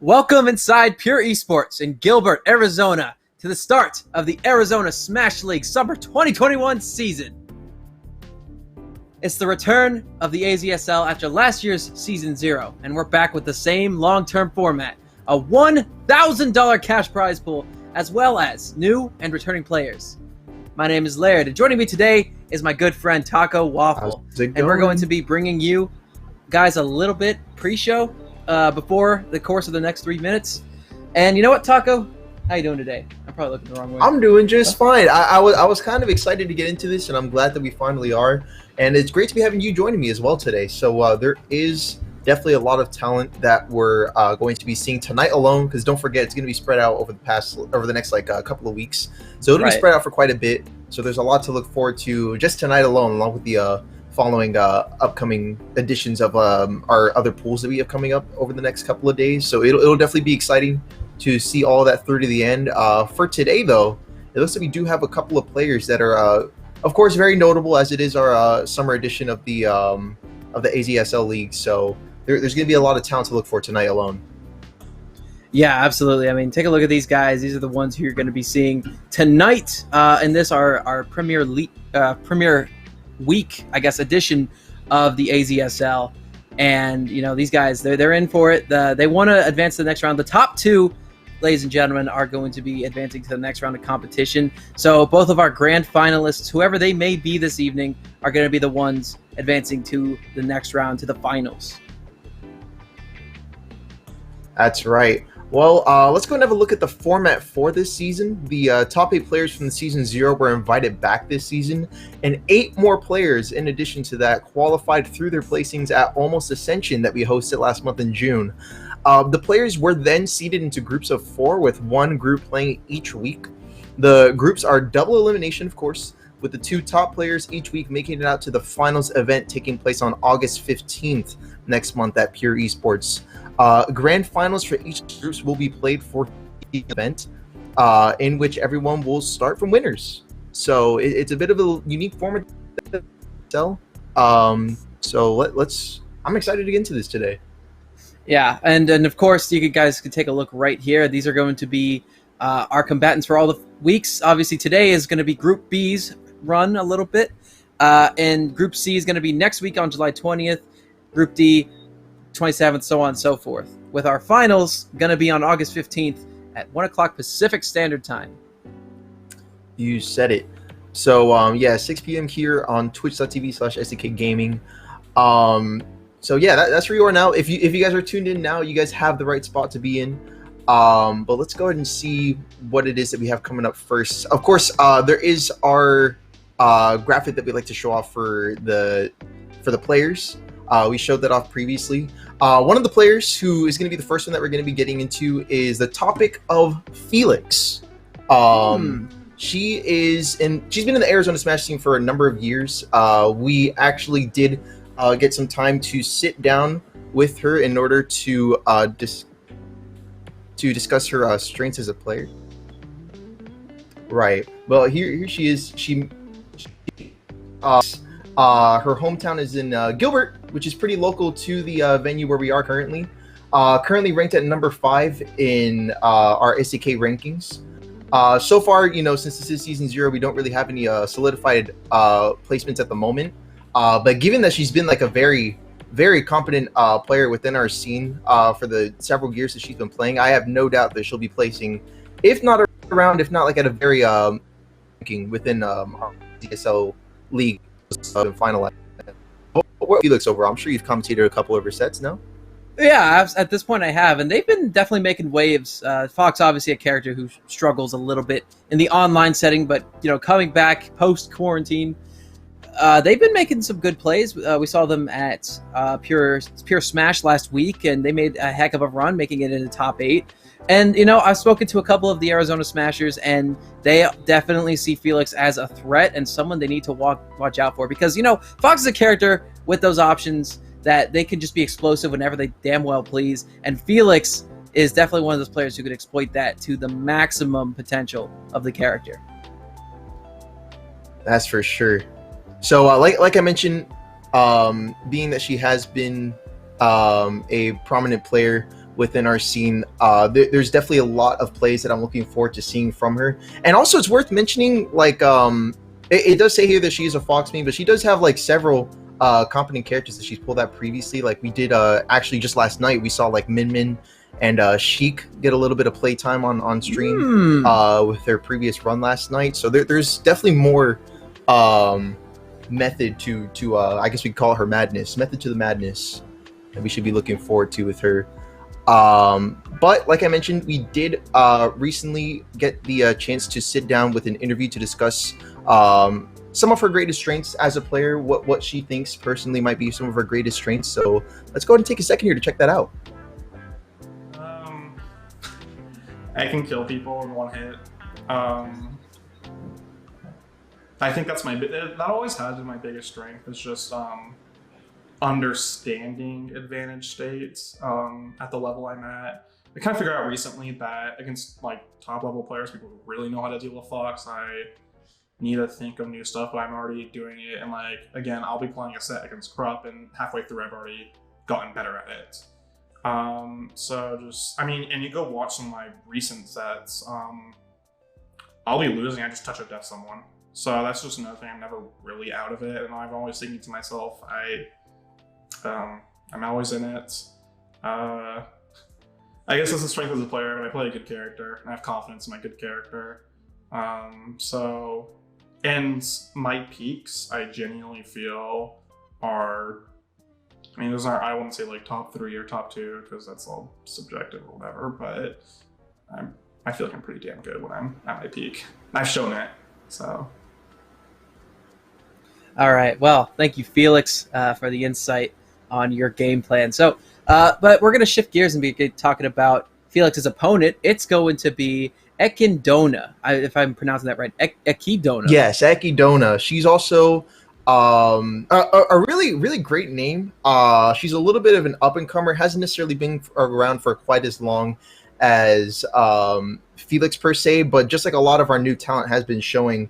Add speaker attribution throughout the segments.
Speaker 1: Welcome inside Pure Esports in Gilbert, Arizona, to the start of the Arizona Smash League Summer 2021 season. It's the return of the AZSL after last year's Season 0, and we're back with the same long-term format, a $1,000 cash prize pool, as well as new and returning players. My name is Laird, and joining me today is my good friend Taco Waffle, and we're going to be bringing you guys a little bit pre-show before the course of the next 3 minutes. And you know what, Taco? How you doing today? I'm probably looking the wrong way.
Speaker 2: I'm doing just fine. I was kind of excited to get into this, and I'm glad that we finally are. And it's great to be having you joining me as well today. So there is definitely a lot of talent that we're going to be seeing tonight alone, because don't forget, it's going to be spread out over the next couple of weeks. So it'll be spread out for quite a bit. So there's a lot to look forward to just tonight alone, along with the following upcoming editions of our other pools that we have coming up over the next couple of days. So it'll definitely be exciting to see all of that through to the end. For today, though, it looks like we do have a couple of players that are, of course, very notable, as it is our summer edition of the AZSL League. So there's going to be a lot of talent to look for tonight alone.
Speaker 1: Yeah, absolutely. I mean, take a look at these guys. These are the ones who you're going to be seeing tonight in this our Premier Week, I guess, edition of the AZSL. And you know, these guys, they're in for it. They want to advance to the next round. The top two, ladies and gentlemen, are going to be advancing to the next round of competition. So both of our grand finalists, whoever they may be this evening, are going to be the ones advancing to the next round, to the finals.
Speaker 2: That's right. Well, let's go and have a look at the format for this season. The top 8 players from the Season 0 were invited back this season, and 8 more players in addition to that qualified through their placings at Almost Ascension that we hosted last month in June. The players were then seeded into groups of 4, with one group playing each week. The groups are double elimination, of course, with the 2 top players each week making it out to the finals event taking place on August 15th next month at Pure Esports. Grand finals for each groups will be played for the event, in which everyone will start from winners. So it's a bit of a unique format. So I'm excited to get into this today.
Speaker 1: Yeah, and of course, you guys can take a look right here. These are going to be our combatants for all the weeks. Obviously, today is going to be Group B's run a little bit, and Group C is going to be next week on July 20th. Group D, 27th, so on and so forth. With our finals going to be on August 15th at 1 o'clock Pacific Standard Time.
Speaker 2: You said it. So, 6 p.m. here on twitch.tv/SAK Gaming. So yeah, that's where you are now. If you guys are tuned in now, you guys have the right spot to be in. But let's go ahead and see what it is that we have coming up first. Of course, there is our graphic that we like to show off for the players. We showed that off previously. One of the players who is going to be the first one that we're going to be getting into is the topic of Felix. She's been in the Arizona Smash scene for a number of years. We actually did get some time to sit down with her in order to discuss her strengths as a player. Right. Well, here she is. Her hometown is in Gilbert, which is pretty local to the venue where we are currently. Currently ranked at number 5 in our SAK rankings. So far, since this is Season 0, we don't really have any solidified placements at the moment. But given that she's been like a very, very competent player within our scene for the several years that she's been playing, I have no doubt that she'll be placing, if not like at a very ranking within our DSL league final. What Felix overall? I'm sure you've commentated a couple of her sets, no?
Speaker 1: Yeah, at this point I have, and they've been definitely making waves. Fox, obviously a character who struggles a little bit in the online setting, but coming back post-quarantine, they've been making some good plays. We saw them at Pure Smash last week, and they made a heck of a run, making it in the top 8. And, I've spoken to a couple of the Arizona Smashers, and they definitely see Felix as a threat and someone they need to watch out for. Because, Fox is a character with those options that they can just be explosive whenever they damn well please. And Felix is definitely one of those players who could exploit that to the maximum potential of the character.
Speaker 2: That's for sure. So, like I mentioned, being that she has been a prominent player within our scene. There's definitely a lot of plays that I'm looking forward to seeing from her. And also, it's worth mentioning, like, it does say here that she is a Fox main, but she does have like several competent characters that she's pulled out previously. Like we did actually just last night, we saw like Min Min and Sheik get a little bit of playtime on stream with their previous run last night. So there's definitely more method to I guess we call her madness, method to the madness that we should be looking forward to with her. But like I mentioned, we did recently get the chance to sit down with an interview to discuss some of her greatest strengths as a player, what she thinks personally might be some of her greatest strengths. So let's go ahead and take a second here to check that out.
Speaker 3: I can kill people in one hit. I think that's that always has been my biggest strength. It's just understanding advantage states at the level I'm at. I kind of figured out recently that against like top level players, people who really know how to deal with Fox, I need to think of new stuff, but I'm already doing it. And like, again, I'll be playing a set against Krupp, and halfway through I've already gotten better at it. So just, I mean, and you go watch some of my recent sets, I'll be losing, I just touch of death someone. So that's just another thing, I'm never really out of it, and I'm always thinking to myself, I'm always in it. I guess that's the strength as a player, but I play a good character, and I have confidence in my good character. So, and my peaks, I genuinely feel are, I mean, those aren't, I wouldn't say like top 3 or top 2, because that's all subjective or whatever, but I feel like I'm pretty damn good when I'm at my peak. I've shown it, so.
Speaker 1: All right, well, thank you, Felix, for the insight on your game plan. So, but we're going to shift gears and be talking about Felix's opponent. It's going to be Ekidona, if I'm pronouncing that right. Ekidona.
Speaker 2: Yes, Ekidona. She's also a really, really great name. She's a little bit of an up-and-comer, hasn't necessarily been around for quite as long as Felix per se, but just like a lot of our new talent has been showing,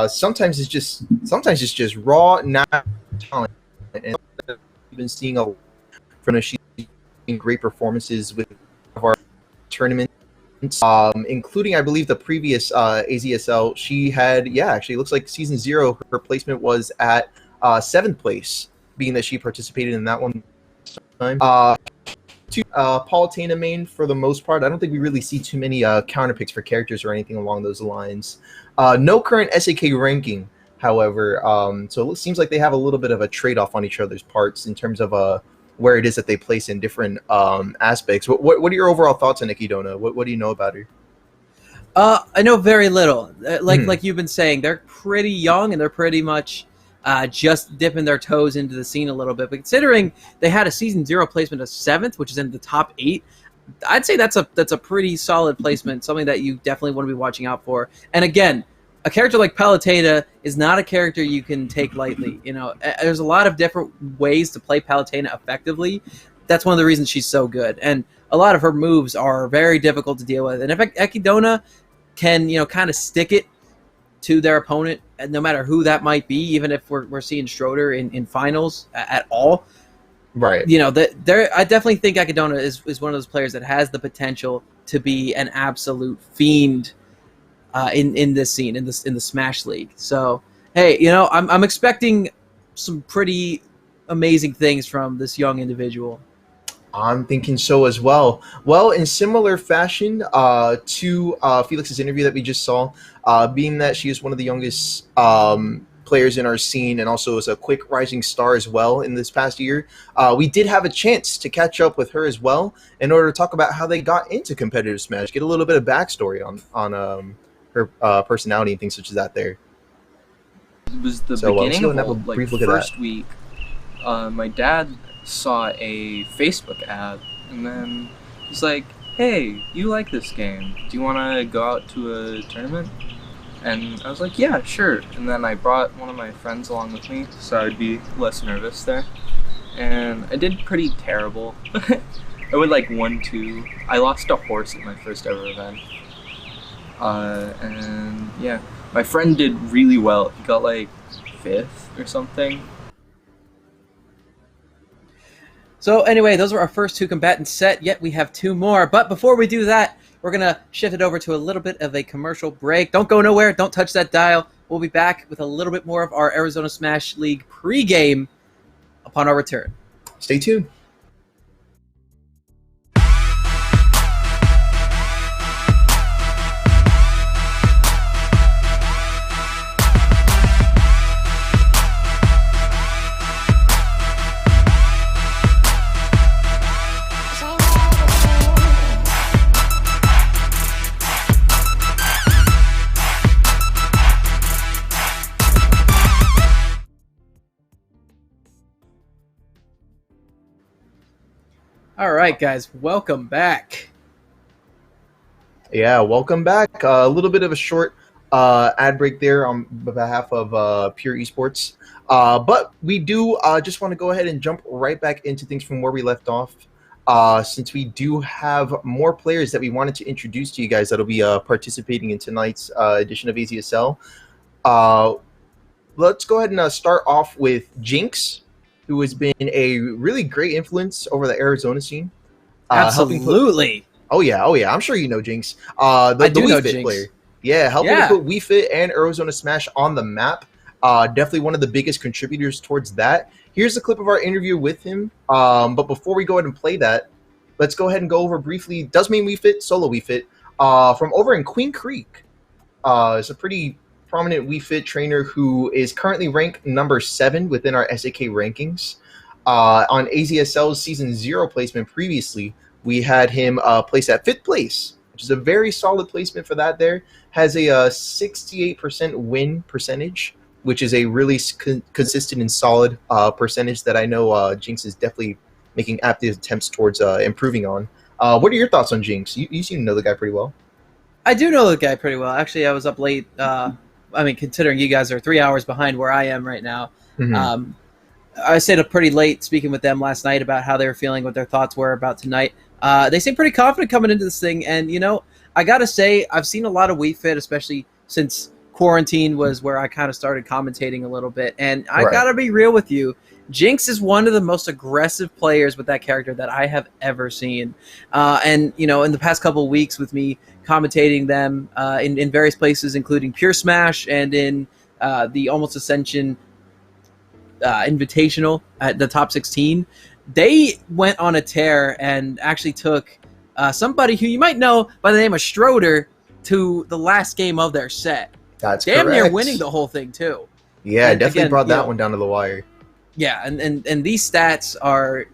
Speaker 2: sometimes it's just raw natural talent, and we've been seeing a lot from her. She's in great performances with our tournaments, including I believe the previous AZSL. She had, yeah, actually it looks like season 0 her placement was at 7th place, being that she participated in that one time. Palutena main for the most part. I don't think we really see too many counter picks for characters or anything along those lines. No current SAK ranking, however, so it seems like they have a little bit of a trade-off on each other's parts in terms of where it is that they place in different aspects. What are your overall thoughts on Ekidona? What do you know about her?
Speaker 1: I know very little. Like you've been saying, they're pretty young and they're pretty much just dipping their toes into the scene a little bit. But considering they had a season 0 placement of 7th, which is in the top 8, I'd say that's a pretty solid placement, something that you definitely want to be watching out for. And again, a character like Palutena is not a character you can take lightly. You know, there's a lot of different ways to play Palutena effectively. That's one of the reasons she's so good. And a lot of her moves are very difficult to deal with. And if Ekidona can, you know, kind of stick it to their opponent, and no matter who that might be, even if we're seeing Schroeder in finals at all,
Speaker 2: right?
Speaker 1: You know, I definitely think Ekidona is one of those players that has the potential to be an absolute fiend in this scene, in the Smash League. So hey, you know, I'm expecting some pretty amazing things from this young individual.
Speaker 2: I'm thinking so as well. Well, in similar fashion to Felix's interview that we just saw, being that she is one of the youngest players in our scene and also is a quick rising star as well in this past year, we did have a chance to catch up with her as well in order to talk about how they got into competitive Smash, get a little bit of backstory on her personality and things such as that there.
Speaker 4: It was the beginning of like first week. My dad saw a Facebook ad, and then he's like, "Hey, you like this game? Do you want to go out to a tournament?" And I was like, "Yeah, sure." And then I brought one of my friends along with me, so I'd be less nervous there. And I did pretty terrible. I went like 1-2. I lost a horse at my first ever event. And yeah, my friend did really well. He got like 5th or something.
Speaker 1: So anyway, those were our first 2 combatants set, yet we have 2 more. But before we do that, we're going to shift it over to a little bit of a commercial break. Don't go nowhere. Don't touch that dial. We'll be back with a little bit more of our Arizona Smash League pregame upon our return.
Speaker 2: Stay tuned.
Speaker 1: All right, guys, welcome back.
Speaker 2: Yeah, welcome back. A little bit of a short ad break there on behalf of Pure Esports. But we do just want to go ahead and jump right back into things from where we left off. Since we do have more players that we wanted to introduce to you guys that'll be participating in tonight's edition of AZSL. Let's go ahead and start off with Jinx, who has been a really great influence over the Arizona scene.
Speaker 1: Absolutely.
Speaker 2: Oh yeah. I'm sure you know Jinx.
Speaker 1: I do
Speaker 2: Wii
Speaker 1: know
Speaker 2: Fit
Speaker 1: Jinx.
Speaker 2: player. Yeah, helping to put Wii Fit and Arizona Smash on the map. Definitely one of the biggest contributors towards that. Here's a clip of our interview with him. But before we go ahead and play that, let's go ahead and go over briefly. Does mean Wii Fit, solo Wii Fit, from over in Queen Creek. It's a pretty prominent Wii Fit trainer who is currently ranked number 7 within our SAK rankings. On AZSL's Season 0 placement previously, we had him placed at 5th place, which is a very solid placement for that there. Has a 68% win percentage, which is a really consistent and solid percentage that I know Jinx is definitely making active attempts towards improving on. What are your thoughts on Jinx? You seem to know the guy pretty well.
Speaker 1: I do know the guy pretty well. Actually, I was up late. I mean, considering you guys are 3 hours behind where I am right now.
Speaker 2: Mm-hmm.
Speaker 1: I stayed up pretty late speaking with them last night about how they were feeling, what their thoughts were about tonight. They seem pretty confident coming into this thing. And, you know, I got to say, I've seen a lot of Wii Fit, especially since quarantine was where I kind of started commentating a little bit. And I got to be real with you. Jinx is one of the most aggressive players with that character that I have ever seen. And, you know, in the past couple of weeks with me commentating them in various places, including Pure Smash and in the Almost Ascension Invitational at the top 16, they went on a tear and actually took somebody who you might know by the name of Schroeder to the last game of their set.
Speaker 2: That's
Speaker 1: damn
Speaker 2: correct.
Speaker 1: Near winning the whole thing too.
Speaker 2: Yeah,
Speaker 1: and
Speaker 2: definitely
Speaker 1: again,
Speaker 2: brought that one down to the wire.
Speaker 1: Yeah, and these stats are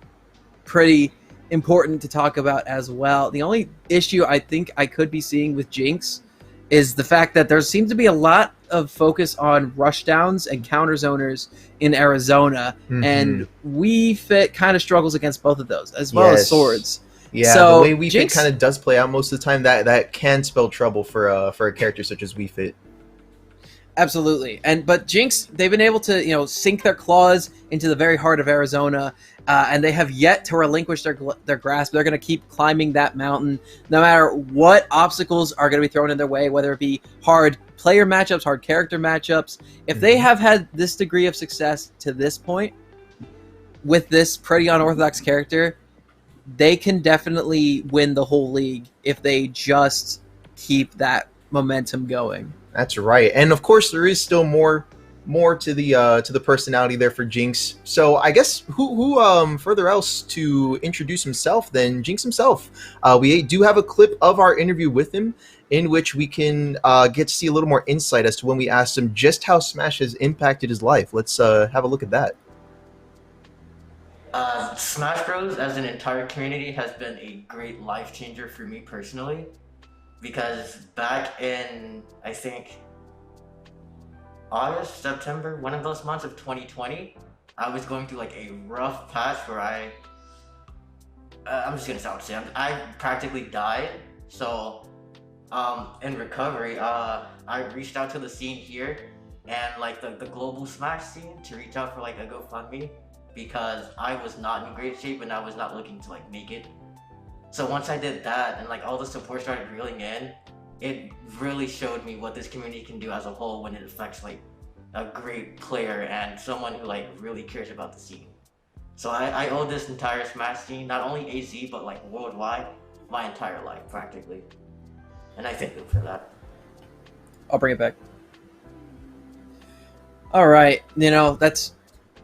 Speaker 1: pretty important to talk about as well. The only issue I think I could be seeing with Jinx is the fact that there seems to be a lot of focus on rushdowns and counter zoners in Arizona, and Wii Fit kind of struggles against both of those, as well as swords.
Speaker 2: Yeah,
Speaker 1: so
Speaker 2: the way Wii
Speaker 1: Jinx
Speaker 2: Fit kind of does play out most of the time, that can spell trouble for a character such as Wii Fit.
Speaker 1: Absolutely, but Jinx, they've been able to sink their claws into the very heart of Arizona, and they have yet to relinquish their grasp. They're going to keep climbing that mountain, no matter what obstacles are going to be thrown in their way, whether it be hard player matchups, hard character matchups. If they have had this degree of success to this point with this pretty unorthodox character, they can definitely win the whole league if they just keep that momentum going.
Speaker 2: That's right, and of course there is still more to the personality there for Jinx. So I guess who further else to introduce himself than Jinx himself? We do have a clip of our interview with him in which we can get to see a little more insight as to when we asked him just how Smash has impacted his life. Let's have a look at that.
Speaker 5: Smash Bros. As an entire community has been a great life changer for me personally. Because back in, I think, August, September, one of those months of 2020, I was going through like a rough patch where I'm just gonna say I practically died. So, in recovery, I reached out to the scene here and like the global Smash scene to reach out for like a GoFundMe because I was not in great shape and I was not looking to like make it. So once I did that and like all the support started reeling in, it really showed me what this community can do as a whole when it affects like a great player and someone who like really cares about the scene. So I owe this entire Smash scene, not only AZ, but like worldwide, my entire life practically. And I thank them for that.
Speaker 1: I'll bring it back. All right, that's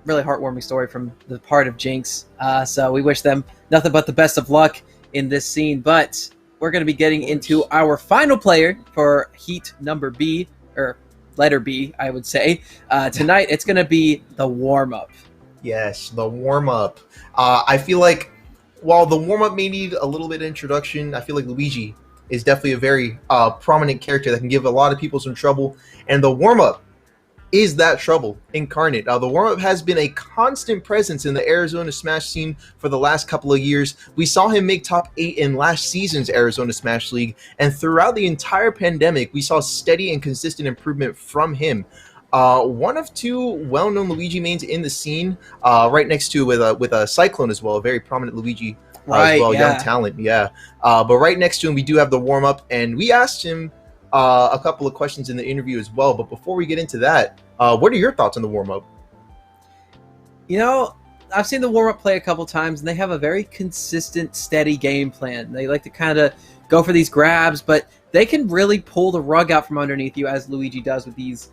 Speaker 1: really heartwarming story from the part of Jinx. So we wish them nothing but the best of luck in this scene. But we're going to be getting into our final player for Heat number B, or letter B, I would say. Tonight, it's going to be the warm-up.
Speaker 2: Yes, the warm-up. I feel like while the warm-up may need a little bit of introduction, I feel like Luigi is definitely a very prominent character that can give a lot of people some trouble. And the warm-up is that trouble incarnate. The warm-up has been a constant presence in the Arizona Smash scene for the last couple of years. We saw him make top 8 in last season's Arizona Smash League, and throughout the entire pandemic, we saw steady and consistent improvement from him. One of two well-known Luigi mains in the scene, right next to with a Cyclone as well, a very prominent Luigi as well, young talent, yeah. But right next to him, we do have the warm-up, and we asked him a couple of questions in the interview as well. But before we get into that, what are your thoughts on the warm-up?
Speaker 1: I've seen the warm-up play a couple times, and they have a very consistent, steady game plan. They like to kind of go for these grabs, but they can really pull the rug out from underneath you, as Luigi does with these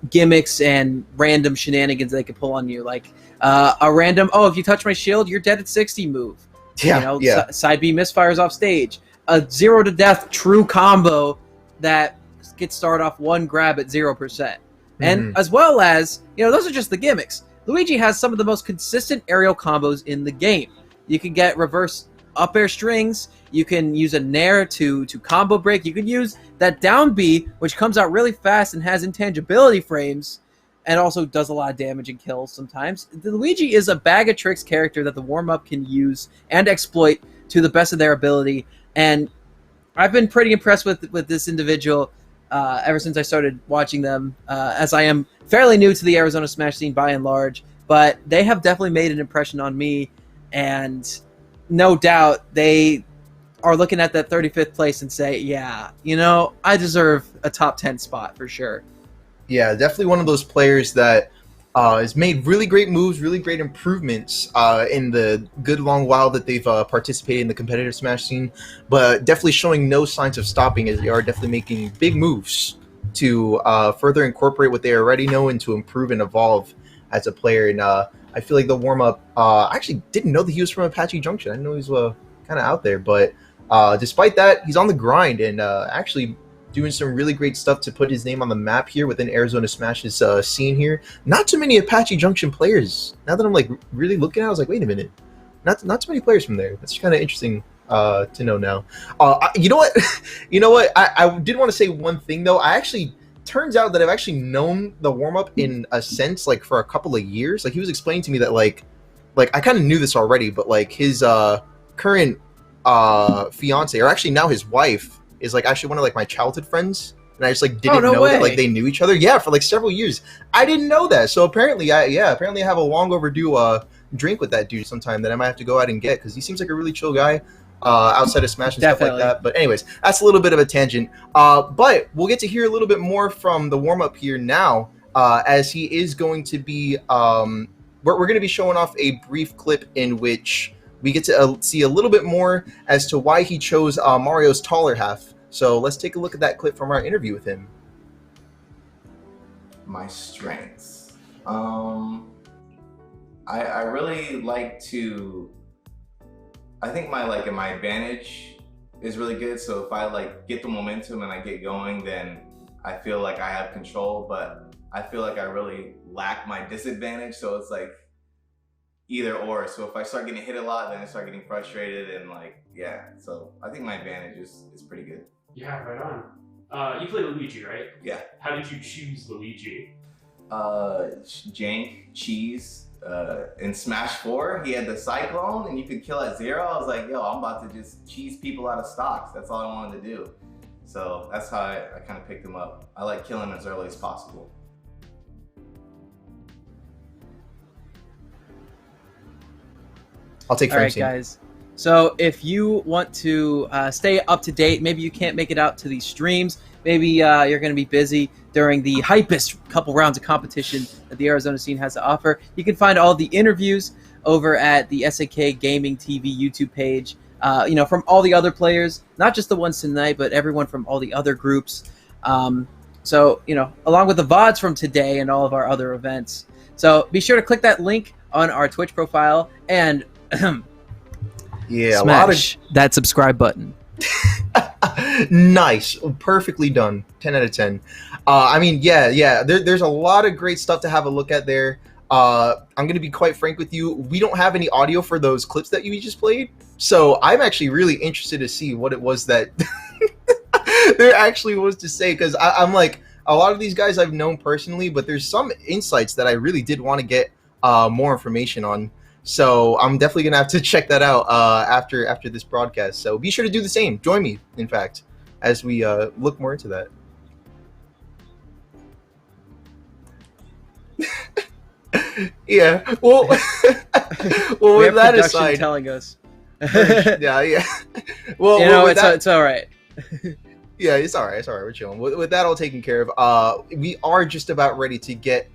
Speaker 1: gimmicks and random shenanigans they can pull on you. Like a random, if you touch my shield, you're dead at 60 move. Side B misfires off stage. A 0 to death true combo that gets started off one grab at 0%. And as well as, those are just the gimmicks. Luigi has some of the most consistent aerial combos in the game. You can get reverse up air strings. You can use a nair to combo break. You can use that down B, which comes out really fast and has intangibility frames, and also does a lot of damage and kills sometimes. Luigi is a bag of tricks character that the warm-up can use and exploit to the best of their ability. And I've been pretty impressed with this individual ever since I started watching them, as I am fairly new to the Arizona Smash scene by and large, but they have definitely made an impression on me, and no doubt they are looking at that 35th place and say, yeah, I deserve a top 10 spot for sure.
Speaker 2: Yeah, definitely one of those players that has made really great moves, really great improvements in the good long while that they've participated in the competitive Smash scene, but definitely showing no signs of stopping, as they are definitely making big moves to further incorporate what they already know and to improve and evolve as a player. And I feel like the warm-up, I actually didn't know that he was from Apache Junction. I didn't know he was kind of out there, but despite that, he's on the grind and actually doing some really great stuff to put his name on the map here within Arizona Smash's scene here. Not too many Apache Junction players. Now that I'm like really looking at it, I was like, wait a minute. Not too many players from there. That's kind of interesting to know now. You know what? I did want to say one thing though. Turns out that I've actually known the warm-up in a sense, like for a couple of years. Like he was explaining to me that like I kind of knew this already, but like his current fiance, or actually now his wife, is like actually one of like my childhood friends, and I just like didn't know that like they knew each other. Yeah, for like several years. I didn't know that. So apparently I have a long overdue drink with that dude sometime that I might have to go out and get, because he seems like a really chill guy outside of Smash and stuff like that. But anyways, that's a little bit of a tangent. But we'll get to hear a little bit more from the warm-up here now, as he is going to be we're going to be showing off a brief clip in which we get to see a little bit more as to why he chose Mario's taller half. So let's take a look at that clip from our interview with him.
Speaker 6: My strengths. I really like to. I think my advantage is really good. So if I get the momentum and I get going, then I feel like I have control. But I feel like I really lack my disadvantage. So it's like either or. So if I start getting hit a lot, then I start getting frustrated and so I think my advantage is pretty good.
Speaker 7: Yeah, right on. You play Luigi, right?
Speaker 6: Yeah.
Speaker 7: How did you choose Luigi?
Speaker 6: Jank, cheese. In Smash 4, he had the Cyclone and you could kill at 0. I was like, yo, I'm about to just cheese people out of stocks. That's all I wanted to do. So that's how I kind of picked him up. I like killing him as early as possible.
Speaker 2: I'll take
Speaker 1: All right, guys. So if you want to stay up to date, maybe you can't make it out to these streams. Maybe you're going to be busy during the hypest couple rounds of competition that the Arizona scene has to offer. You can find all the interviews over at the SAK Gaming TV YouTube page. From all the other players, not just the ones tonight, but everyone from all the other groups. So, along with the VODs from today and all of our other events. So be sure to click that link on our Twitch profile and smash that subscribe button.
Speaker 2: Nice. Perfectly done. 10 out of 10. There's a lot of great stuff to have a look at there. I'm going to be quite frank with you. We don't have any audio for those clips that you just played. So I'm actually really interested to see what it was that there actually was to say. Because I'm like, a lot of these guys I've known personally, but there's some insights that I really did want to get more information on. So I'm definitely going to have to check that out after this broadcast. So be sure to do the same. Join me, in fact, as we look more into that. Yeah. Well,
Speaker 1: we
Speaker 2: with that
Speaker 1: production
Speaker 2: aside,
Speaker 1: telling us.
Speaker 2: yeah. Well,
Speaker 1: it's all right.
Speaker 2: Yeah, it's all right. We're chilling. With that all taken care of, we are just about ready to get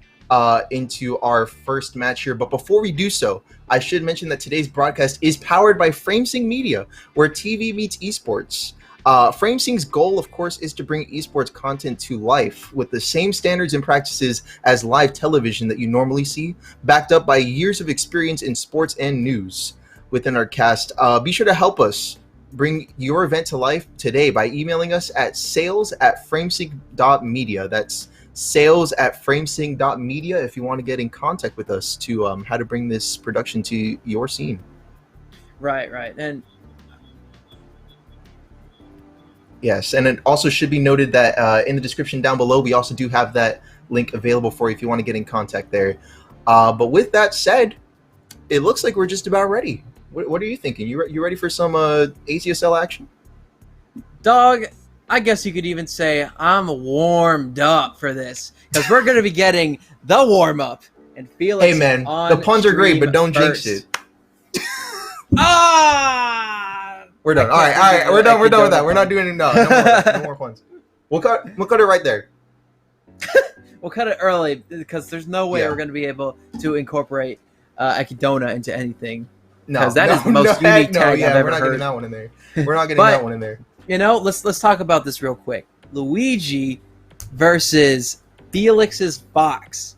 Speaker 2: into our first match here. But before we do so, I should mention that today's broadcast is powered by FrameSync Media, where TV meets esports. FrameSync's goal, of course, is to bring esports content to life with the same standards and practices as live television that you normally see, backed up by years of experience in sports and news within our cast. Be sure to help us bring your event to life today by emailing us at sales@framesync.media. That's sales@framesync.media if you want to get in contact with us to how to bring this production to your scene.
Speaker 1: Right. And
Speaker 2: yes, and it also should be noted that in the description down below, we also do have that link available for you if you want to get in contact there. But with that said, it looks like we're just about ready. What are you thinking? You ready for some AZSL action?
Speaker 1: Dog, I guess you could even say I'm warmed up for this because we're going to be getting the warm-up and Felix.
Speaker 2: Hey, man, the puns are great, but don't jinx it. We're done. All right. We're done with that. We're not doing it. No more puns. We'll cut it right there.
Speaker 1: We'll cut it early because there's no way we're going to be able to incorporate Echidna into anything. Because that is the most unique tag I've ever heard.
Speaker 2: We're not getting that one in there. We're not getting that one in there.
Speaker 1: Let's talk about this real quick. Luigi versus Felix's Fox,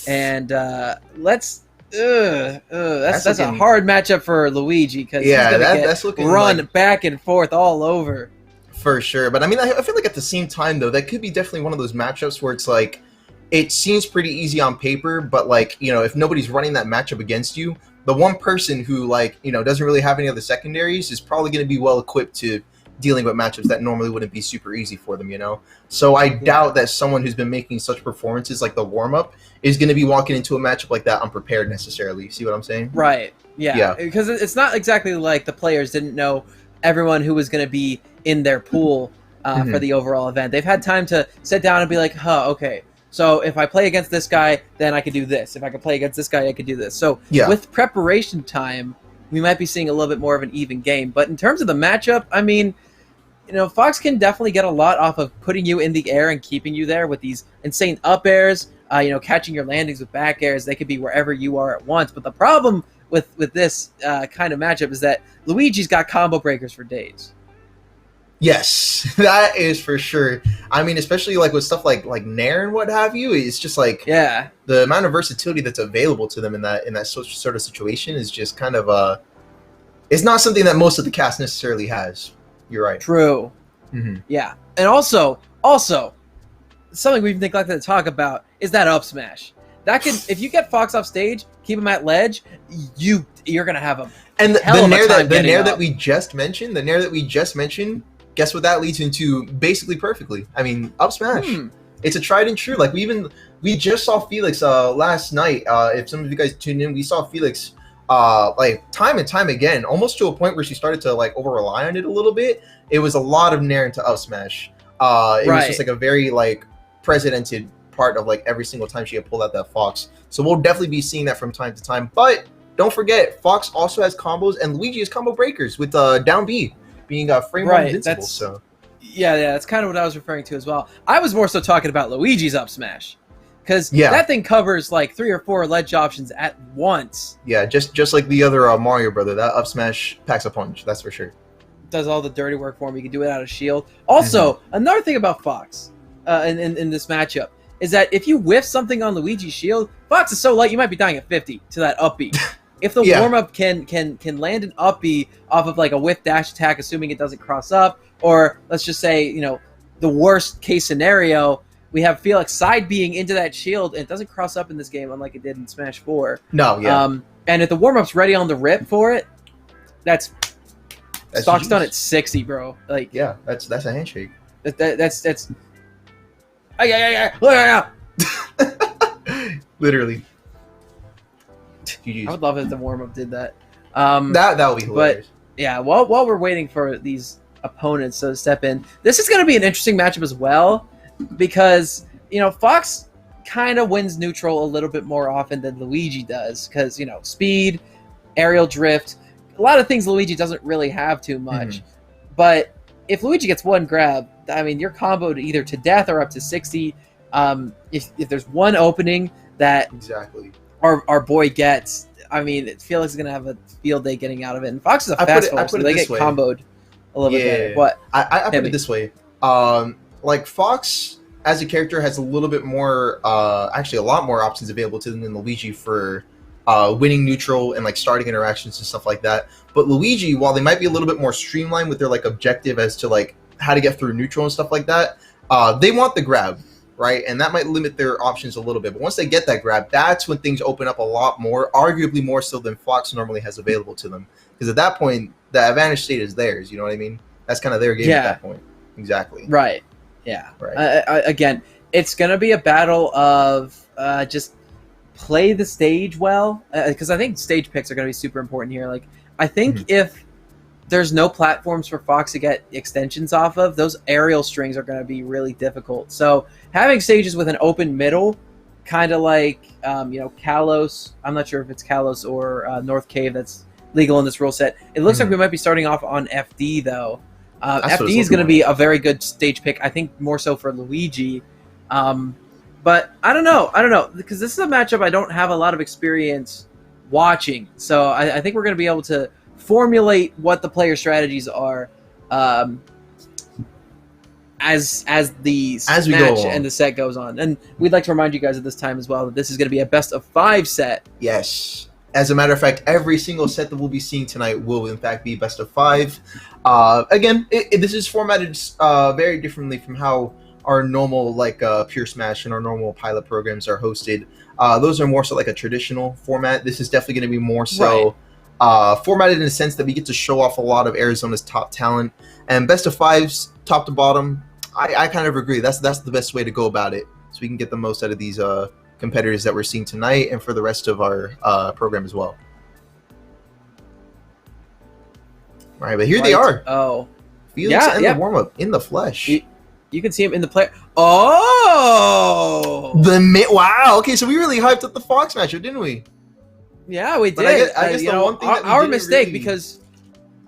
Speaker 1: and that's a hard matchup for Luigi because he's gonna run back and forth all over.
Speaker 2: For sure, but I feel like at the same time though, that could be definitely one of those matchups where it's like it seems pretty easy on paper, but like if nobody's running that matchup against you, the one person who doesn't really have any other secondaries is probably going to be well equipped to dealing with matchups that normally wouldn't be super easy for them, So I doubt that someone who's been making such performances like the warm-up is going to be walking into a matchup like that unprepared necessarily. See what I'm saying?
Speaker 1: Right. Yeah. Because it's not exactly like the players didn't know everyone who was going to be in their pool for the overall event. They've had time to sit down and be like, okay. So if I play against this guy, then I could do this. If I could play against this guy, I could do this. So with preparation time, we might be seeing a little bit more of an even game. But in terms of the matchup, Fox can definitely get a lot off of putting you in the air and keeping you there with these insane up airs, catching your landings with back airs. They could be wherever you are at once. But the problem with this kind of matchup is that Luigi's got combo breakers for days.
Speaker 2: Yes, that is for sure. Especially with stuff like Nair and what have you, it's just the amount of versatility that's available to them in that sort of situation is just kind of it's not something that most of the cast necessarily has. You're right.
Speaker 1: True. Mm-hmm. Yeah, and also something we've neglected to talk about is that up smash. That can, if you get Fox off stage, keep him at ledge, you're gonna have a
Speaker 2: the Nair that we just mentioned. Guess what that leads into basically perfectly. Up smash. It's a tried and true. We just saw Felix last night. If some of you guys tuned in, we saw Felix time and time again, almost to a point where she started to over rely on it a little bit. It was a lot of Nair into up smash. It was just a very precedented part of every single time she had pulled out that Fox. So we'll definitely be seeing that from time to time. But don't forget, Fox also has combos and Luigi has combo breakers with down B being frame invincible.
Speaker 1: That's kind of what I was referring to as well. I was more so talking about Luigi's up smash because that thing covers like 3 or 4 ledge options at once.
Speaker 2: Yeah, just like the other Mario brother, that up smash packs a punch. That's for sure.
Speaker 1: Does all the dirty work for him. You can do it out of shield. Also, another thing about Fox in this matchup is that if you whiff something on Luigi's shield, Fox is so light you might be dying at 50 to that up B. If the warm-up can land an up B off of like a whiff dash attack, assuming it doesn't cross up, or let's just say, you know, the worst case scenario, we have Felix side being into that shield, and it doesn't cross up in this game unlike it did in Smash 4.
Speaker 2: No, yeah.
Speaker 1: And if the warm-up's ready on the rip for it, that's stock's done at 60, bro. Like,
Speaker 2: yeah, that's a handshake.
Speaker 1: That's
Speaker 2: literally.
Speaker 1: I would love if the warm-up did that.
Speaker 2: That would be hilarious.
Speaker 1: But yeah, while we're waiting for these opponents to step in, this is going to be an interesting matchup as well, because, you know, Fox kind of wins neutral a little bit more often than Luigi does, because, you know, speed, aerial drift, a lot of things Luigi doesn't really have too much. But if Luigi gets one grab, I mean, you're comboed either to death or up to 60. If there's one opening that our boy gets, I mean, Felix is going to have a field day getting out of it. And Fox is a fast forward, so they get comboed a little bit better. What?
Speaker 2: I put it this way. Like, Fox, as a character, has a little bit more, actually a lot more options available to them than Luigi for winning neutral and, like, starting interactions and stuff like that. But Luigi, while they might be a little bit more streamlined with their, like, objective as to, like, how to get through neutral and stuff like that, they want the grab, right? And that might limit their options a little bit. But once they get that grab, that's when things open up a lot more, arguably more so than Fox normally has available to them. Because at that point, the advantage state is theirs, you know what I mean? That's kind of their game at that point. Exactly.
Speaker 1: Right. Yeah.
Speaker 2: Right.
Speaker 1: Again, it's going to be a battle of just play the stage well, because I think stage picks are going to be super important here. Like, I think if there's no platforms for Fox to get extensions off of, those aerial strings are going to be really difficult. So having stages with an open middle, kind of like, you know, Kalos, I'm not sure if it's Kalos or North Cave that's legal in this rule set. It looks like we might be starting off on FD, though. FD is going to be a very good stage pick, I think more so for Luigi. But I don't know, because this is a matchup I don't have a lot of experience watching. So I think we're going to be able to formulate what the player strategies are as the match and the set goes on. And we'd like to remind you guys at this time as well that this is going to be a best of 5 set.
Speaker 2: Yes. As a matter of fact, every single set that we'll be seeing tonight will, in fact, be best of 5. Again, this is formatted very differently from how our normal, like, Pure Smash and our normal pilot programs are hosted. Those are more so like a traditional format. This is definitely going to be more so formatted in a sense that we get to show off a lot of Arizona's top talent. And best of 5s, top to bottom, I kind of agree. That's the best way to go about it, so we can get the most out of these competitors that we're seeing tonight and for the rest of our program as well. All right, but here they are.
Speaker 1: Oh,
Speaker 2: Felix and the warm-up in the flesh.
Speaker 1: You can see him in the player. Oh!
Speaker 2: Wow, okay, so we really hyped up the Fox matchup, didn't we?
Speaker 1: Yeah, we did.
Speaker 2: I guess the one thing that
Speaker 1: our mistake, because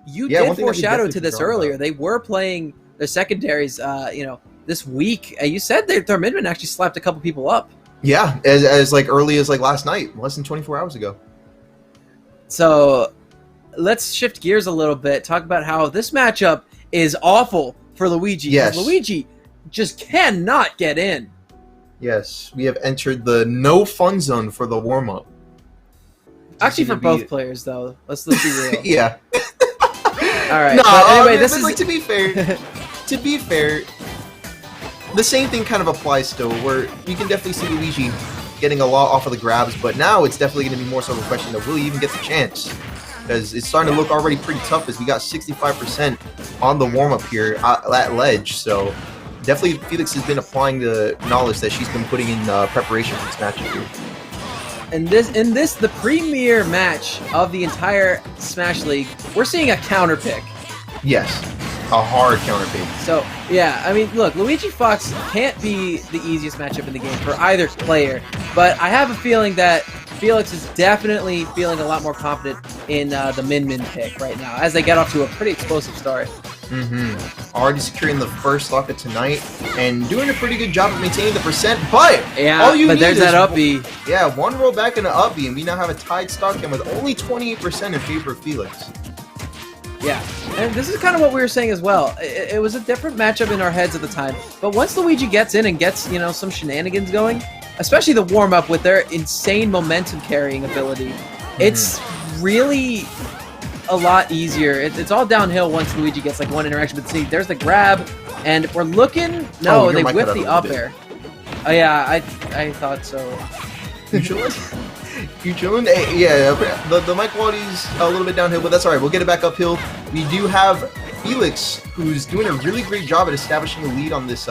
Speaker 1: you did foreshadow to this earlier. They were playing their secondaries, you know, this week. You said their midman actually slapped a couple people up.
Speaker 2: Yeah, as like early as like last night, less than 24 hours ago.
Speaker 1: So let's shift gears a little bit. Talk about how this matchup is awful for Luigi.
Speaker 2: Yes.
Speaker 1: Luigi just cannot get in.
Speaker 2: Yes, we have entered the no fun zone for the warm-up.
Speaker 1: Actually, for both players, though. Let's be real.
Speaker 2: Yeah.
Speaker 1: All right.
Speaker 2: No,
Speaker 1: but anyway, this is
Speaker 2: like, to be fair, the same thing kind of applies still, where you can definitely see Luigi getting a lot off of the grabs, but now it's definitely going to be more so of a question of will he even get the chance? Because it's starting to look already pretty tough as we got 65% on the warm-up here at ledge, so definitely Felix has been applying the knowledge that she's been putting in preparation for this match here.
Speaker 1: In this, the premier match of the entire Smash League, we're seeing a counter pick.
Speaker 2: Yes, a hard counter pick.
Speaker 1: So, yeah, I mean, look, Luigi Fox can't be the easiest matchup in the game for either player, but I have a feeling that Felix is definitely feeling a lot more confident in the Min pick right now, as they get off to a pretty explosive start.
Speaker 2: Already securing the first stock of tonight, and doing a pretty good job of maintaining the percent, but
Speaker 1: yeah,
Speaker 2: all you
Speaker 1: but
Speaker 2: need
Speaker 1: there's
Speaker 2: is
Speaker 1: that up B.
Speaker 2: Yeah, one roll back and an up B, and we now have a tied stock game with only 28% in favor of Felix.
Speaker 1: Yeah, and this is kind of what we were saying as well. It was a different matchup in our heads at the time, but once Luigi gets in and gets, you know, some shenanigans going, especially the warm-up with their insane momentum carrying ability, it's really a lot easier. It's all downhill once Luigi gets like one interaction. But see, there's the grab, and we're looking. No, they whipped the up air. Oh yeah, I thought so.
Speaker 2: You chilling? You chilling? Hey, yeah, the mic quality's a little bit downhill, but that's all right. We'll get it back uphill. We do have Felix, who's doing a really great job at establishing a lead on this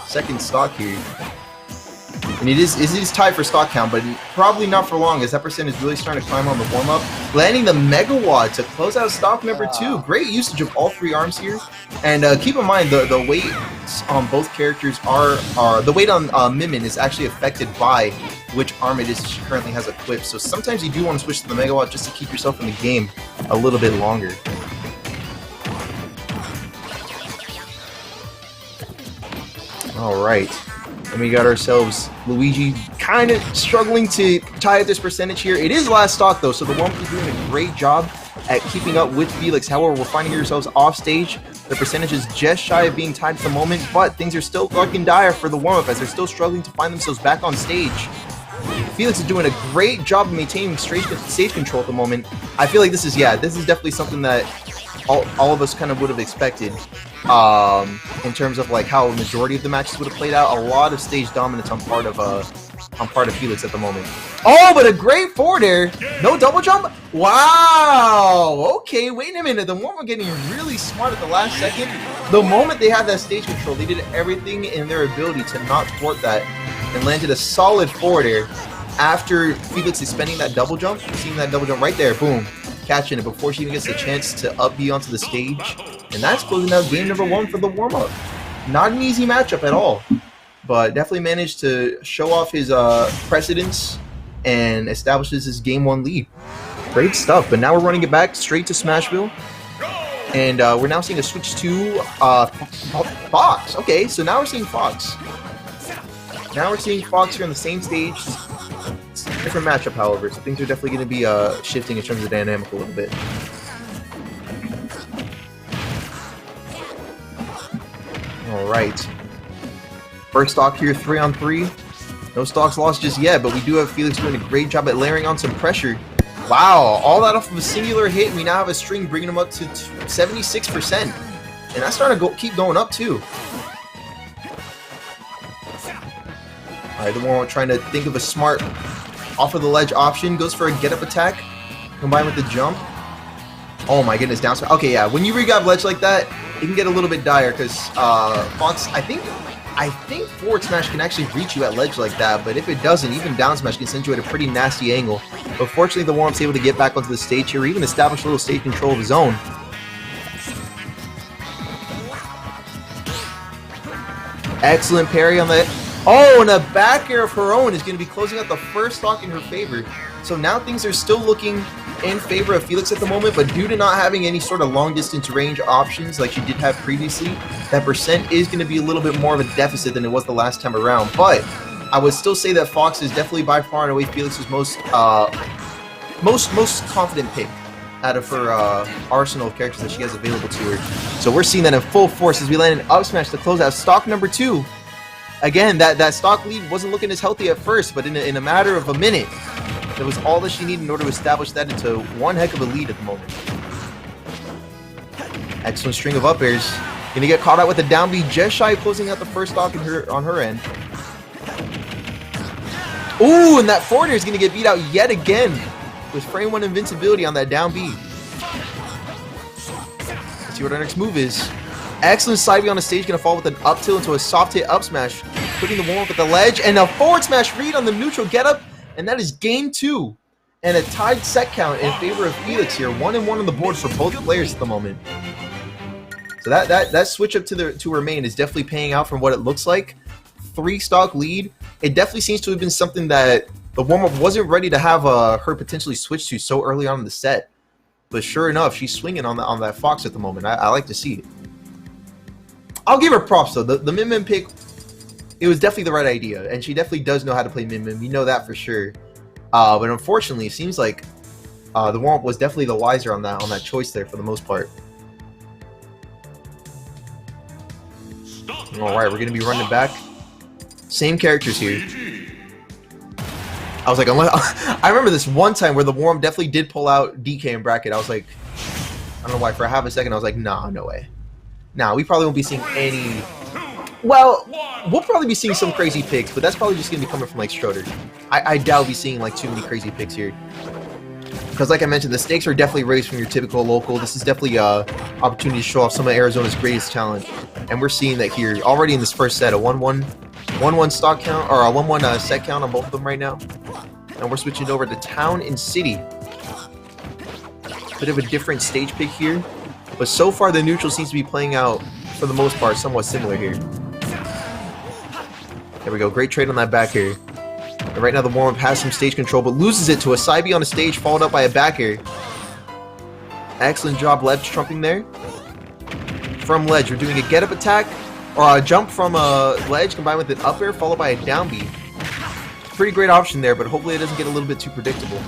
Speaker 2: second stock here. And it is tied for stock count, but probably not for long, as that percent is really starting to climb on the warm-up. Landing the Megawatt to close out stock number 2. Great usage of all 3 arms here. And keep in mind, the weights on both characters are the weight on Min is actually affected by which arm it is she currently has equipped. So sometimes you do want to switch to the Megawatt just to keep yourself in the game a little bit longer. All right. And we got ourselves Luigi kind of struggling to tie up this percentage here. It is last stock though, so the warm-up is doing a great job at keeping up with Felix. However, we're finding ourselves off stage. The percentage is just shy of being tied at the moment, but things are still looking dire for the warm-up as they're still struggling to find themselves back on stage. Felix is doing a great job of maintaining stage control at the moment. I feel like this is definitely something that all of us kind of would have expected in terms of like how a majority of the matches would have played out. A lot of stage dominance on part of Felix at the moment. Oh, but a great forward air. No double jump. Wow. Okay, wait a minute. The warm-up getting really smart at the last second. The moment they had that stage control, they did everything in their ability to not thwart that and landed a solid forward air after Felix is spending that double jump. Seeing that double jump right there. Boom. Catching it before she even gets the chance to up B onto the stage. And that's closing out game number 1 for the warm-up. Not an easy matchup at all, but definitely managed to show off his precedence and establishes his game 1 lead. Great stuff, but now we're running it back straight to Smashville. And we're now seeing a switch to Fox. Okay, so now we're seeing Fox. Now we're seeing Fox here on the same stage. Different matchup, however, so things are definitely going to be shifting in terms of dynamic a little bit. All right. First stock here, 3-on-3. No stocks lost just yet, but we do have Felix doing a great job at layering on some pressure. Wow, all that off of a singular hit, and we now have a string bringing him up to 76%. And that's starting to keep going up, too. All right, the one trying to think of a smart off of the ledge option, goes for a get-up attack, combined with the jump. Oh my goodness, down smash. Okay, yeah, when you re-grab ledge like that, it can get a little bit dire, because Fox, I think forward smash can actually reach you at ledge like that, but if it doesn't, even down smash can send you at a pretty nasty angle. But fortunately, the warm-up's able to get back onto the stage here, or even establish a little stage control of his own. Excellent parry on that. Oh, and a back air of her own is going to be closing out the first stock in her favor. So now things are still looking in favor of Felix at the moment, but due to not having any sort of long distance range options like she did have previously, that percent is going to be a little bit more of a deficit than it was the last time around. But I would still say that Fox is definitely by far and away Felix's most confident pick out of her arsenal of characters that she has available to her. So we're seeing that in full force as we land an up smash to close out stock number 2. Again, that stock lead wasn't looking as healthy at first, but in a matter of a minute, that was all that she needed in order to establish that into one heck of a lead at the moment. Excellent string of up airs. Gonna get caught out with a down B, just shy of closing out the first stock on her end. Ooh, and that forward air is gonna get beat out yet again with frame 1 invincibility on that down B. Let's see what our next move is. Excellent side B on the stage, gonna fall with an up tilt into a soft hit up smash, putting the warm up at the ledge, and a forward smash read on the neutral get up, and that is game 2. And a tied set count in favor of Felix here, 1-1 on the board for both players at the moment. So that switch up to her main is definitely paying out from what it looks like. 3 stock lead. It definitely seems to have been something that the warm-up wasn't ready to have her potentially switch to so early on in the set. But sure enough, she's swinging on that Fox at the moment. I like to see it. I'll give her props, though. The Min pick, it was definitely the right idea. And she definitely does know how to play Min. We know that for sure. But unfortunately, it seems like the warm-up was definitely the wiser on that choice there for the most part. Alright, we're going to be running back. Same characters here. I was like, I remember this one time where the warm definitely did pull out DK in bracket. I was like, I don't know why, for a half a second I was like, nah, no way. Nah, we probably won't be seeing any... Well, we'll probably be seeing some crazy picks, but that's probably just going to be coming from like Schroeder. I doubt we'll be seeing like too many crazy picks here. Because like I mentioned, the stakes are definitely raised from your typical local. This is definitely an opportunity to show off some of Arizona's greatest talent. And we're seeing that here already in this first set, a 1-1 stock count, or a 1-1 set count on both of them right now. And we're switching over to Town and City. Bit of a different stage pick here. But so far the neutral seems to be playing out, for the most part, somewhat similar here. There we go, great trade on that back air. And right now the warm-up has some stage control, but loses it to a side B on the stage, followed up by a back air. Excellent job ledge trumping there. From ledge, we're doing a get-up attack, or a jump from a ledge combined with an up air, followed by a down B. Pretty great option there, but hopefully it doesn't get a little bit too predictable.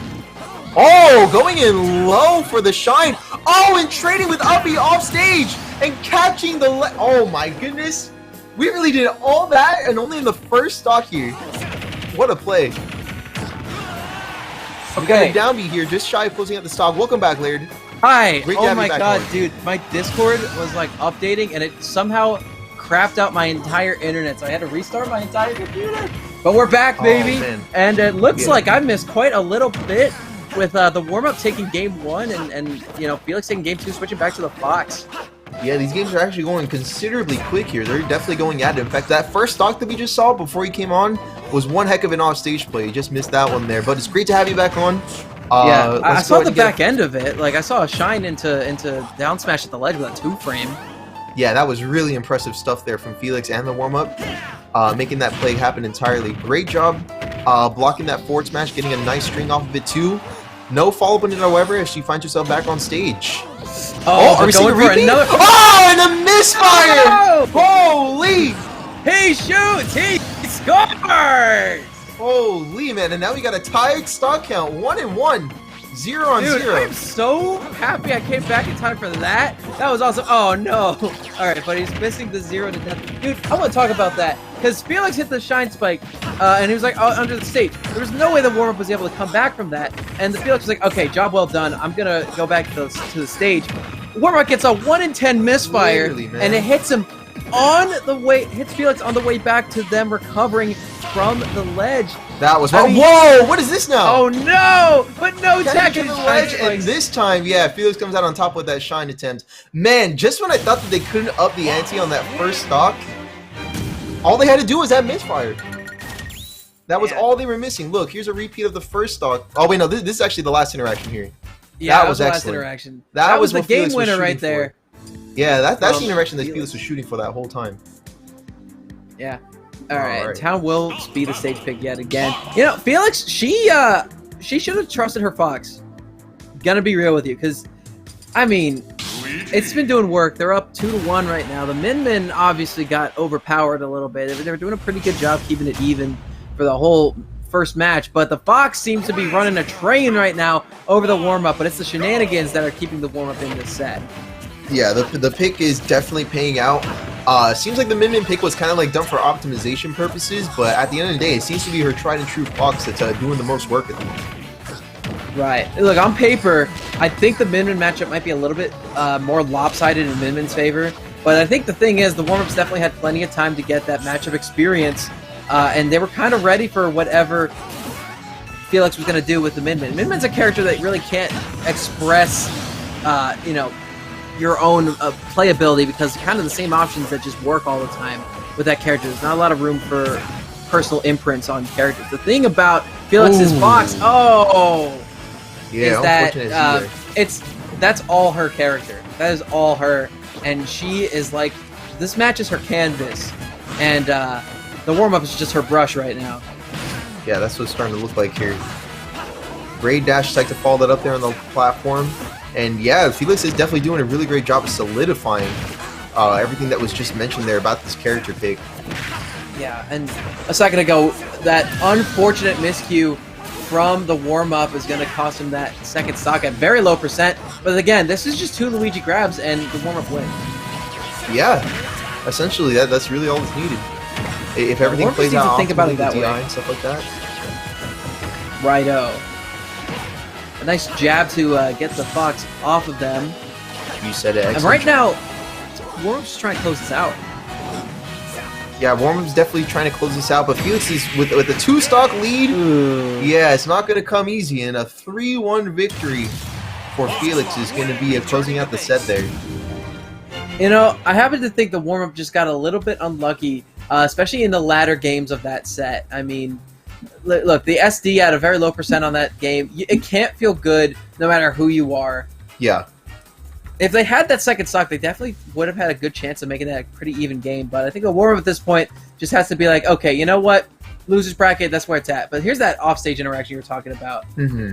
Speaker 2: Oh, going in low for the shine. Oh, and trading with up B off stage, and catching the oh my goodness. We really did all that, and only in the first stock here. What a play. We got a down B here, just shy of closing out the stock. Welcome back, Laird.
Speaker 1: Hi. Oh my god, dude. My Discord was like updating, and it somehow crapped out my entire internet, so I had to restart my entire computer. But we're back, baby.
Speaker 2: Man.
Speaker 1: And it looks like I missed quite a little bit with the warm-up taking game 1 and you know, Felix taking game 2, switching back to the Fox.
Speaker 2: Yeah, these games are actually going considerably quick here. They're definitely going at it. In fact, that first stock that we just saw before he came on was one heck of an off-stage play. You just missed that one there. But it's great to have you back on.
Speaker 1: Yeah, I saw the back end of it. Like, I saw a shine into down smash at the ledge with a 2-frame.
Speaker 2: Yeah, that was really impressive stuff there from Felix and the warm-up. Making that play happen entirely. Great job blocking that forward smash, getting a nice string off of it too. No follow-up on it, however, as she finds herself back on stage.
Speaker 1: Oh, are we going for another?
Speaker 2: Oh, and a misfire! Oh! Holy!
Speaker 1: He shoots! He scores!
Speaker 2: Holy, man. And now we got a tied stock count. 1-1. 0-0.
Speaker 1: Dude, I'm so happy I came back in time for that. That was awesome. Oh, no. All right, but he's missing the 0 to death. Dude, I want to talk about that. Because Felix hit the shine spike, and he was like, oh, under the stage. There was no way the warm-up was able to come back from that. And the Felix was like, okay, job well done. I'm going to go back to the stage. Warm-up gets a 1-in-10 misfire, and it hits him on the way, hits Felix on the way back to them recovering from the ledge.
Speaker 2: That was whoa! What is this now?
Speaker 1: Oh no! But no tech
Speaker 2: in the ledge, and this time, yeah, Felix comes out on top with that shine attempt. Man, just when I thought that they couldn't up the ante on that first stock, all they had to do was that misfire. That was all they were missing. Look, here's a repeat of the first stock. Oh wait, no, this is actually the last interaction here.
Speaker 1: Yeah,
Speaker 2: that was
Speaker 1: the
Speaker 2: excellent.
Speaker 1: last interaction.
Speaker 2: That was
Speaker 1: the game winner right there.
Speaker 2: Yeah, that's the interaction that Felix was shooting for that whole time.
Speaker 1: Yeah. All right. Town will be the stage pick yet again. You know, Felix, she should have trusted her Fox. Gonna be real with you, because, I mean, it's been doing work. They're up 2-1 right now. The Min obviously got overpowered a little bit. They were doing a pretty good job keeping it even for the whole first match, but the Fox seems to be running a train right now over the warm-up, but it's the shenanigans that are keeping the warm-up in this set.
Speaker 2: Yeah, the pick is definitely paying out. Seems like the Min pick was kind of like done for optimization purposes, but at the end of the day, it seems to be her tried and true Fox that's doing the most work at the moment.
Speaker 1: Right. Look, on paper, I think the Min matchup might be a little bit more lopsided in Min's favor, but I think the thing is the warm-ups definitely had plenty of time to get that matchup experience, and they were kind of ready for whatever Felix was going to do with the Min. Min's a character that really can't express, you know, your own playability, because kind of the same options that just work all the time with that character. There's not a lot of room for personal imprints on characters. The thing about Felix's Fox, is that that's all her character. That is all her, and she is like, this match is her canvas, and the warm-up is just her brush right now.
Speaker 2: Yeah, that's what it's starting to look like here. Great dash attack to follow that up there on the platform. And yeah, Felix is definitely doing a really great job of solidifying everything that was just mentioned there about this character pick.
Speaker 1: Yeah, and a second ago, that unfortunate miscue from the warm-up is going to cost him that second stock at very low %. But again, this is just 2 Luigi grabs and the warm-up wins.
Speaker 2: Yeah, essentially that's really all that's needed. If everything plays out,
Speaker 1: think about it that way
Speaker 2: and stuff like that.
Speaker 1: Righto. A nice jab to get the Fox off of them.
Speaker 2: You said it.
Speaker 1: And right now, Warm's just trying to close this out.
Speaker 2: Yeah, Warm's definitely trying to close this out, but Felix is with a 2-stock lead.
Speaker 1: Ooh.
Speaker 2: Yeah, it's not going to come easy, and a 3-1 victory for Felix is going to be closing out the set there.
Speaker 1: You know, I happen to think the warm-up just got a little bit unlucky, especially in the latter games of that set. I mean, look, the SD at a very low % on that game, it can't feel good no matter who you are.
Speaker 2: Yeah.
Speaker 1: If they had that second stock, they definitely would have had a good chance of making that a pretty even game. But I think a warm-up at this point just has to be like, okay, you know what? Losers bracket, that's where it's at. But here's that offstage interaction you were talking about.
Speaker 2: Mm-hmm.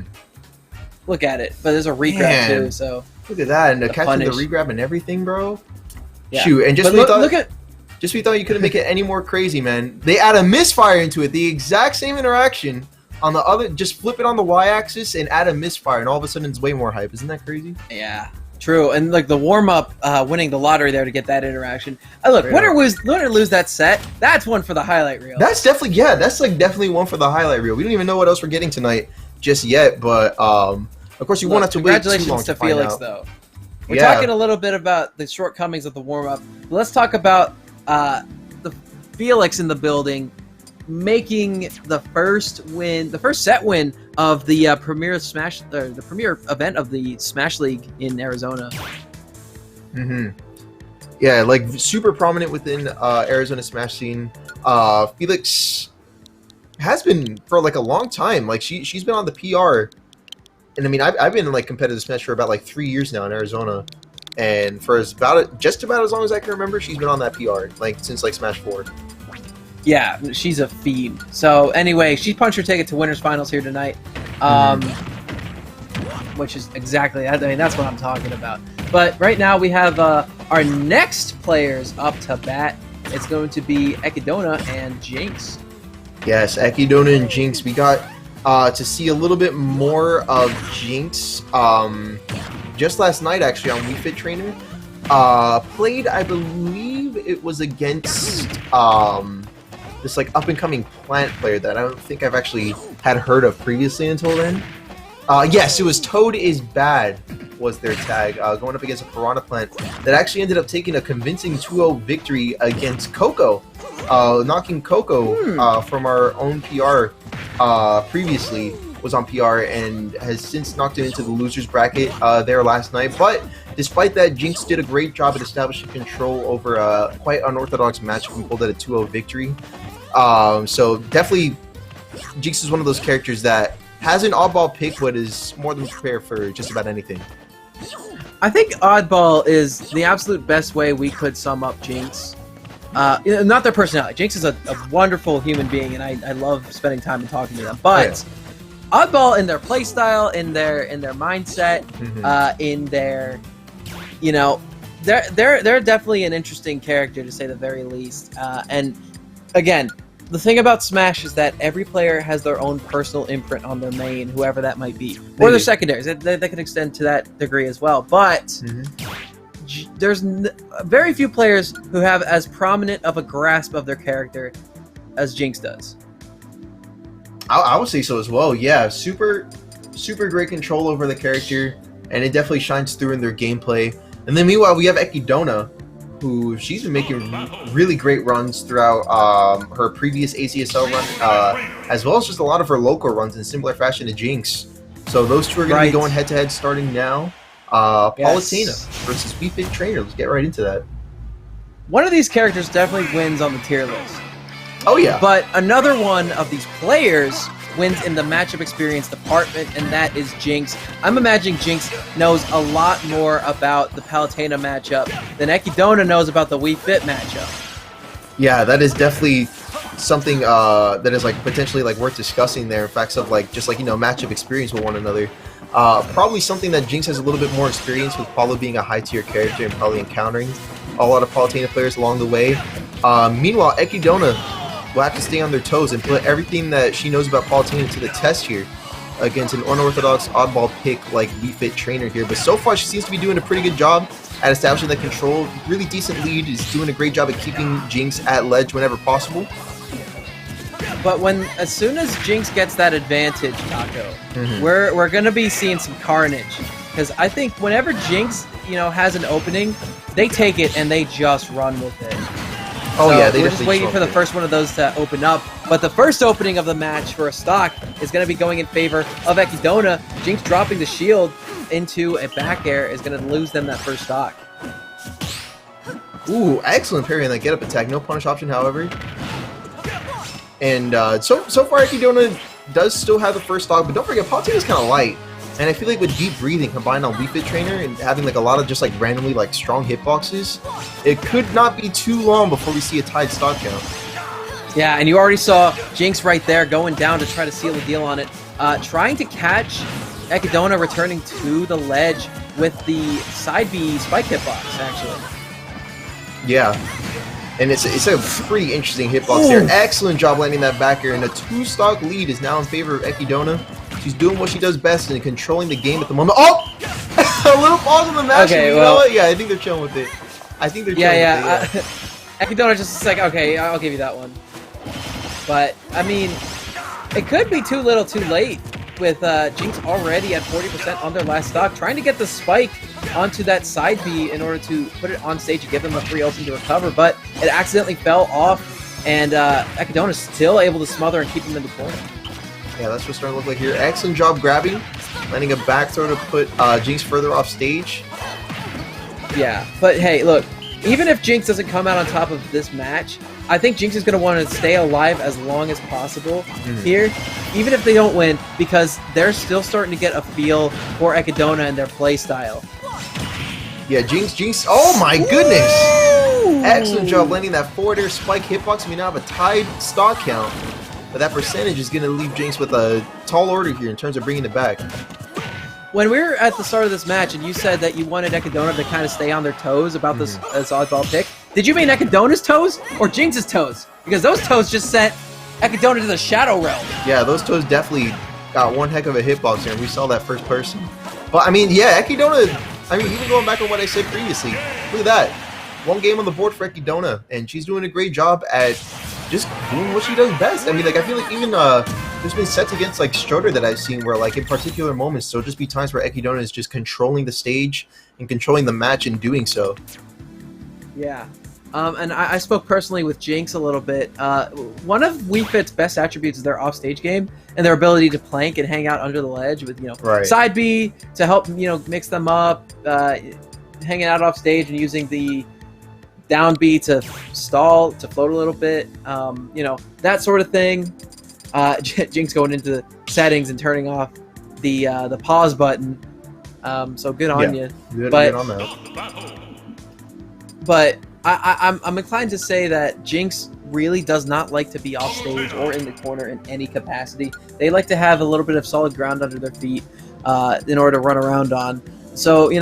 Speaker 1: Look at it. But there's a regrab too, so...
Speaker 2: Look at that, and the catching the regrab and everything, bro. Yeah. Shoot, and just when you thought you couldn't make it any more crazy, man, they add a misfire into it. The exact same interaction on the other, just flip it on the y-axis and add a misfire, and all of a sudden it's way more hype. Isn't that crazy?
Speaker 1: Yeah. True, and like the warm-up, winning the lottery there to get that interaction. Look, win or lose that set, that's one for the highlight reel.
Speaker 2: That's definitely, yeah, that's like definitely one for the highlight reel. We don't even know what else we're getting tonight just yet, but of course you won't have to wait too long to find out. Congratulations to Felix, though. We're talking a little bit about the shortcomings of the warm-up. Let's talk about the Felix in the building making the first set win of the premier event of the Smash League in Arizona. Mm-hmm. Yeah, like super prominent within Arizona Smash scene. Felix has been for like a long time. Like she's been on the PR, and I mean I've been in like competitive Smash for about like 3 years now in Arizona, and for just about as long as I can remember, she's been on that PR like since like Smash 4. Yeah,
Speaker 1: she's a fiend. So anyway, she punched her ticket to winners finals here tonight, which is exactly, I mean, that's what I'm talking about. But right now we have our next players up to bat. It's going to be Ekidona and Jinx.
Speaker 2: Yes, Ekidona and Jinx. We got to see a little bit more of Jinx just last night, actually, on Wii Fit Trainer. Played, I believe it was against this like up-and-coming plant player that I don't think I've actually had heard of previously until then. Yes, it was Toad is Bad was their tag, going up against a Piranha Plant that actually ended up taking a convincing 2-0 victory against Coco, knocking Coco from our own PR previously was on PR and has since knocked it into the losers bracket there last night. But despite that, Jinx did a great job at establishing control over a quite unorthodox matchup and pulled out a 2-0 victory. So definitely, Jinx is one of those characters that has an oddball pick, but is more than prepared for just about anything.
Speaker 1: I think oddball is the absolute best way we could sum up Jinx. Not their personality. Jinx is a wonderful human being, and I love spending time and talking to them. But oddball in their playstyle, in their mindset, in their, you know, they're definitely an interesting character to say the very least. And again, the thing about Smash is that every player has their own personal imprint on their main, whoever that might be, or their secondaries. They can extend to that degree as well. But there's very few players who have as prominent of a grasp of their character as Jinx does.
Speaker 2: I would say so as well. Yeah, super great control over the character, and it definitely shines through in their gameplay. And then meanwhile, we have Ekidona, who she's been making really great runs throughout her previous AZSL run, as well as just a lot of her local runs in similar fashion to Jinx. So those two are going to be going head-to-head starting now. Palutena versus Wii Fit Trainer. Let's get right into that.
Speaker 1: One of these characters definitely wins on the tier list.
Speaker 2: Oh, yeah.
Speaker 1: But another one of these players wins in the matchup experience department, and that is Jinx. I'm imagining Jinx knows a lot more about the Palutena matchup than Ekidona knows about the Wii Fit matchup.
Speaker 2: Yeah, that is definitely something that is like potentially like worth discussing there. In fact, of like just like matchup experience with one another. Probably something that Jinx has a little bit more experience with, Paulo being a high tier character and probably encountering a lot of Palutena players along the way. Meanwhile, Ekidona will have to stay on their toes and put everything that she knows about Palutena to the test here against an unorthodox oddball pick like Wii Fit trainer here. But so far, she seems to be doing a pretty good job at establishing that control. Really decent lead, is doing a great job at keeping Jinx at ledge whenever possible.
Speaker 1: But as soon as Jinx gets that advantage, Taco, we're gonna be seeing some carnage. Because I think whenever Jinx, has an opening, they take it and they just run with it.
Speaker 2: Oh
Speaker 1: so
Speaker 2: yeah, they
Speaker 1: we're just waiting for the first one of those to open up. But the first opening of the match for a stock is going to be going in favor of Ekidona. Jinx dropping the shield into a back air is going to lose them that first stock.
Speaker 2: Ooh, excellent parry on that get-up attack. No punish option, however. And so far, Ekidona does still have the first stock, but don't forget, Palutena is kind of light. And I feel like with deep breathing combined on Wii Fit Trainer and having like a lot of just like randomly like strong hitboxes, it could not be too long before we see a tied stock count.
Speaker 1: Yeah, and you already saw Jinx right there going down to try to seal the deal on it. Trying to catch Ekidona returning to the ledge with the side B spike hitbox, actually.
Speaker 2: Yeah. And it's a pretty interesting hitbox there. Excellent job landing that back air, and a 2-stock lead is now in favor of Ekidona. She's doing what she does best and controlling the game at the moment. Oh! A little pause on the match.
Speaker 1: Okay,
Speaker 2: you know what? Yeah, I think they're chilling with it. I think they're chilling with it.
Speaker 1: Ekidona just is like, okay, I'll give you that one. But, I mean, it could be too little too late with Jinx already at 40% on their last stock, trying to get the spike onto that side B in order to put it on stage and give them a free open to recover, but it accidentally fell off, and Ekidona is still able to smother and keep him in the corner.
Speaker 2: Yeah, that's what's starting to look like here. Excellent job grabbing, landing a back throw to put Jinx further off stage.
Speaker 1: Yeah, but hey, look, even if Jinx doesn't come out on top of this match, I think Jinx is going to want to stay alive as long as possible here, even if they don't win, because they're still starting to get a feel for Ekidona and their play style.
Speaker 2: Yeah, Jinx, oh my goodness! Woo! Excellent job landing that forward air spike hitbox. We now have a tied stock count, but that percentage is going to leave Jinx with a tall order here in terms of bringing it back.
Speaker 1: When we were at the start of this match and you said that you wanted Ekidona to kind of stay on their toes about this oddball pick, did you mean Ekidona's toes or Jinx's toes? Because those toes just sent Ekidona to the Shadow Realm.
Speaker 2: Yeah, those toes definitely got one heck of a hitbox here, and we saw that first person. But, I mean, yeah, Ekidona, I mean, even going back on what I said previously, look at that. One game on the board for Ekidona, and she's doing a great job at just doing what she does best. I mean, like, I feel like even there's been sets against, like, Stroder that I've seen where, like, in particular moments, there'll just be times where Ekidona is just controlling the stage and controlling the match in doing so.
Speaker 1: Yeah. And I spoke personally with Jinx a little bit. One of Wii Fit's best attributes is their offstage game and their ability to plank and hang out under the ledge with, side B to help, mix them up, hanging out off stage and using the down B to stall, to float a little bit, that sort of thing. Jinx going into the settings and turning off the pause button. So good on you.
Speaker 2: Good on that.
Speaker 1: But I'm inclined to say that Jinx really does not like to be off stage or in the corner in any capacity. They like to have a little bit of solid ground under their feet in order to run around on. So, in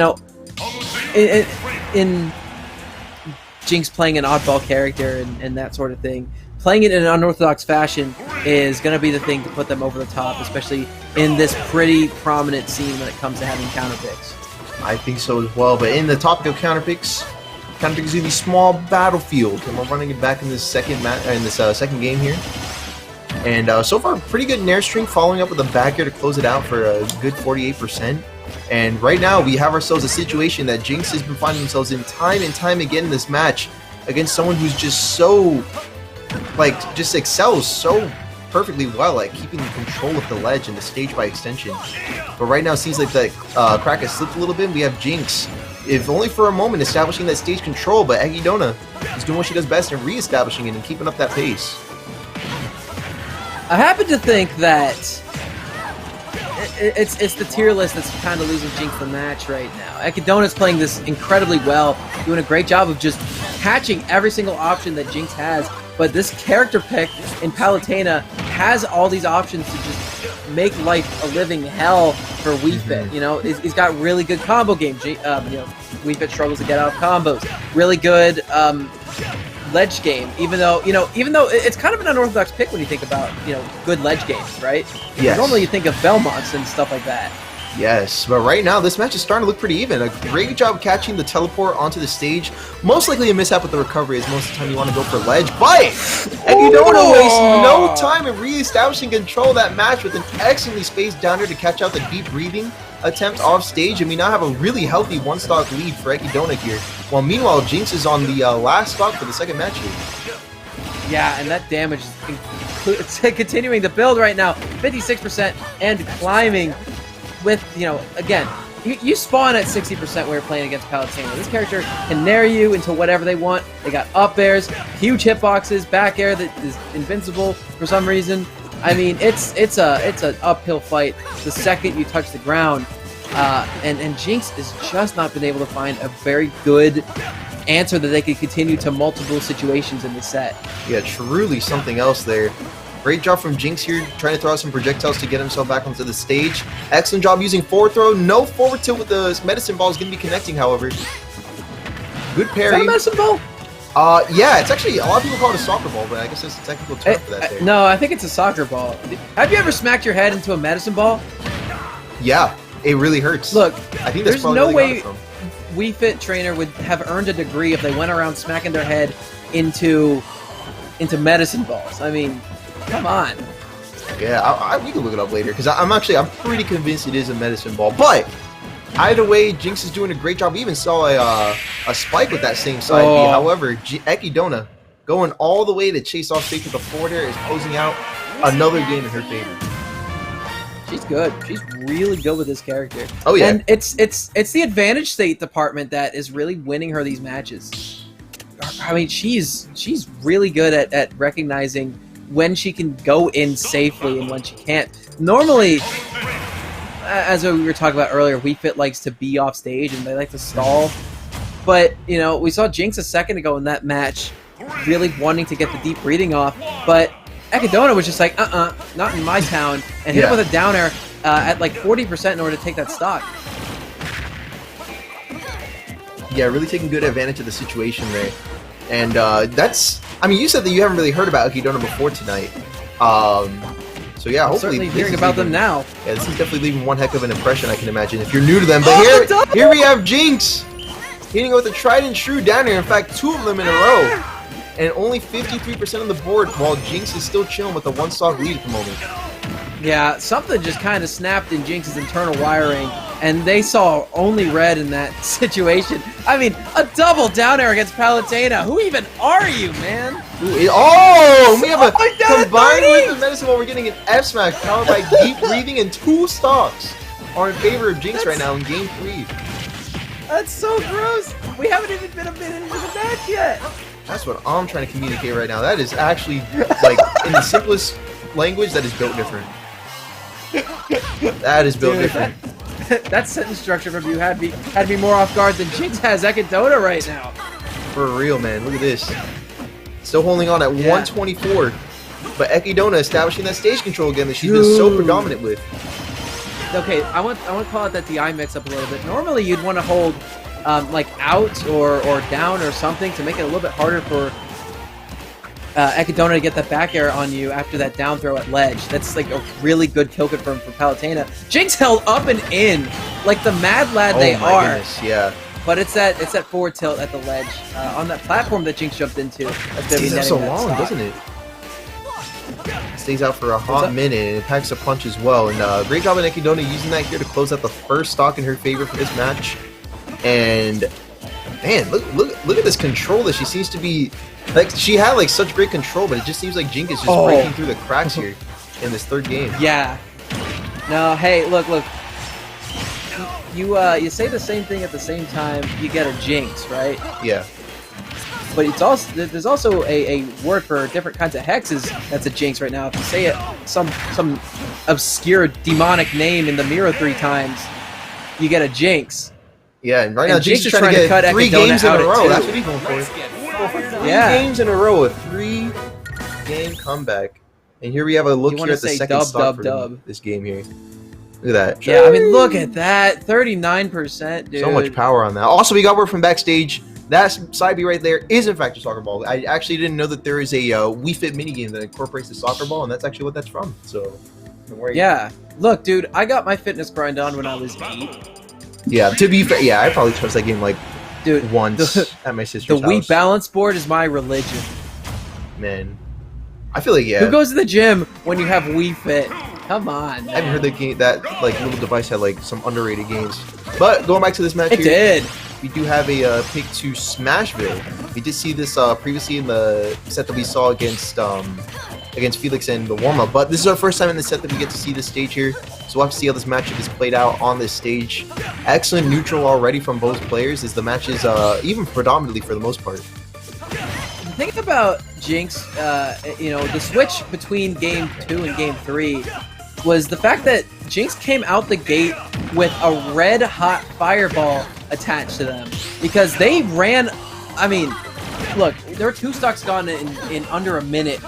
Speaker 1: Jinx playing an oddball character and that sort of thing, playing it in an unorthodox fashion is going to be the thing to put them over the top, especially in this pretty prominent scene when it comes to having counter picks.
Speaker 2: I think so as well, but in the topic of counter picks is going to be small battlefield, and we're running it back in this second second game here. And so far, pretty good nair string, following up with a back air to close it out for a good 48%. And right now, we have ourselves a situation that Jinx has been finding themselves in time and time again in this match against someone who's just so, just excels so perfectly well at keeping control of the ledge and the stage by extension. But right now, it seems like the crack has slipped a little bit. We have Jinx, if only for a moment, establishing that stage control, but Ekidona is doing what she does best and re-establishing it and keeping up that pace.
Speaker 1: I happen to think that it's the tier list that's kind of losing Jinx the match right now. Ekidona's playing this incredibly well, doing a great job of just catching every single option that Jinx has but this character pick in Palutena has all these options to just make life a living hell for Wii Fit. You know, he's got really good combo game. You know, Wii Fit struggles to get out of combos. Really good ledge game, even though it's kind of an unorthodox pick when you think about, you know, good ledge games, right?
Speaker 2: Yes.
Speaker 1: Normally you think of Belmonts and stuff like that.
Speaker 2: Yes, but right now this match is starting to look pretty even. A great job catching the teleport onto the stage. Most likely a mishap with the recovery, as most of the time you want to go for ledge, but Ekidona wastes no time in re-establishing control of that match with an excellently spaced downer to catch out the deep breathing attempt off stage, and we now have a really healthy one-stock lead for Ekidona here. While meanwhile, Jinx is on the last stock for the second match here.
Speaker 1: Yeah, and that damage is continuing to build right now. 56% and climbing with, you know, again, you spawn at 60% when you're playing against Palutena. This character can nair you into whatever they want. They got up airs, huge hitboxes, back air that is invincible for some reason. I mean, it's an uphill fight the second you touch the ground, and Jinx has just not been able to find a very good answer that they could continue to multiple situations in the set.
Speaker 2: Yeah, truly something else there. Great job from Jinx here, trying to throw out some projectiles to get himself back onto the stage. Excellent job using forward throw. No forward tilt with the medicine ball is going to be connecting, however. Good parry.
Speaker 1: Is that a medicine ball?
Speaker 2: Yeah, it's actually, a lot of people call it a soccer ball, but I guess there's a technical term for that there.
Speaker 1: No, I think it's a soccer ball. Have you ever smacked your head into a medicine ball?
Speaker 2: Yeah, it really hurts.
Speaker 1: Look,
Speaker 2: I think
Speaker 1: there's no way
Speaker 2: from.
Speaker 1: Wii Fit trainer would have earned a degree if they went around smacking their head into medicine balls. I mean, come on.
Speaker 2: Yeah, we can look it up later, because I'm pretty convinced it is a medicine ball. But either way, Jinx is doing a great job. We even saw a spike with that same side B. However, Ekidona going all the way to chase off stage with the forward air is closing out another game in her favor.
Speaker 1: She's good. She's really good with this character.
Speaker 2: Oh yeah,
Speaker 1: and it's the advantage state department that is really winning her these matches. I mean, she's really good at recognizing when she can go in safely and when she can't. Normally, as we were talking about earlier, Wii Fit likes to be off stage and they like to stall. But, you know, we saw Jinx a second ago in that match really wanting to get the deep breathing off, but Ekidona was just like, not in my town, and hit him with a down air at like 40% in order to take that stock.
Speaker 2: Yeah, really taking good advantage of the situation there. And that's, I mean, you said that you haven't really heard about Ekidona before tonight. So yeah, hopefully
Speaker 1: certainly hearing about them now.
Speaker 2: Yeah, this is definitely leaving one heck of an impression, I can imagine, if you're new to them. But here we have Jinx hitting with a tried and true down air. In fact, 2 of them in a row. And only 53% on the board, while Jinx is still chilling with a one-stock lead at the moment.
Speaker 1: Yeah, something just kind of snapped in Jinx's internal wiring, and they saw only red in that situation. I mean, a double down air against Palutena. Who even are you, man?
Speaker 2: We have a combined with the medicine while we're getting an F smash powered by deep breathing, and 2 stocks are in favor of Jinx right now in game 3.
Speaker 1: That's so gross. We haven't even been a minute into the match yet.
Speaker 2: That's what I'm trying to communicate right now. That is actually, like, in the simplest language, that is built different. That is built different.
Speaker 1: That sentence structure from you had me more off guard than Jinx has Ekidona right now.
Speaker 2: For real, man. Look at this. Still holding on at 124. But Ekidona establishing that stage control again that she's been so predominant with.
Speaker 1: Okay, I want to call it that DI mix up a little bit. Normally, you'd want to hold like out or down or something to make it a little bit harder for Ekidona to get that back air on you after that down throw at ledge. That's like a really good kill confirm for Palutena. Jinx held up and in like the mad lad they are.
Speaker 2: Goodness, yeah.
Speaker 1: But it's that forward tilt at the ledge on that platform that Jinx jumped into.
Speaker 2: It stays out so long, doesn't it? Stays out for a hot minute, and it packs a punch as well. And great job on Ekidona using that here to close out the first stock in her favor for this match. And man, look at this control that she seems to be, like, she had like such great control, but it just seems like Jinx is just breaking through the cracks here in this third game.
Speaker 1: Yeah. No, hey, look. You say the same thing at the same time, you get a Jinx, right?
Speaker 2: Yeah.
Speaker 1: But it's also there's also a word for different kinds of hexes that's a Jinx right now. If you say it some obscure demonic name in the mirror 3 times, you get a Jinx.
Speaker 2: Yeah, and right now Jinx is trying to get 3 games in a row. That's what he's going for. 3 games in a row with 3 Two-game comeback. And here we have a look here at the second stock for this game here. Look at that.
Speaker 1: Yeah, I mean, look at that. 39%, dude.
Speaker 2: So much power on that. Also, we got word from backstage. That side B right there is, in fact, a soccer ball. I actually didn't know that there is a Wii Fit minigame that incorporates the soccer ball, and that's actually what that's from. So, don't worry.
Speaker 1: Yeah. Look, dude, I got my fitness grind on when I was 8.
Speaker 2: Yeah, to be fair, yeah, I probably touched that game, like,
Speaker 1: dude,
Speaker 2: once at my sister's house.
Speaker 1: The Wii balance board is my religion.
Speaker 2: Man. I feel like, yeah.
Speaker 1: Who goes to the gym when you have Wii Fit? Come on.
Speaker 2: I haven't heard that game, that like little device had like some underrated games. But going back to this match,
Speaker 1: it did.
Speaker 2: We do have a pick to Smashville. We did see this previously in the set that we saw against Felix in the warm-up, but this is our first time in the set that we get to see this stage here. So we'll have to see how this matchup is played out on this stage. Excellent neutral already from both players, as the match is even predominantly for the most part.
Speaker 1: The thing about Jinx, the switch between Game 2 and Game 3 was the fact that Jinx came out the gate with a red-hot fireball attached to them. Because they ran... I mean, look, there were 2 stocks gone in under a minute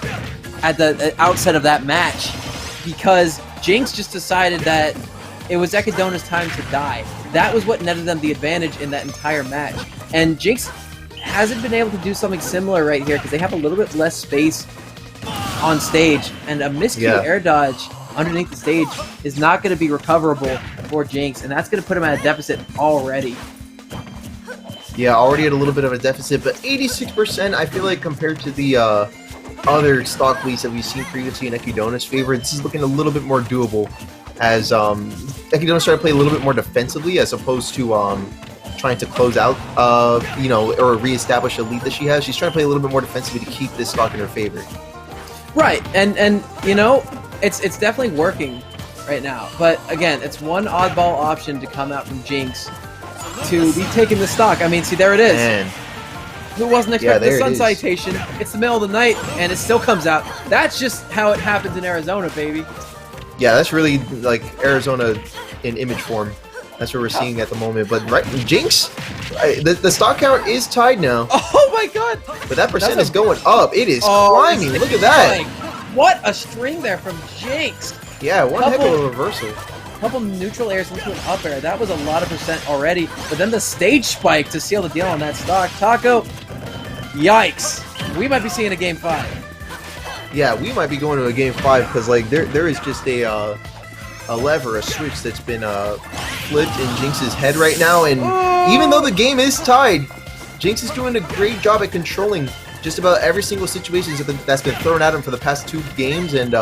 Speaker 1: at the outset of that match. Because Jinx just decided that it was Ekidona's time to die. That was what netted them the advantage in that entire match. And Jinx hasn't been able to do something similar right here because they have a little bit less space on stage, and a miscue air dodge underneath the stage is not going to be recoverable for Jinx, and that's going to put him at a deficit already.
Speaker 2: Yeah, already at a little bit of a deficit, but 86%, I feel like compared to the other stock leads that we've seen previously in Ekidona's favor, this is looking a little bit more doable, as Ekidona started to play a little bit more defensively as opposed to trying to close out, or reestablish a lead that she has. She's trying to play a little bit more defensively to keep this stock in her favor.
Speaker 1: Right, and you know, it's definitely working right now. But again, it's one oddball option to come out from Jinx to be taking the stock. I mean, see, there it is.
Speaker 2: Man.
Speaker 1: Who wasn't expecting the sun citation? It's the middle of the night, and it still comes out. That's just how it happens in Arizona, baby.
Speaker 2: Yeah, that's really like Arizona in image form. That's what we're seeing at the moment. But right, Jinx, the stock count is tied now.
Speaker 1: Oh my god!
Speaker 2: But that percent is going up. It is climbing. Look at that.
Speaker 1: What a string there from Jinx.
Speaker 2: Yeah, one heck of a reversal.
Speaker 1: Couple neutral airs into an up air. That was a lot of percent already. But then the stage spike to seal the deal on that stock. Taco, yikes. We might be seeing a Game 5.
Speaker 2: Yeah, we might be going to a Game 5 because like there is just a lever, a switch that's been flipped in Jinx's head right now, and even though the game is tied, Jinx is doing a great job at controlling just about every single situation that's been thrown at him for the past 2 games, and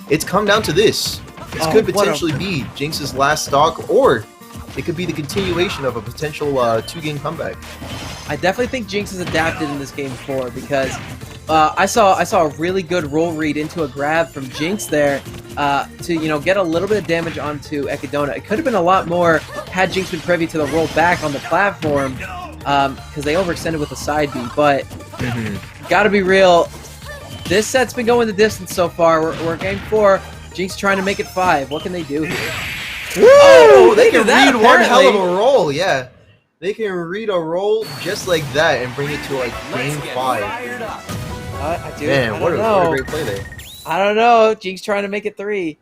Speaker 2: it's come down to this. This could potentially be Jinx's last stock, or it could be the continuation of a potential 2-game comeback.
Speaker 1: I definitely think Jinx has adapted in this Game 4 because I saw a really good roll read into a grab from Jinx there to get a little bit of damage onto Ekidona. It could have been a lot more had Jinx been privy to the roll back on the platform because they overextended with the side B. But gotta be real, this set's been going the distance so far. We're Game 4. Jinx trying to make it 5. What can they do here?
Speaker 2: Woo! They can read one hell of a roll. Yeah, they can read a roll just like that and bring it to like Game 5. Man, what a great play there.
Speaker 1: I don't know. Jinx trying to make it 3.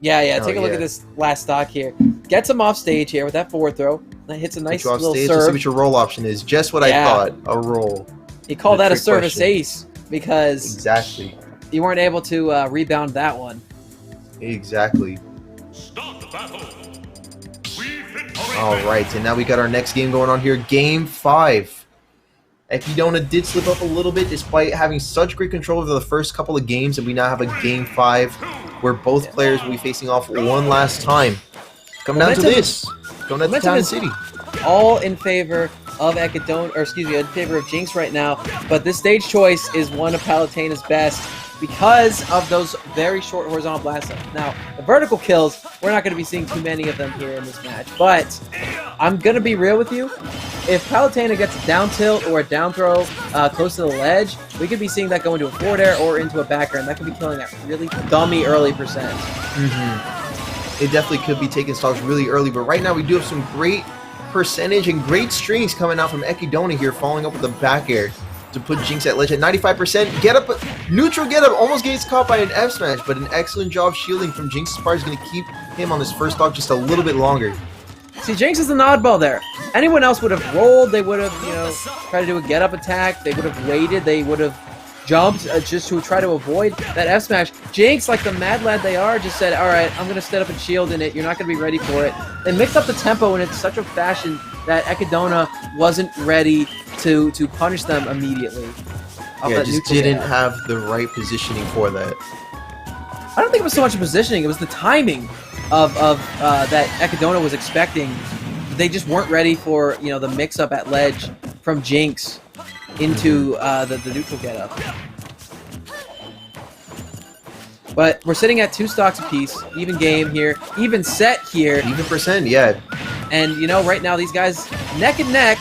Speaker 1: Yeah. Take a look at this last stock here. Gets him off stage here with that forward throw. That hits a nice little serve.
Speaker 2: Let's see what your roll option is. Just what I thought. A roll.
Speaker 1: He called that a service ace because
Speaker 2: exactly
Speaker 1: you weren't able to rebound that one.
Speaker 2: Exactly. All right, and now we got our next game going on here. Game 5. Ekidona did slip up a little bit despite having such great control over the first couple of games, and we now have a Game 5 where both players will be facing off one last time. Come down to this. Going at the Town City.
Speaker 1: All in favor of Ekidona, or excuse me, in favor of Jinx right now, but this stage choice is one of Palutena's best because of those very short horizontal blasts. Now, the vertical kills, we're not going to be seeing too many of them here in this match, but I'm going to be real with you. If Palutena gets a down tilt or a down throw close to the ledge, we could be seeing that go into a forward air or into a back air, and that could be killing that really dummy early percent.
Speaker 2: It definitely could be taking stocks really early, but right now we do have some great percentage and great strings coming out from Ekidona here, following up with the back air. to put Jinx at ledge at 95%. Get up, neutral get up, almost gets caught by an F smash, but an excellent job shielding from Jinx's part is going to keep him on his first stock just a little bit longer.
Speaker 1: See, Jinx is an oddball there. Anyone else would have rolled. They would have, you know, tried to do a get up attack. They would have waited. They would have jumped just to try to avoid that F smash. Jinx, like the mad lad they are, just said, all right, I'm going to stand up and shield in it. You're not going to be ready for it. They mixed up the tempo in such a fashion that Ekidona wasn't ready to punish them immediately.
Speaker 2: Yeah, just didn't have the right positioning for that.
Speaker 1: I don't think it was so much positioning. It was the timing of that Ekidona was expecting. They just weren't ready for, you know, the mix-up at ledge from Jinx into the neutral get-up. But we're sitting at 2 stocks apiece. Even game here. Even set here.
Speaker 2: Even percent, yeah.
Speaker 1: And, you know, right now these guys neck and neck.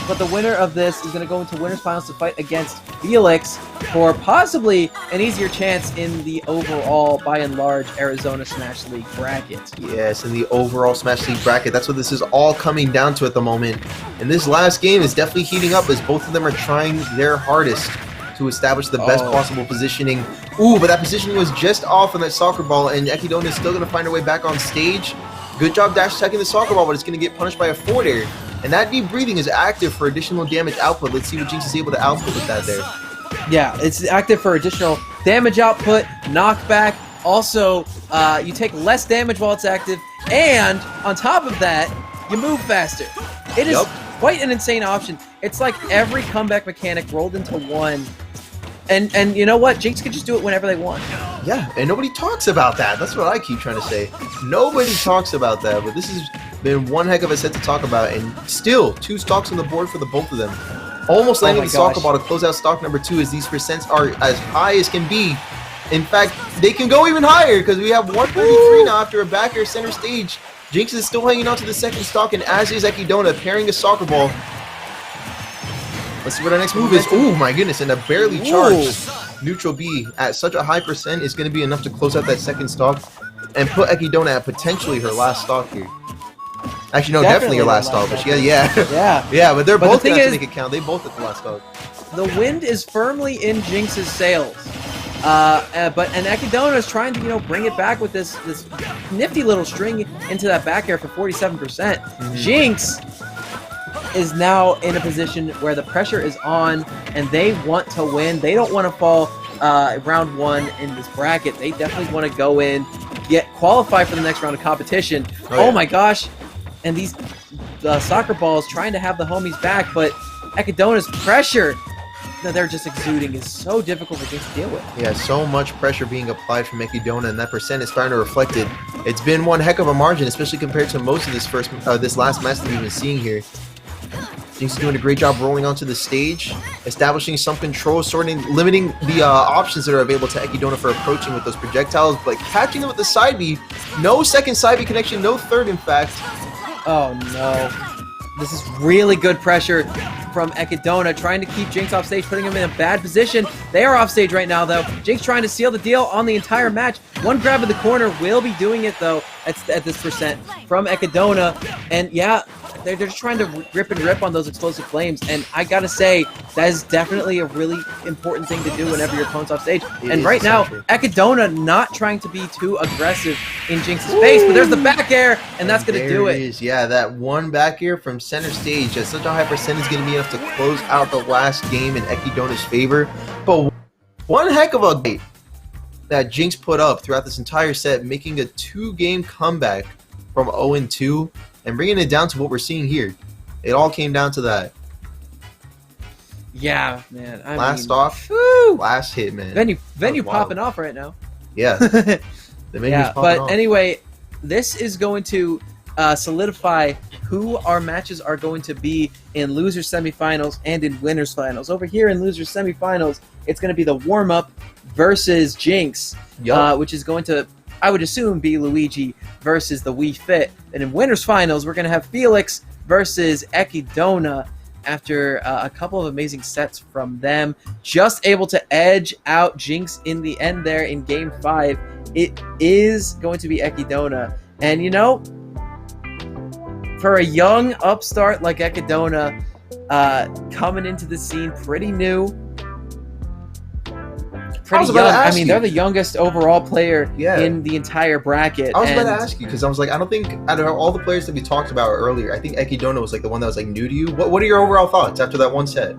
Speaker 1: But the winner of this is going to go into winners finals to fight against Felix for possibly an easier chance in the overall, by and large, Arizona Smash League bracket.
Speaker 2: Yes, in the overall Smash League bracket. That's what this is all coming down to at the moment. And this last game is definitely heating up as both of them are trying their hardest to establish the best possible positioning. Ooh, but that positioning was just off on that soccer ball, and Ekidona is still going to find her way back on stage. Good job dash attacking the soccer ball, but it's going to get punished by a forward air. And that deep breathing is active for additional damage output. Let's see what Jinx is able to output with that there.
Speaker 1: Yeah, it's active for additional damage output, knockback. Also, you take less damage while it's active. And on top of that, you move faster. It is quite an insane option. It's like every comeback mechanic rolled into one. And you know what? Jinx can just do it whenever they want.
Speaker 2: Yeah, and nobody talks about that. That's what I keep trying to say. Nobody talks about that, but this has been one heck of a set to talk about, and still 2 stocks on the board for the both of them. Almost landing the soccer ball to close out stock number 2 as these percents are as high as can be. In fact, they can go even higher because we have 133 now after a back air center stage. Jinx is still hanging on to the second stock, and as is Ekidona pairing a soccer ball. Let's see what our next move is. Oh my goodness, and a barely charged neutral B at such a high percent is going to be enough to close out that second stock and put Ekidona at potentially her last stock here. Actually, no, definitely her last stock. But she, yeah, but they're both going to make it count. They both at the last stock.
Speaker 1: The wind is firmly in Jinx's sails. And Ekidona is trying to, you know, bring it back with this nifty little string into that back air for 47%. Jinx is now in a position where the pressure is on and they want to win. They don't want to fall round 1 in this bracket. They definitely want to go in, qualify for the next round of competition. Oh my gosh. And these soccer balls trying to have the homies back, but Ekidona's pressure that they're just exuding is so difficult for Jinx to deal with.
Speaker 2: Yeah, so much pressure being applied from Ekidona, and that percent is starting to reflect it. It's been one heck of a margin, especially compared to most of this last match that we've been seeing here. Jinx is doing a great job rolling onto the stage, establishing some control, limiting the options that are available to Ekidona for approaching with those projectiles, but catching them with the side B. No second side B connection, no third in fact.
Speaker 1: Oh no. This is really good pressure from Ekidona, trying to keep Jinx off stage, putting him in a bad position. They are off stage right now, though. Jinx trying to seal the deal on the entire match. One grab in the corner will be doing it, though, at this percent from Ekidona. And yeah, they're just trying to rip on those explosive flames. And I gotta say, that is definitely a really important thing to do whenever your opponent's off stage. And right now, Ekidona not trying to be too aggressive in Jinx's face, but there's the back air, and that's gonna do it.
Speaker 2: Yeah, that one back air from center stage at such a high percent is gonna be enough to close out the last game in Ekidona's favor. But one heck of a game that Jinx put up throughout this entire set, making a 2-game comeback from 0-2 and bringing it down to what we're seeing here. It all came down to that.
Speaker 1: Yeah, man.
Speaker 2: Last off, last hit, man.
Speaker 1: Venue popping off right now.
Speaker 2: Yeah. The venue's popping off.
Speaker 1: Anyway, this is going to solidify who our matches are going to be in losers semifinals and in winners finals. Over here in losers semifinals, it's going to be the warm-up versus Jinx, which is going to, I would assume, be Luigi versus the Wii Fit. And in winners finals, we're going to have Felix versus Ekidona after a couple of amazing sets from them. Just able to edge out Jinx in the end there in Game 5. It is going to be Ekidona. And, you know, for a young upstart like Ekidona, coming into the scene pretty new.
Speaker 2: Pretty young.
Speaker 1: I mean, they're the youngest overall player in the entire bracket.
Speaker 2: I was about to ask you because I was like, I don't think out of all the players that we talked about earlier, I think Ekidona was like the one that was like new to you. What are your overall thoughts after that one set?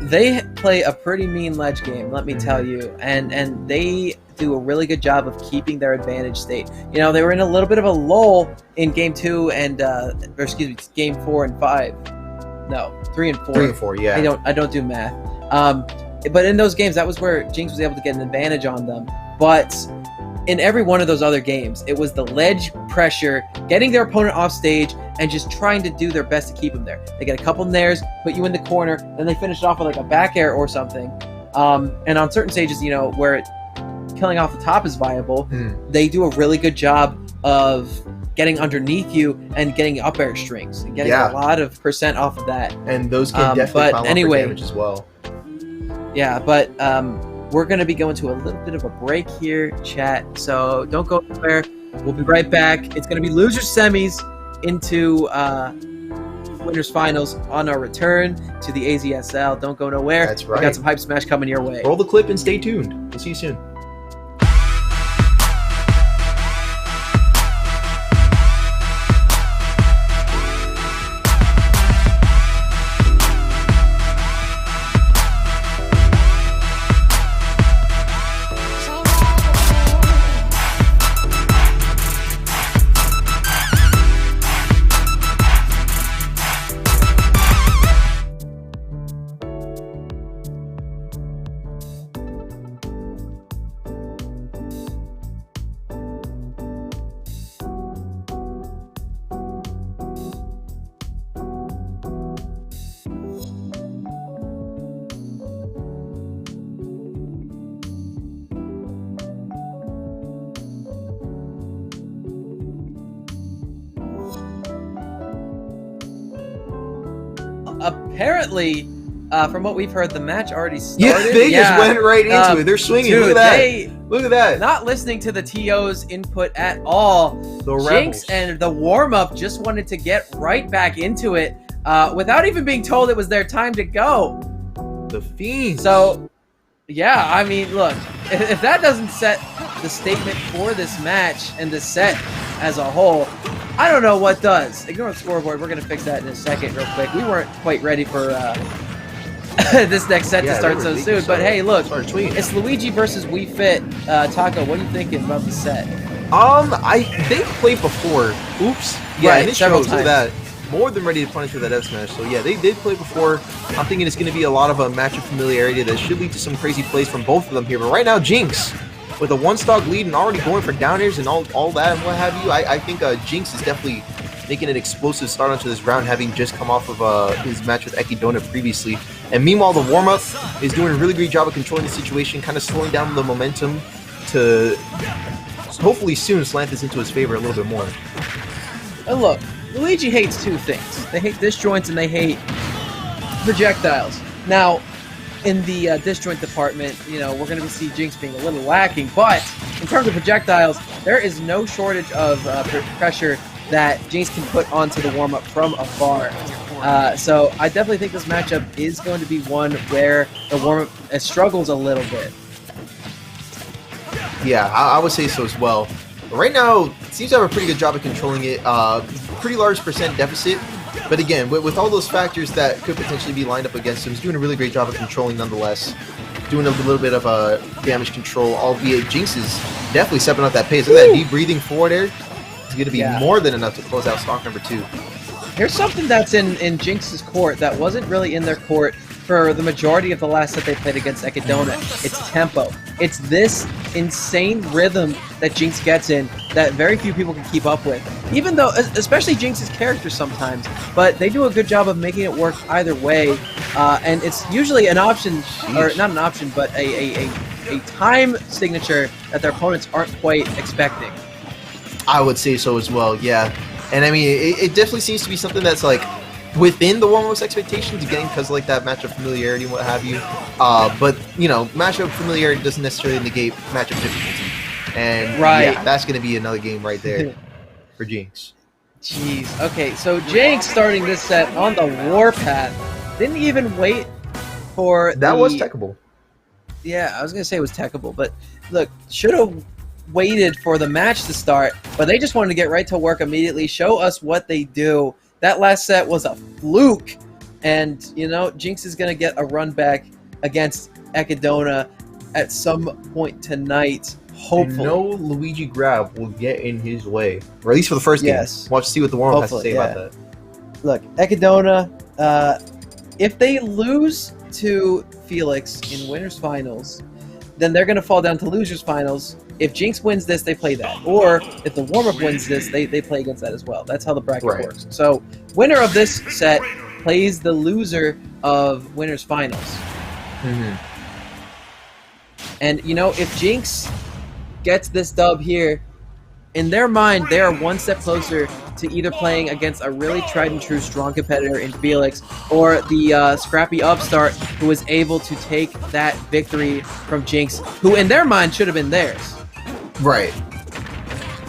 Speaker 1: They play a pretty mean ledge game, let me tell you, and they do a really good job of keeping their advantage state. You know, they were in a little bit of a lull in game 2 and game 4 and 5. No, 3 and 4.
Speaker 2: 3 and 4, yeah.
Speaker 1: I don't do math. But in those games, that was where Jinx was able to get an advantage on them. But in every one of those other games, it was the ledge pressure, getting their opponent off stage, and just trying to do their best to keep them there. They get a couple nairs, put you in the corner, then they finish it off with like a back air or something. And on certain stages, you know, where killing off the top is viable, they do a really good job of getting underneath you and getting up air strings and getting a lot of percent off of that.
Speaker 2: And those can definitely pile up for damage as well.
Speaker 1: Yeah, but we're going to be going to a little bit of a break here, chat. So don't go anywhere. We'll be right back. It's going to be losers semis into winners finals on our return to the AZSL. Don't go nowhere.
Speaker 2: That's right.
Speaker 1: We got some Hype Smash coming your way.
Speaker 2: Roll the clip and stay tuned. We'll see you soon.
Speaker 1: Apparently, from what we've heard, the match already started.
Speaker 2: Yeah, they just went right into it. They're swinging.
Speaker 1: Dude,
Speaker 2: look at that. Look at that.
Speaker 1: Not listening to the TO's input at all.
Speaker 2: The
Speaker 1: Jinx and the warm-up just wanted to get right back into it without even being told it was their time to go.
Speaker 2: The Fiends.
Speaker 1: So, yeah, I mean, look, if that doesn't set the statement for this match and the set as a whole, I don't know what does. Ignore the scoreboard. We're going to fix that in a second real quick. We weren't quite ready for this next set to start so soon. But hey, look, it's Luigi versus Wii Fit. Taco, what are you thinking about the set?
Speaker 2: They've played before. Oops. Yeah, and it shows that. More than ready to punish with that F smash. So yeah, they did play before. I'm thinking it's going to be a lot of a matchup familiarity that should lead to some crazy plays from both of them here. But right now, Jinx, with a one-stock lead and already going for down airs and all that and what have you, I think Jinx is definitely making an explosive start onto this round, having just come off of his match with Ekidona previously. And meanwhile, the warm-up is doing a really great job of controlling the situation, kind of slowing down the momentum to hopefully soon slant this into his favor a little bit more.
Speaker 1: And look, Luigi hates two things. They hate disjoints and they hate projectiles. Now, in the disjoint department, you know, we're going to see Jinx being a little lacking, but in terms of projectiles, there is no shortage of pressure that Jinx can put onto the warm-up from afar. So I definitely think this matchup is going to be one where the warm-up struggles a little bit.
Speaker 2: Yeah, I would say so as well. But right now, it seems to have a pretty good job of controlling it. Pretty large percent deficit. But again, with all those factors that could potentially be lined up against him, he's doing a really great job of controlling nonetheless. Doing a little bit of damage control, albeit Jinx is definitely stepping up that pace. Look at that deep breathing forward air. It's going to be more than enough to close out stock number 2.
Speaker 1: Here's something that's in Jinx's court that wasn't really in their court for the majority of the last set they played against Ekidona. It's tempo. It's this insane rhythm that Jinx gets in that very few people can keep up with. Even though, especially Jinx's character sometimes, but they do a good job of making it work either way. And it's usually an option, or not an option, but a time signature that their opponents aren't quite expecting.
Speaker 2: I would say so as well, yeah. And I mean, it definitely seems to be something that's like within the warm-up's expectations, again, because like that matchup familiarity and what have you. But you know, matchup familiarity doesn't necessarily negate matchup difficulty. And yeah, that's going to be another game right there for Jinx.
Speaker 1: Jeez. Okay, so Jinx starting this set on the warpath. Didn't even wait for
Speaker 2: that was techable.
Speaker 1: Yeah, I was gonna say it was techable, but look, should have waited for the match to start, but they just wanted to get right to work immediately, show us what they do. That last set was a fluke, and you know, Jinx is gonna get a run back against Echidna at some point tonight. Hopefully.
Speaker 2: No Luigi grab will get in his way, or at least for the first game.
Speaker 1: Yes.
Speaker 2: Watch, see what the warm-up has to say about that.
Speaker 1: Look, Echidna, if they lose to Felix in winners finals, then they're going to fall down to losers finals. If Jinx wins this, they play that. Or if the warm-up wins this, they play against that as well. That's how the bracket works. So winner of this set plays the loser of winners finals.
Speaker 2: Mm-hmm.
Speaker 1: And, you know, if Jinx gets this dub here, in their mind, they are one step closer to either playing against a really tried and true strong competitor in Felix, or the scrappy upstart who was able to take that victory from Jinx, who in their mind should have been theirs.
Speaker 2: Right.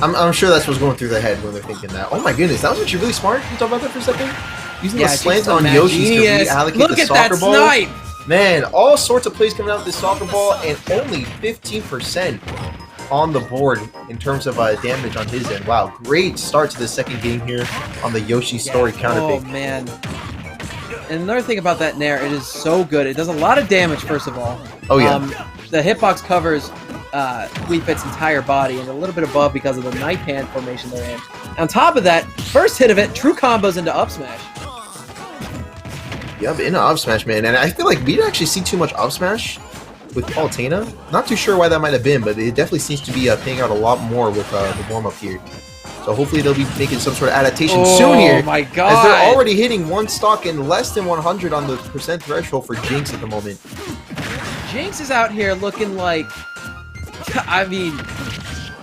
Speaker 2: I'm sure that's what's going through their head when they're thinking that. Oh my goodness, that was actually really smart. Can you talk about that for a second? Using the slant on Yoshi to reallocate the soccer ball.
Speaker 1: Snipe!
Speaker 2: Man, all sorts of plays coming out with this soccer ball, and only 15% on the board in terms of damage on his end. Wow, great start to the second game here on the Yoshi story counter pick.
Speaker 1: Oh man. And another thing about that Nair, it is so good. It does a lot of damage, first of all.
Speaker 2: Oh yeah.
Speaker 1: The hitbox covers Wii Fit's entire body and a little bit above because of the knife hand formation they're in. On top of that, first hit of it, true combos into up smash.
Speaker 2: Yeah, in up smash, man. And I feel like we didn't actually see too much up smash with Palutena. Not too sure why that might have been, but it definitely seems to be paying out a lot more with the warm-up here. So hopefully they'll be making some sort of adaptation soon here.
Speaker 1: Oh my god!
Speaker 2: As they're already hitting one stock in less than 100 on the percent threshold for Jinx at the moment.
Speaker 1: Jinx is out here looking like, I mean,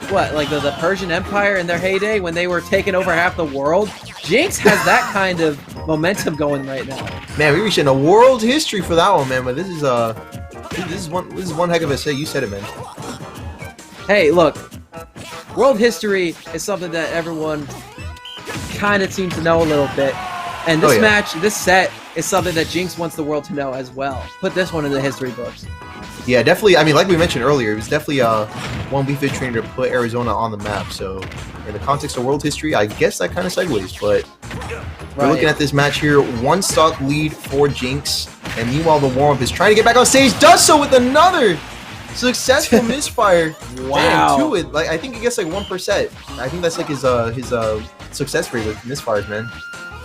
Speaker 1: what, like the Persian Empire in their heyday when they were taking over half the world? Jinx has that kind of momentum going right now.
Speaker 2: Man, we reached in a world history for that one, man. But this is one heck of a say. You said it, man.
Speaker 1: Hey, look, world history is something that everyone kind of seems to know a little bit, and this match, this set, is something that Jinx wants the world to know as well. Put this one in the history books.
Speaker 2: Yeah, definitely. I mean, like we mentioned earlier, it was definitely one Wii Fit trainer to put Arizona on the map. So, in the context of world history, I guess that kind of segues. But we're looking at this match here, one stock lead for Jinx, and meanwhile the warm-up is trying to get back on stage. Does so with another successful misfire.
Speaker 1: Wow.
Speaker 2: To it, like I think he gets like 1%. I think that's like his success rate with misfires, man.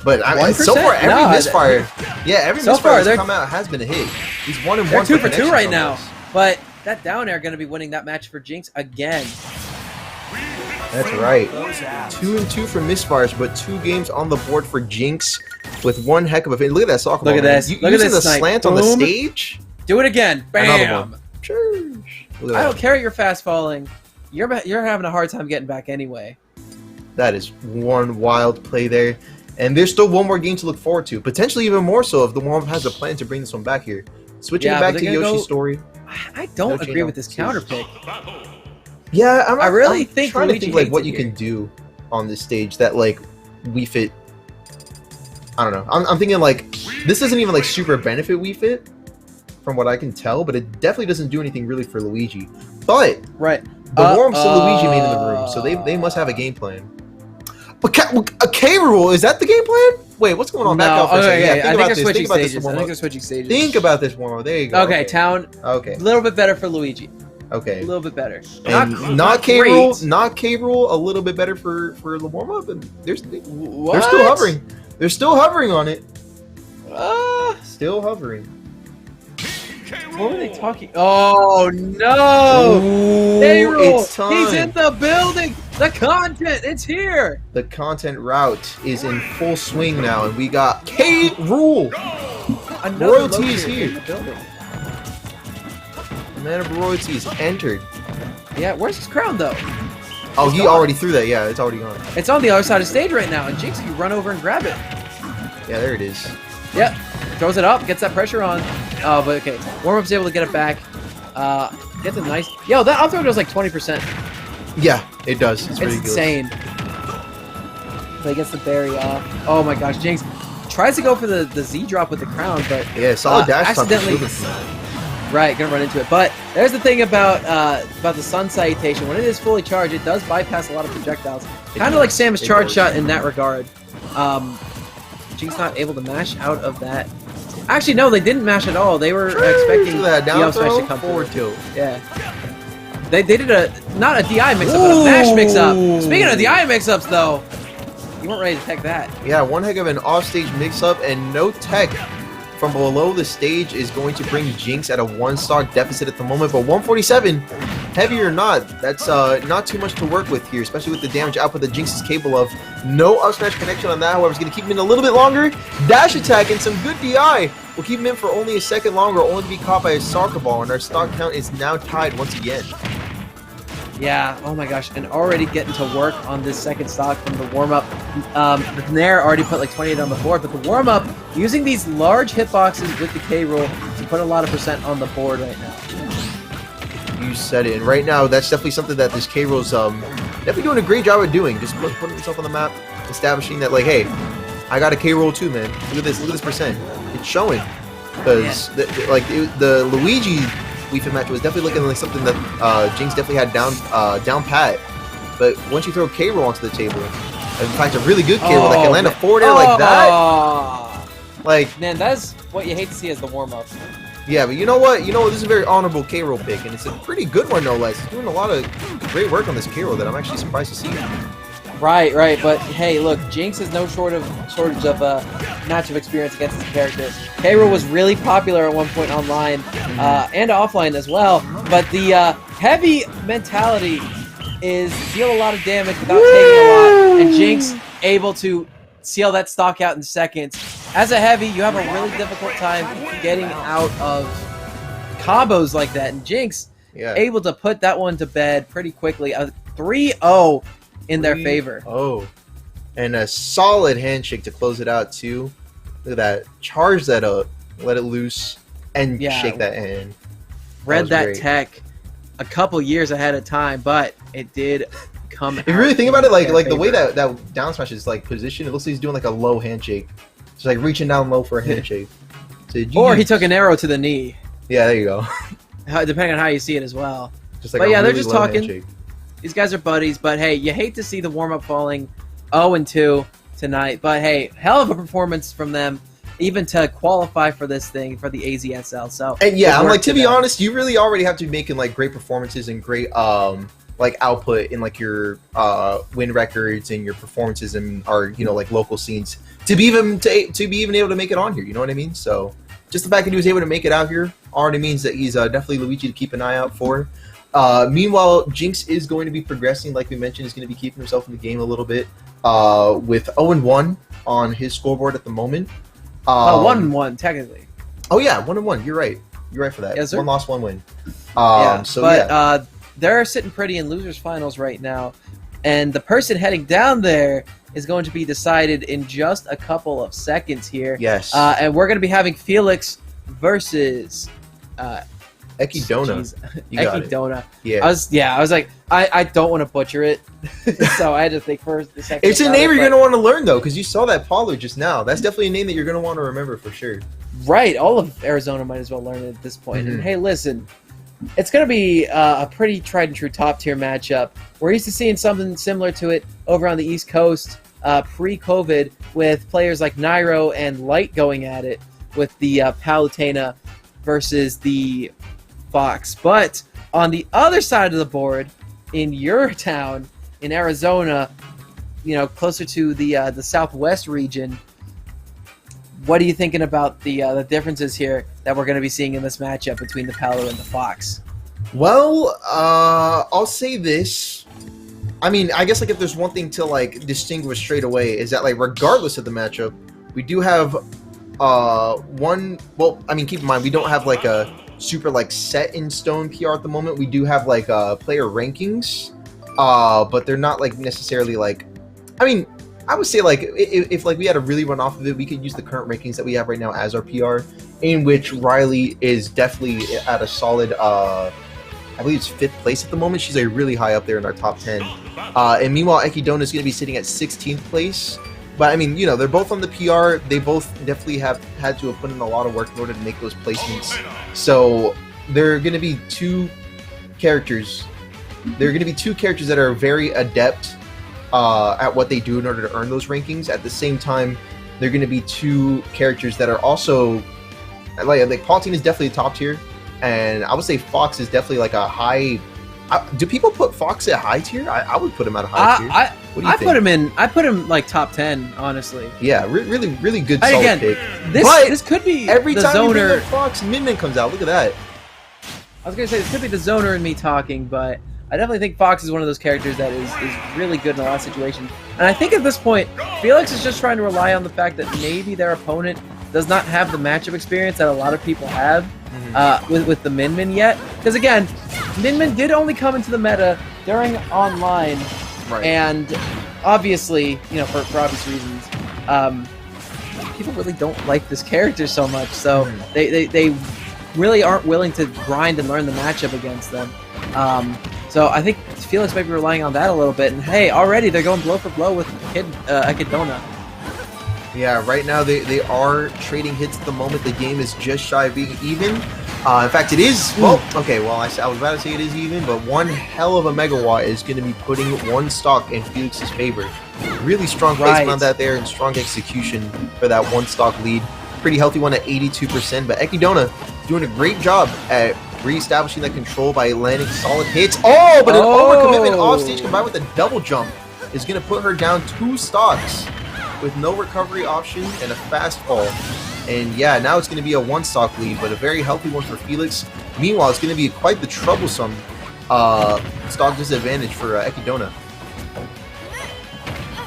Speaker 2: But so far, every misfire, every misfire that's come out has been a hit. He's 1 and 1.
Speaker 1: 2 for 2 right now. But that down air going to be winning that match for Jinx again.
Speaker 2: That's right. 2 and 2 for misfires, but 2 games on the board for Jinx with one heck of a fin. Look at that soccer ball.
Speaker 1: Look at this.
Speaker 2: Look
Speaker 1: at
Speaker 2: this
Speaker 1: the
Speaker 2: slant on the stage.
Speaker 1: Do it again. Bam.
Speaker 2: I
Speaker 1: don't care you're fast falling. You're having a hard time getting back anyway.
Speaker 2: That is one wild play there. And there's still one more game to look forward to. Potentially even more so if the warm-up has a plan to bring this one back here. Switching it back to Yoshi's story.
Speaker 1: I don't agree with this counter pick.
Speaker 2: Yeah,
Speaker 1: I really think
Speaker 2: trying to think like what you can do on this stage that like Wii Fit. I don't know. I'm thinking like this doesn't even like super benefit Wii Fit from what I can tell, but it definitely doesn't do anything really for Luigi. But the warm-up's the Luigi main in the room, so they must have a game plan. A K rule, is that the game plan? Wait, what's going on?
Speaker 1: No,
Speaker 2: Back out for a second.
Speaker 1: I think they're switching stages. I think they're switching stages.
Speaker 2: Think about this warm-up. There you go.
Speaker 1: Okay, Town.
Speaker 2: Okay.
Speaker 1: A little bit better for Luigi.
Speaker 2: Okay.
Speaker 1: A little bit better.
Speaker 2: And not K rule. Not K rule. A little bit better for the warm-up. And they're still hovering. They're still hovering on it. Still hovering.
Speaker 1: What were they talking? Oh no!
Speaker 2: Ooh, it's time.
Speaker 1: He's in the building. The content, it's here.
Speaker 2: The content route is in full swing now, and we got K Rule. Royalty is here. The man of royalty is entered.
Speaker 1: Yeah, where's his crown though?
Speaker 2: Oh, he already threw that. Yeah, it's already gone.
Speaker 1: It's on the other side of the stage right now, and Jinx, you run over and grab it.
Speaker 2: Yeah, there it is.
Speaker 1: Yep. Throws it up, gets that pressure on. Oh, but okay. Warm-up's able to get it back. Gets a nice... Yo, that up throw does like 20%.
Speaker 2: Yeah, it does. It's pretty
Speaker 1: insane. But he gets the berry off. Oh my gosh, Jinx tries to go for the Z drop with the crown, but
Speaker 2: yeah, solid dash
Speaker 1: accidentally. Right, gonna run into it. But there's the thing about the Sun Salutation. When it is fully charged, it does bypass a lot of projectiles. Kind of like Samus charge shot in that regard. Jinx not able to mash out of that. Actually, no, they didn't mash at all. They were expecting the up smash to come forward too. Yeah. They did not a DI mix-up, but a mash mix-up. Speaking of DI mix-ups, though, you weren't ready to tech that.
Speaker 2: Yeah, one heck of an off-stage mix-up, and no tech from below the stage is going to bring Jinx at a 1-stock deficit at the moment. But 147, heavy or not, that's not too much to work with here, especially with the damage output that Jinx is capable of. No up smash connection on that, however, is going to keep him in a little bit longer. Dash attack and some good DI will keep him in for only a second longer, only to be caught by a soccer ball, and our stock count is now tied once again.
Speaker 1: Yeah, oh my gosh, and already getting to work on this second stock from the warm-up. The Nair already put like 28 on the board, but the warm-up, using these large hitboxes with the K-roll to put a lot of percent on the board right now.
Speaker 2: You said it, and right now, that's definitely something that this K-roll's definitely doing a great job of doing, just putting himself on the map, establishing that, like, hey, I got a K-roll too, man. Look at this percent. It's showing. Because, the Luigi Wii Fit match was definitely looking like something that Jinx definitely had down pat. But once you throw K-roll onto the table, and finds a really good K-roll that can land a forward air like that, like,
Speaker 1: man, that's what you hate to see as the warm-up.
Speaker 2: Yeah, but you know what? This is a very honorable K-roll pick, and it's a pretty good one, no less. He's doing a lot of great work on this K-roll that I'm actually surprised to see.
Speaker 1: Right, but hey, look, Jinx has no shortage of matchup experience against his characters. K-roll was really popular at one point online and offline as well, but the heavy mentality is deal a lot of damage without taking a lot, and Jinx able to seal that stock out in seconds. As a heavy, you have a really difficult time getting out of combos like that, and Jinx able to put that one to bed pretty quickly. A 3-0 in their favor.
Speaker 2: Oh, and a solid handshake to close it out too. Look at that. Charge that up, let it loose, and shake that hand.
Speaker 1: Read that tech a couple years ahead of time, but it did come
Speaker 2: If you really think about it, like the way that down smash is like positioned, it looks like he's doing like a low handshake. It's like reaching down low for a handshake. So
Speaker 1: he took an arrow to the knee.
Speaker 2: Yeah, there you go.
Speaker 1: Depending on how you see it as well.
Speaker 2: Just like
Speaker 1: but yeah,
Speaker 2: really
Speaker 1: they're just talking.
Speaker 2: Handshake.
Speaker 1: These guys are buddies, but hey, you hate to see the warm-up falling 0-2 tonight. But hey, hell of a performance from them, even to qualify for this thing, for the AZSL. So,
Speaker 2: and yeah, I'm like, to be honest, you really already have to be making like great performances and great like output in like your win records and your performances and our like local scenes to be even able to make it on here. You know what I mean? So just the fact that he was able to make it out here already means that he's definitely Luigi to keep an eye out for. Meanwhile, Jinx is going to be progressing, like we mentioned, is going to be keeping himself in the game a little bit with 0-1 on his scoreboard at the moment.
Speaker 1: 1-1, technically.
Speaker 2: Oh, yeah, 1-1. You're right. You're right for that.
Speaker 1: Yes, sir.
Speaker 2: 1 loss, 1 win.
Speaker 1: They're sitting pretty in losers finals right now, and the person heading down there is going to be decided in just a couple of seconds here.
Speaker 2: Yes.
Speaker 1: And we're going to be having Felix versus...
Speaker 2: Ekidona.
Speaker 1: Ekidona.
Speaker 2: Yeah.
Speaker 1: I was like, I don't want to butcher it, so I had to think first.
Speaker 2: It's a name you're going to want to learn, though, because you saw that Paulo just now. That's definitely a name that you're going to want to remember for sure.
Speaker 1: Right. All of Arizona might as well learn it at this point. And hey, listen, it's going to be a pretty tried-and-true top-tier matchup. We're used to seeing something similar to it over on the East Coast pre-COVID with players like Nairo and Light going at it with the Palutena versus the Fox. But on the other side of the board, in your town, in Arizona, closer to the Southwest region, what are you thinking about the differences here that we're going to be seeing in this matchup between the Palu and the Fox?
Speaker 2: Well, I'll say this. I mean, I guess like if there's one thing to like distinguish straight away is that like regardless of the matchup, we do have one. Well, I mean, keep in mind we don't have like a super like set in stone PR at the moment. We do have like player rankings, but they're not like necessarily like. I mean, I would say like if like we had to really run off of it, we could use the current rankings that we have right now as our PR, in which Riley is definitely at a solid I believe it's 5th place at the moment. She's like really high up there in our top 10. And meanwhile, Ekidona is going to be sitting at 16th place. But I mean, you know, they're both on the PR. They both definitely have had to have put in a lot of work in order to make those placements. So there are going to be two characters. There are going to be two characters that are very adept at what they do in order to earn those rankings. At the same time, they're going to be two characters that are also like Palutine is definitely top tier, and I would say Fox is definitely like a high. Do people put Fox at high tier? I would put him at a high tier. What do you think?
Speaker 1: I put him like top 10, honestly.
Speaker 2: Yeah, really good solid pick.
Speaker 1: This could be
Speaker 2: every
Speaker 1: the
Speaker 2: time
Speaker 1: zoner.
Speaker 2: you bring up Fox, Min comes out. Look at that.
Speaker 1: I was gonna say this could be the zoner in me talking, but I definitely think Fox is one of those characters that is really good in a lot of situations. And I think at this point, Felix is just trying to rely on the fact that maybe their opponent does not have the matchup experience that a lot of people have with the Min yet. Because again, Min did only come into the meta during online, and obviously, you know, for obvious reasons, people really don't like this character so much. So they really aren't willing to grind and learn the matchup against them. So I think Felix might be relying on that a little bit. And hey, already they're going blow for blow with Ekidona.
Speaker 2: Yeah, right now they are trading hits at the moment. The game is just shy of being even. In fact, it is. Well, okay. Well, I was about to say it is even, but one hell of a megawatt is going to be putting one stock in Felix's favor. Really strong placement on that there, and strong execution for that one stock lead. Pretty healthy one at 82%. But Ekidona doing a great job at reestablishing that control by landing solid hits. Oh, but an overcommitment offstage combined with a double jump is going to put her down 2 stocks with no recovery option and a fast fall. And yeah, now it's going to be a 1-stock lead, but a very healthy one for Felix. Meanwhile, it's going to be quite the troublesome stock disadvantage for Ekidona.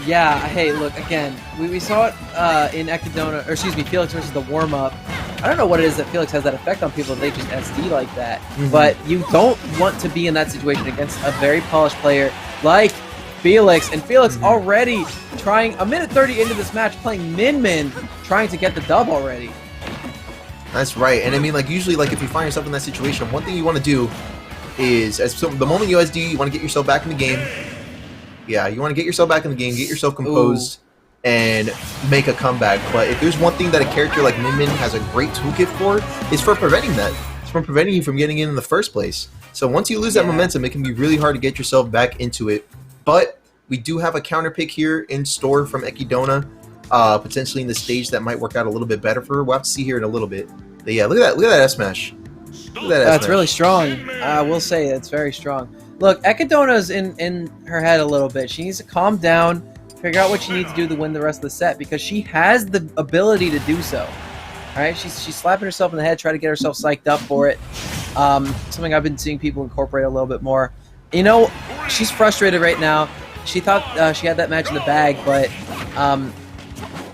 Speaker 1: Yeah, hey, look, again, we saw it in Ekidona, or excuse me, Felix versus the warm-up. I don't know what it is that Felix has that effect on people if they just SD like that, but you don't want to be in that situation against a very polished player like Felix, and Felix already trying, a minute 30 into this match, playing Min, trying to get the dub already.
Speaker 2: That's right, and I mean, like, usually, like, if you find yourself in that situation, one thing you want to do is, the moment you SD, you want to get yourself back in the game. Yeah, you want to get yourself back in the game, get yourself composed, and make a comeback. But if there's one thing that a character like Min has a great toolkit for, it's for preventing that. It's from preventing you from getting in the first place. So once you lose that momentum, it can be really hard to get yourself back into it. But we do have a counter pick here in store from Ekidona, potentially in the stage that might work out a little bit better for her. We'll have to see here in a little bit. But yeah, look at that S-Smash.
Speaker 1: That's really strong. I will say that's very strong. Look, Ekidona's in her head a little bit. She needs to calm down, figure out what she needs to do to win the rest of the set, because she has the ability to do so. All right, she's slapping herself in the head, trying to get herself psyched up for it. Something I've been seeing people incorporate a little bit more. You know, she's frustrated right now. She thought she had that match in the bag, but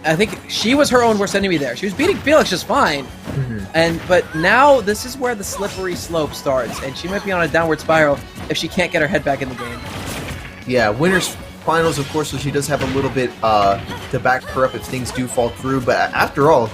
Speaker 1: I think she was her own worst enemy there. She was beating Felix just fine, but now this is where the slippery slope starts, and she might be on a downward spiral if she can't get her head back in the game.
Speaker 2: Yeah, winners finals, of course, so she does have a little bit to back her up if things do fall through. But after all,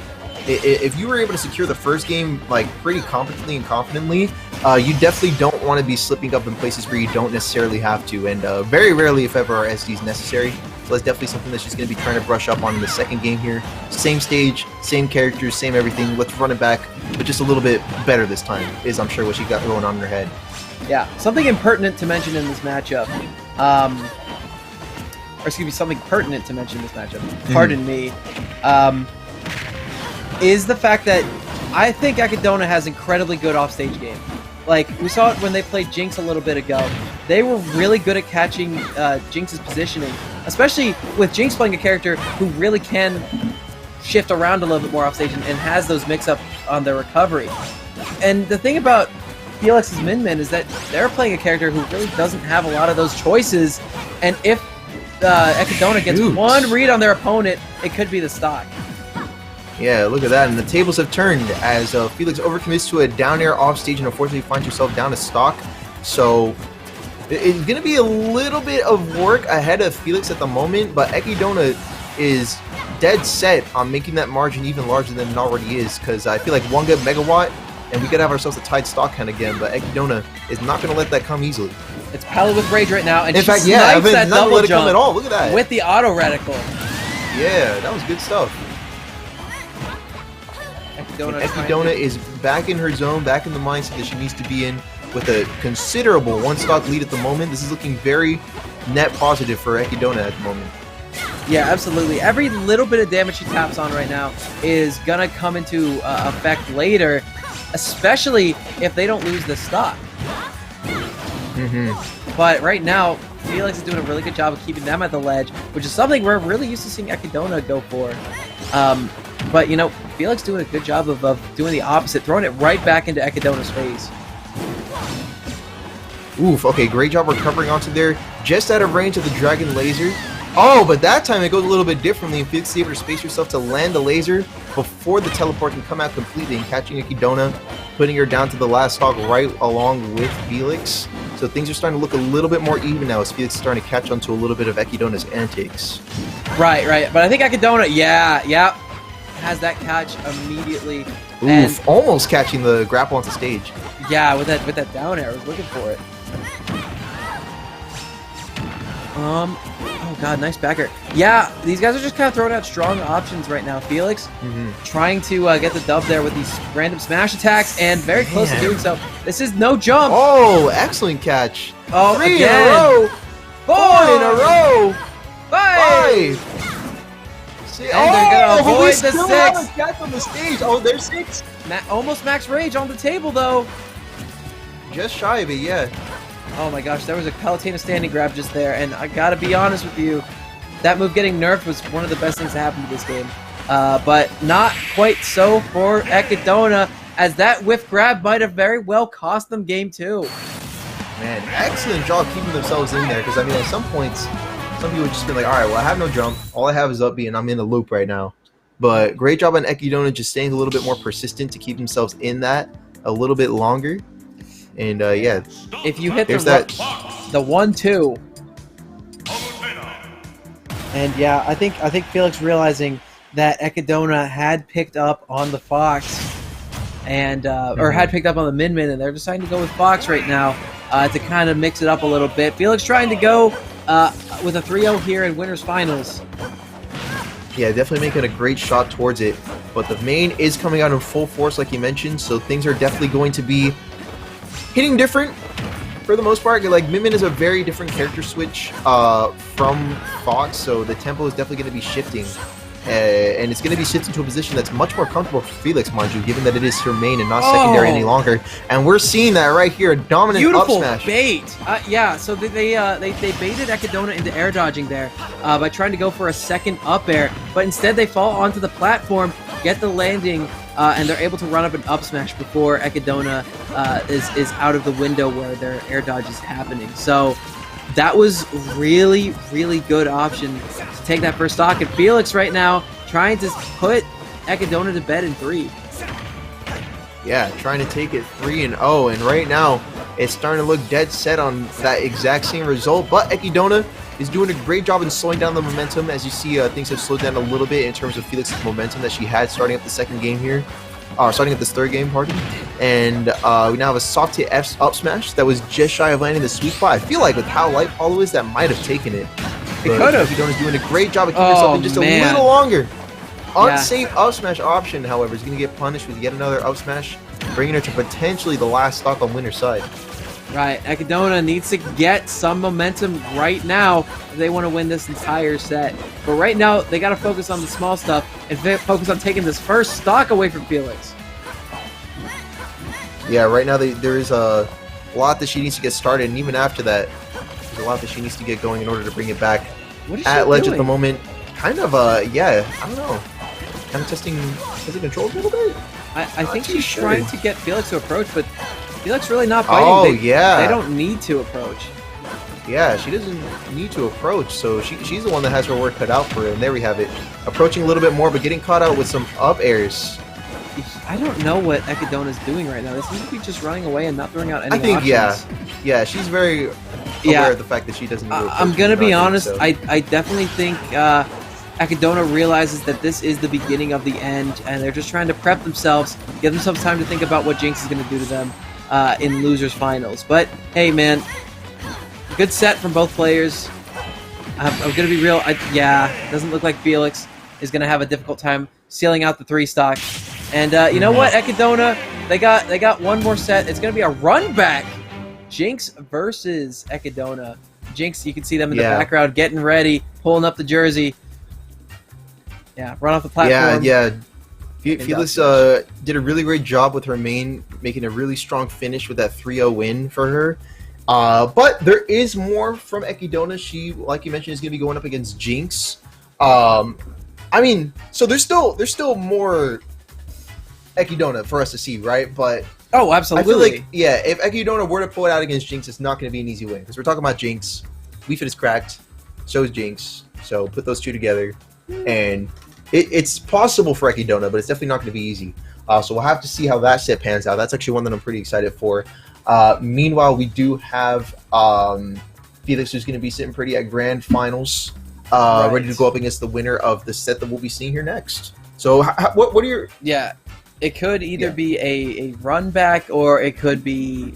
Speaker 2: if you were able to secure the first game like pretty competently and confidently, you definitely don't want to be slipping up in places where you don't necessarily have to. And very rarely, if ever, are SDs necessary. So that's definitely something that she's going to be trying to brush up on in the second game here. Same stage, same characters, same everything. Let's run it back, but just a little bit better this time, is I'm sure what she got going on in her head.
Speaker 1: Yeah, something impertinent to mention in this matchup. Or excuse me, something pertinent to mention in this matchup. Pardon me. Is the fact that I think Ekidona has incredibly good offstage game. Like, we saw it when they played Jinx a little bit ago. They were really good at catching Jinx's positioning, especially with Jinx playing a character who really can shift around a little bit more offstage and has those mix-up on their recovery. And the thing about Felix's Min is that they're playing a character who really doesn't have a lot of those choices, and if Ekidona gets one read on their opponent, it could be the stock.
Speaker 2: Yeah, look at that, and the tables have turned as Felix overcommits to a down air off stage and unfortunately finds herself down to stock. So it's going to be a little bit of work ahead of Felix at the moment, but Ekidona is dead set on making that margin even larger than it already is, because I feel like one good megawatt and we could have ourselves a tied stock count again, but Ekidona is not going to let that come easily.
Speaker 1: It's Pella with Rage right now, and
Speaker 2: in
Speaker 1: she
Speaker 2: fact, yeah,
Speaker 1: snipes that double
Speaker 2: let it
Speaker 1: jump
Speaker 2: come at all. Look at that.
Speaker 1: with the auto reticle.
Speaker 2: Yeah, that was good stuff. Ekidona is back in her zone, back in the mindset that she needs to be in, with a considerable one-stock lead at the moment. This is looking very net positive for Ekidona at the moment.
Speaker 1: Yeah, absolutely. Every little bit of damage she taps on right now is gonna come into effect later, especially if they don't lose the stock. But right now, Felix is doing a really good job of keeping them at the ledge, which is something we're really used to seeing Ekidona go for. But, you know, Felix doing a good job of doing the opposite, throwing it right back into Ekidona's face.
Speaker 2: Oof, okay, great job recovering onto there, just out of range of the Dragon Laser. Oh, but that time it goes a little bit differently, and Felix is able to space herself to land the laser before the teleport can come out completely, and catching Ekidona, putting her down to the last stock right along with Felix. So things are starting to look a little bit more even now as Felix is starting to catch on to a little bit of Ekidona's antics.
Speaker 1: Right. But I think Ekidona, yeah, has that catch immediately.
Speaker 2: Oof,
Speaker 1: and,
Speaker 2: almost catching the grapple onto stage.
Speaker 1: Yeah, with that down air, I was looking for it. Oh god, nice backer. Yeah, these guys are just kind of throwing out strong options right now. Felix trying to get the dub there with these random smash attacks, and very close to doing so. This is no jump.
Speaker 2: Oh, excellent catch.
Speaker 1: Oh,
Speaker 2: 3
Speaker 1: again.
Speaker 2: in a row. 4 in a row.
Speaker 1: 5.
Speaker 2: And
Speaker 1: they're gonna avoid
Speaker 2: we
Speaker 1: the
Speaker 2: still
Speaker 1: 6.
Speaker 2: have a catch on the stage. Oh, there's 6.
Speaker 1: Almost max rage on the table though.
Speaker 2: Just shy of it, yeah.
Speaker 1: Oh my gosh, there was a Palutena standing grab just there, and I gotta be honest with you, that move getting nerfed was one of the best things to happen to this game. But not quite so for Ekidona, as that whiff grab might have very well cost them game 2.
Speaker 2: Man, excellent job keeping themselves in there, because I mean, at some points, some people would just be like, alright, well, I have no jump, all I have is up B, and I'm in a loop right now. But great job on Ekidona just staying a little bit more persistent to keep themselves in that a little bit longer. And yeah,
Speaker 1: if you hit the 1-2, and yeah, I think Felix realizing that Ekidona had picked up on the Fox, and or had picked up on the Min, and they're deciding to go with Fox right now to kind of mix it up a little bit. Felix trying to go with a 3-0 here in winners finals.
Speaker 2: Yeah, definitely making a great shot towards it, but the main is coming out in full force, like you mentioned, so things are definitely going to be hitting different for the most part. Like, Min is a very different character switch from Fox, so the tempo is definitely going to be shifting. And it's going to be shifting to a position that's much more comfortable for Felix, mind you, given that it is her main and not secondary any longer. And we're seeing that right here, a dominant
Speaker 1: beautiful
Speaker 2: up smash.
Speaker 1: Bait. Yeah, so they baited Ekidona into air dodging there by trying to go for a second up air, but instead they fall onto the platform, get the landing, and they're able to run up an up smash before Ekidona is out of the window where their air dodge is happening. So that was really, really good option to take that first stock. And Felix right now trying to put Ekidona to bed in 3.
Speaker 2: Yeah, trying to take it 3-0, and right now it's starting to look dead set on that exact same result. But Ekidona is doing a great job in slowing down the momentum. As you see, things have slowed down a little bit in terms of Felix's momentum that she had starting up the second game here. Starting at this third game, pardon. And we now have a soft hit F up smash that was just shy of landing the sweet spot. I feel like with how light Hollow is, that might have taken it.
Speaker 1: It could have.
Speaker 2: Ekidona's doing a great job of keeping herself in just a little longer. Unsafe up smash option, however, is going to get punished with yet another up smash, bringing her to potentially the last stock on winner's side.
Speaker 1: Right, Ekidona needs to get some momentum right now if they want to win this entire set. But right now, they got to focus on the small stuff and focus on taking this first stock away from Felix.
Speaker 2: Yeah, right now there is a lot that she needs to get started, and even after that, there's a lot that she needs to get going in order to bring it back.
Speaker 1: What is
Speaker 2: at
Speaker 1: she
Speaker 2: ledge
Speaker 1: doing?
Speaker 2: At the moment. Kind of, yeah, I don't know. Kind of testing the controls a little bit?
Speaker 1: I think she's trying to get Felix to approach, but Felix really not biting.
Speaker 2: Oh, yeah.
Speaker 1: They don't need to approach.
Speaker 2: Yeah, she doesn't need to approach, so she's the one that has her work cut out for her, and there we have it. Approaching a little bit more, but getting caught out with some up airs.
Speaker 1: I don't know what Ekidona's doing right now. They seem to be just running away and not throwing out any
Speaker 2: options. Yeah, she's very aware of the fact that she doesn't need to approach.
Speaker 1: I'm going to be honest, so. I definitely think Ekidona realizes that this is the beginning of the end, and they're just trying to prep themselves, give themselves time to think about what Jinx is going to do to them in losers finals. But hey, man, good set from both players. I'm going to be real. Yeah, doesn't look like Felix is going to have a difficult time sealing out the 3 stock. And you know what, Ekidona, they got one more set. It's going to be a run back. Jinx versus Ekidona. Jinx, you can see them in the background getting ready, pulling up the jersey. Yeah, run off the platform.
Speaker 2: Yeah. Felix did a really great job with her main, making a really strong finish with that 3-0 win for her. But there is more from Ekidona. She, like you mentioned, is going to be going up against Jinx. I mean, so there's still more Ekidona for us to see, right? But
Speaker 1: oh, absolutely.
Speaker 2: I feel like, yeah, if Ekidona were to pull it out against Jinx, it's not going to be an easy win because we're talking about Jinx. Wii Fit is cracked, so is Jinx. So put those two together, and it's possible for Ekidona, but it's definitely not going to be easy. So we'll have to see how that set pans out. That's actually one that I'm pretty excited for. Meanwhile, we do have Felix, who's going to be sitting pretty at grand finals, ready to go up against the winner of the set that we'll be seeing here next. So what are your...
Speaker 1: Yeah, it could either be a run back, or it could be...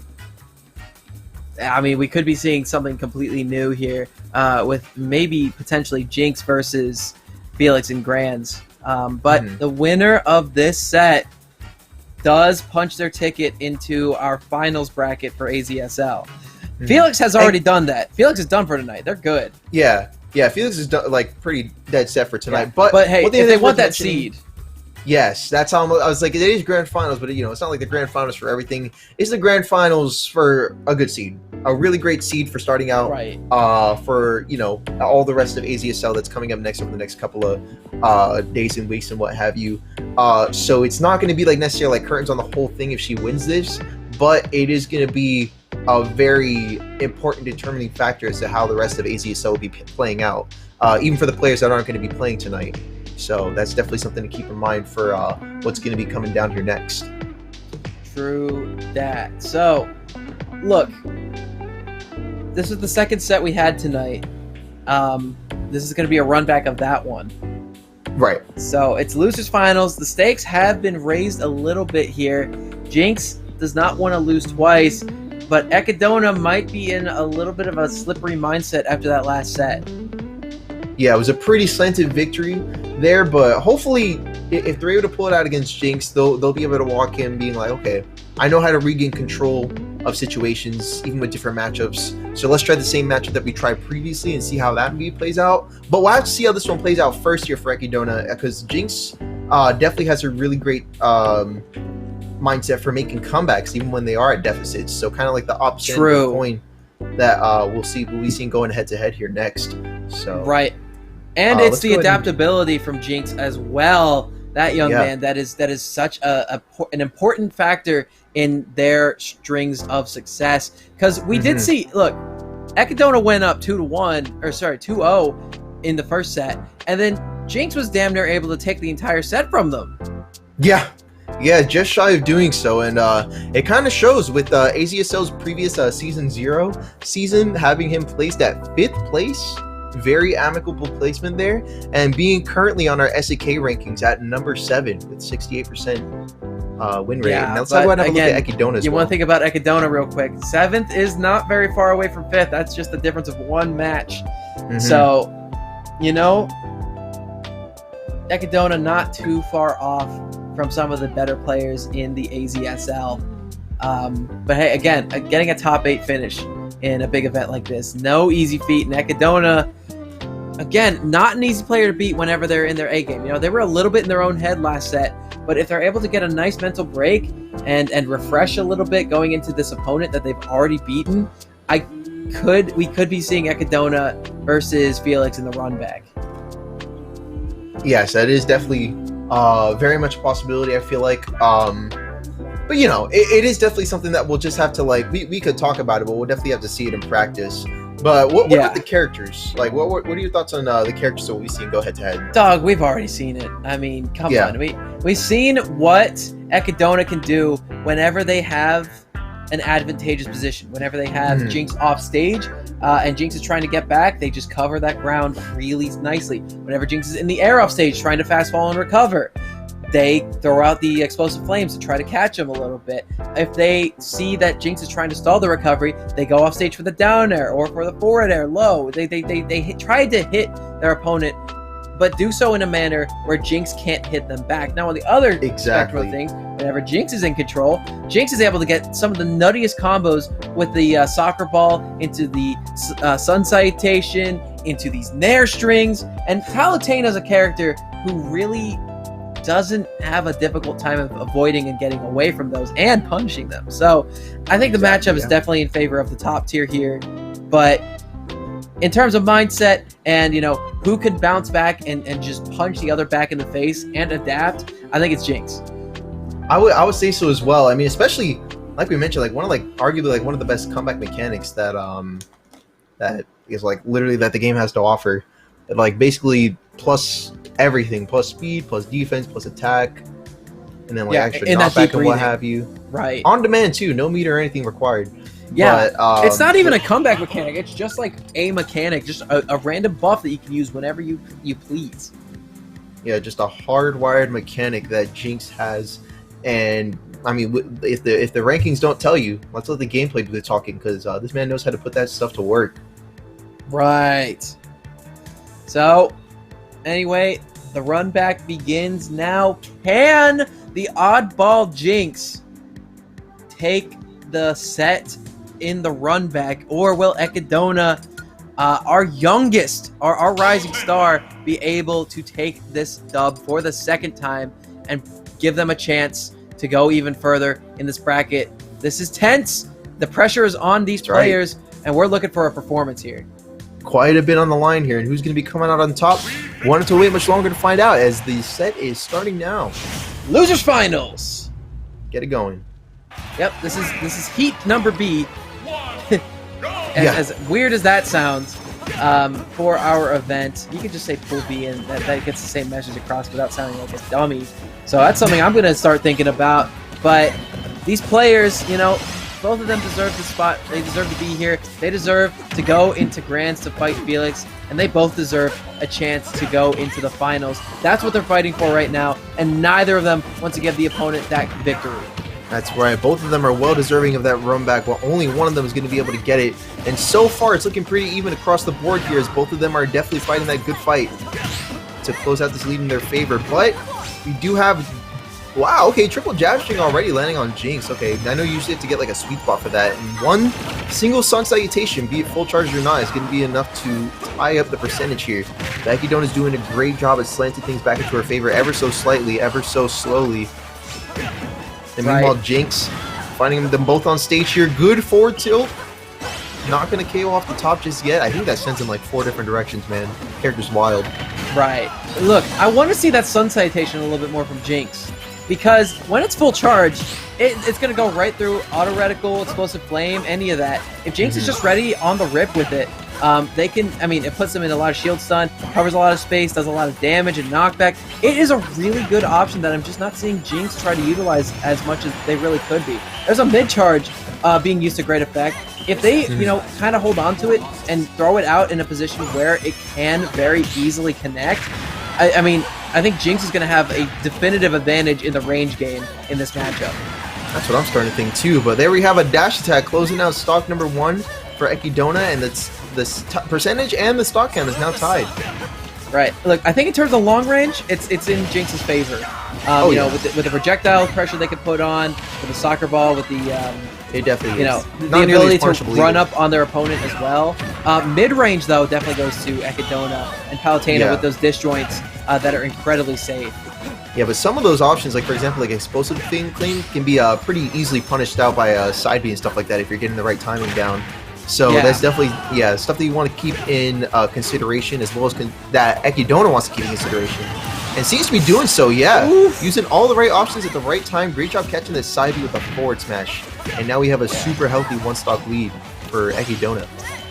Speaker 1: I mean, we could be seeing something completely new here with maybe potentially Jinx versus Felix and Grands. But the winner of this set does punch their ticket into our finals bracket for AZSL. Felix has already done that. Felix is done for tonight. They're good.
Speaker 2: Yeah, Felix is done, like pretty dead set for tonight.
Speaker 1: Yeah. But hey, if they want that seed...
Speaker 2: Yes, that's how I was like, it is grand finals, but it's not like the grand finals for everything. It's the grand finals for a good seed, a really great seed for starting out.
Speaker 1: Right.
Speaker 2: For all the rest of AZSL that's coming up next over the next couple of days and weeks and what have you. So it's not going to be like necessarily like curtains on the whole thing if she wins this, but it is going to be a very important determining factor as to how the rest of AZSL will be playing out, even for the players that aren't going to be playing tonight. So that's definitely something to keep in mind for what's going to be coming down here next.
Speaker 1: True that. So, look, this is the second set we had tonight. This is going to be a run back of that one.
Speaker 2: Right.
Speaker 1: So it's losers finals. The stakes have been raised a little bit here. Jinx does not want to lose twice, but Ekidona might be in a little bit of a slippery mindset after that last set.
Speaker 2: Yeah, it was a pretty slanted victory there, but hopefully if they're able to pull it out against Jinx, they'll be able to walk in being like, okay, I know how to regain control of situations, even with different matchups. So let's try the same matchup that we tried previously and see how that maybe plays out. But we'll have to see how this one plays out first here for Ekidona, because Jinx definitely has a really great mindset for making comebacks, even when they are at deficits. So kind of like the opposite end of the coin that we'll be seeing going head to head here next. So
Speaker 1: right. And it's the adaptability from Jinx as well. That young man, that is such an important factor in their strings of success. Because we did see, look, Ekidona went up 2-0 in the first set, and then Jinx was damn near able to take the entire set from them.
Speaker 2: Yeah, just shy of doing so, and it kind of shows with AZSL's previous season 0 season, having him placed at 5th place. Very amicable placement there, and being currently on our SAK rankings at number 7 with 68% win rate.
Speaker 1: Yeah,
Speaker 2: now let's talk about look at Ekidona as
Speaker 1: you
Speaker 2: well.
Speaker 1: want to think about Ekidona real quick. 7th is not very far away from 5th. That's just the difference of one match. So, Ekidona not too far off from some of the better players in the AZSL. But hey, again, getting a top 8 finish in a big event like this, no easy feat. And Ekidona, again, not an easy player to beat whenever they're in their A game. They were a little bit in their own head last set, but if they're able to get a nice mental break and refresh a little bit going into this opponent that they've already beaten, we could be seeing Ekidona versus Felix in the run back.
Speaker 2: Yes, that is definitely very much a possibility, I feel like. But it is definitely something that we'll just have to we could talk about it, but we'll definitely have to see it in practice. But what about the characters? Like, what are your thoughts on the characters that we've seen go head to head?
Speaker 1: Dog, we've already seen it. I mean, come on. We've seen what Ekidona can do whenever they have an advantageous position. Whenever they have Jinx off stage and Jinx is trying to get back, they just cover that ground really nicely. Whenever Jinx is in the air off stage trying to fast fall and recover, they throw out the explosive flames to try to catch him a little bit. If they see that Jinx is trying to stall the recovery, they go off stage for the down air or for the forward air low. They try to hit their opponent, but do so in a manner where Jinx can't hit them back. Now, on the other spectrum of things, whenever Jinx is in control, Jinx is able to get some of the nuttiest combos with the soccer ball into the sun salutation, into these nair strings, and Palutena is a character who really doesn't have a difficult time of avoiding and getting away from those and punishing them. So I think the matchup is definitely in favor of the top tier here, but in terms of mindset and, you know, who could bounce back and just punch the other back in the face and adapt, I think it's Jinx.
Speaker 2: I would say so as well. I mean, especially like we mentioned, like arguably one of the best comeback mechanics that that is like literally that the game has to offer. Like basically plus everything, plus speed, plus defense, plus attack, and then like extra knockback and what have you.
Speaker 1: Right.
Speaker 2: On demand too, no meter or anything required.
Speaker 1: Yeah, but, it's not even a comeback mechanic. It's just like a mechanic, just a random buff that you can use whenever you please.
Speaker 2: Yeah, just a hardwired mechanic that Jinx has, and I mean, if the rankings don't tell you, let's let the gameplay do the talking, because this man knows how to put that stuff to work.
Speaker 1: Right. So, anyway, the run back begins now. Can the oddball Jinx take the set in the run back, or will Ekidona, our youngest, our rising star, be able to take this dub for the second time and give them a chance to go even further in this bracket? This is tense. The pressure is on these players, and we're looking for a performance here.
Speaker 2: Quite a bit on the line here, and who's going to be coming out on top? Wanted to wait much longer to find out, as the set is starting now.
Speaker 1: Losers finals.
Speaker 2: Get it going.
Speaker 1: Yep, this is heat number B. As weird as that sounds, for our event, you could just say pool B, and that gets the same message across without sounding like a dummy. So that's something I'm going to start thinking about. But these players, you know, both of them deserve the spot. They deserve to be here. They deserve to go into Grands to fight Felix, and they both deserve a chance to go into the finals. That's what they're fighting for right now, and neither of them want to give the opponent that victory.
Speaker 2: That's right. Both of them are well deserving of that run back, while only one of them is going to be able to get it. And so far, it's looking pretty even across the board here, as both of them are definitely fighting that good fight to close out this lead in their favor. But we do have... Wow, okay, triple jab string already landing on Jinx. Okay, I know you usually have to get like a sweet spot for that. And one single sun salutation, be it full charge or not, is going to be enough to tie up the percentage here. Ekidona is doing a great job at slanting things back into her favor ever so slightly, ever so slowly. And meanwhile, Jinx finding them both on stage here. Good forward tilt. Not going to KO off the top just yet. I think that sends him like 4 different directions, man. Character's wild.
Speaker 1: Right. Look, I want to see that sun salutation a little bit more from Jinx, because when it's full charge, it's going to go right through auto reticle, explosive flame, any of that. If Jinx is just ready on the rip with it, they can, I mean, it puts them in a lot of shield stun, covers a lot of space, does a lot of damage and knockback. It is a really good option that I'm just not seeing Jinx try to utilize as much as they really could be. There's a mid-charge being used to great effect. If they, you know, kind of hold on to it and throw it out in a position where it can very easily connect, I mean, I think Jinx is going to have a definitive advantage in the range game in this matchup.
Speaker 2: That's what I'm starting to think too, but there we have a dash attack closing out stock number 1 for Ekidona, and the percentage and the stock count is now tied.
Speaker 1: Right. Look, I think in terms of long range, it's in Jinx's favor. You know, with the projectile pressure they could put on, with the soccer ball, with the
Speaker 2: it definitely
Speaker 1: you know, the ability to run up on their opponent as well. Mid-range, though, definitely goes to Ekidona and Palutena with those disjoints that are incredibly safe.
Speaker 2: Yeah, but some of those options, like for example, like explosive thing clean, can be pretty easily punished out by side B and stuff like that if you're getting the right timing down. So that's definitely stuff that you want to keep in consideration, as well as that Ekidona wants to keep in consideration. And seems to be doing so, using all the right options at the right time. Great job catching this side B with a forward smash. And now we have a super healthy one-stock lead for Ekidona.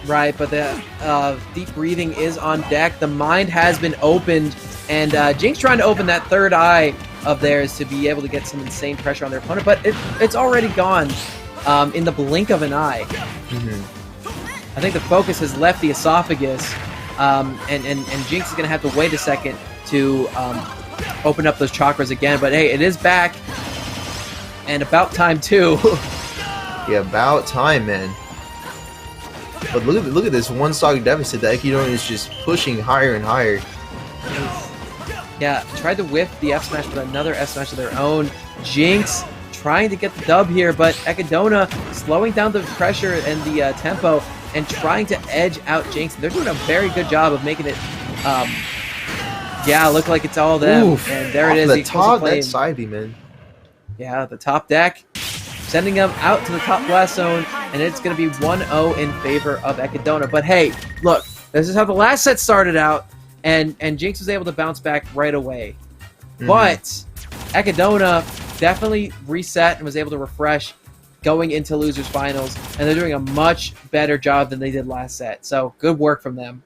Speaker 1: Right, but the deep breathing is on deck. The mind has been opened, and Jinx trying to open that third eye of theirs to be able to get some insane pressure on their opponent, but it's already gone. in the blink of an eye. I think the focus has left the esophagus, and Jinx is going to have to wait a second to open up those chakras again. But hey, it is back, and about time too.
Speaker 2: Yeah, about time, man. But look at this one stock deficit that Ekidona is just pushing higher and higher.
Speaker 1: Yeah, tried to whiff the F smash, but another F smash of their own. Jinx trying to get the dub here, but Ekidona slowing down the pressure and the tempo and trying to edge out Jinx. They're doing a very good job of making it, yeah, look like it's all them.
Speaker 2: Oof,
Speaker 1: and there it is.
Speaker 2: The top, that side B, man.
Speaker 1: Yeah, the top deck, sending them out to the top blast zone, and it's going to be 1-0 in favor of Ekidona. But hey, look, this is how the last set started out, and Jinx was able to bounce back right away. But Ekidona definitely reset and was able to refresh going into losers finals, and they're doing a much better job than they did last set. So good work from them.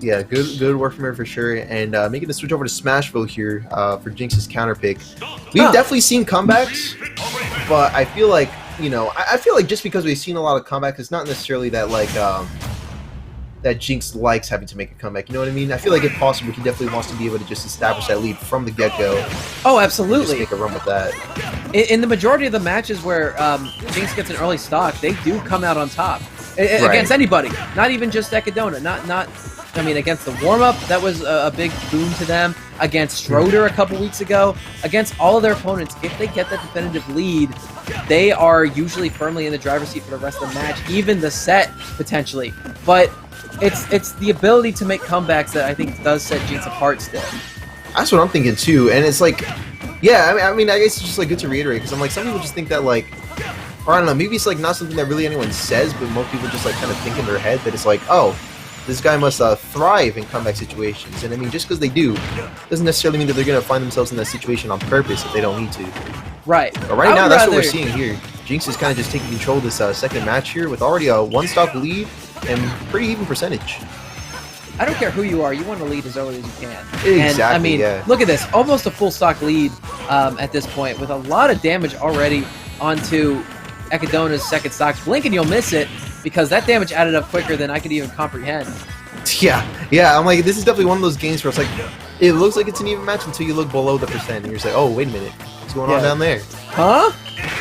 Speaker 2: Yeah, good work from her for sure. And making the switch over to Smashville here for Jinx's counter pick. We've definitely seen comebacks, but I feel like, you know, I feel like just because we've seen a lot of comebacks, it's not necessarily that like that Jinx likes having to make a comeback. You know what I mean? I feel like if possible, he definitely wants to be able to just establish that lead from the get-go.
Speaker 1: Oh, absolutely.
Speaker 2: Just make a run with that.
Speaker 1: In the majority of the matches where Jinx gets an early stock, they do come out on top against anybody. Not even just Ekidona. Not. I mean, against the warm-up, that was a big boon to them. Against Schroeder a couple weeks ago. Against all of their opponents, if they get that definitive lead, they are usually firmly in the driver's seat for the rest of the match, even the set, potentially. But it's the ability to make comebacks that I think does set Jinx apart still.
Speaker 2: That's what I'm thinking, too. And it's like, yeah, I mean, I guess it's just like good to reiterate, because I'm like, some people just think that, like, or I don't know, maybe it's like not something that really anyone says, but most people just like kind of think in their head that it's like, oh, this guy must thrive in comeback situations. And I mean, just because they do, doesn't necessarily mean that they're going to find themselves in that situation on purpose if they don't need to.
Speaker 1: Right.
Speaker 2: But right now, that's what we're seeing here. Jinx is kind of just taking control of this second match here with already a one-stock lead and pretty even percentage.
Speaker 1: I don't care who you are, you want to lead as early as you can.
Speaker 2: Exactly,
Speaker 1: and, I mean, look at this. Almost a full stock lead at this point with a lot of damage already onto Ekidona's second stock. Blink and you'll miss it, because that damage added up quicker than I could even comprehend.
Speaker 2: Yeah, I'm like, this is definitely one of those games where it's like, it looks like it's an even match until you look below the percent, and you're just like, oh, wait a minute, what's going on down there?
Speaker 1: Huh?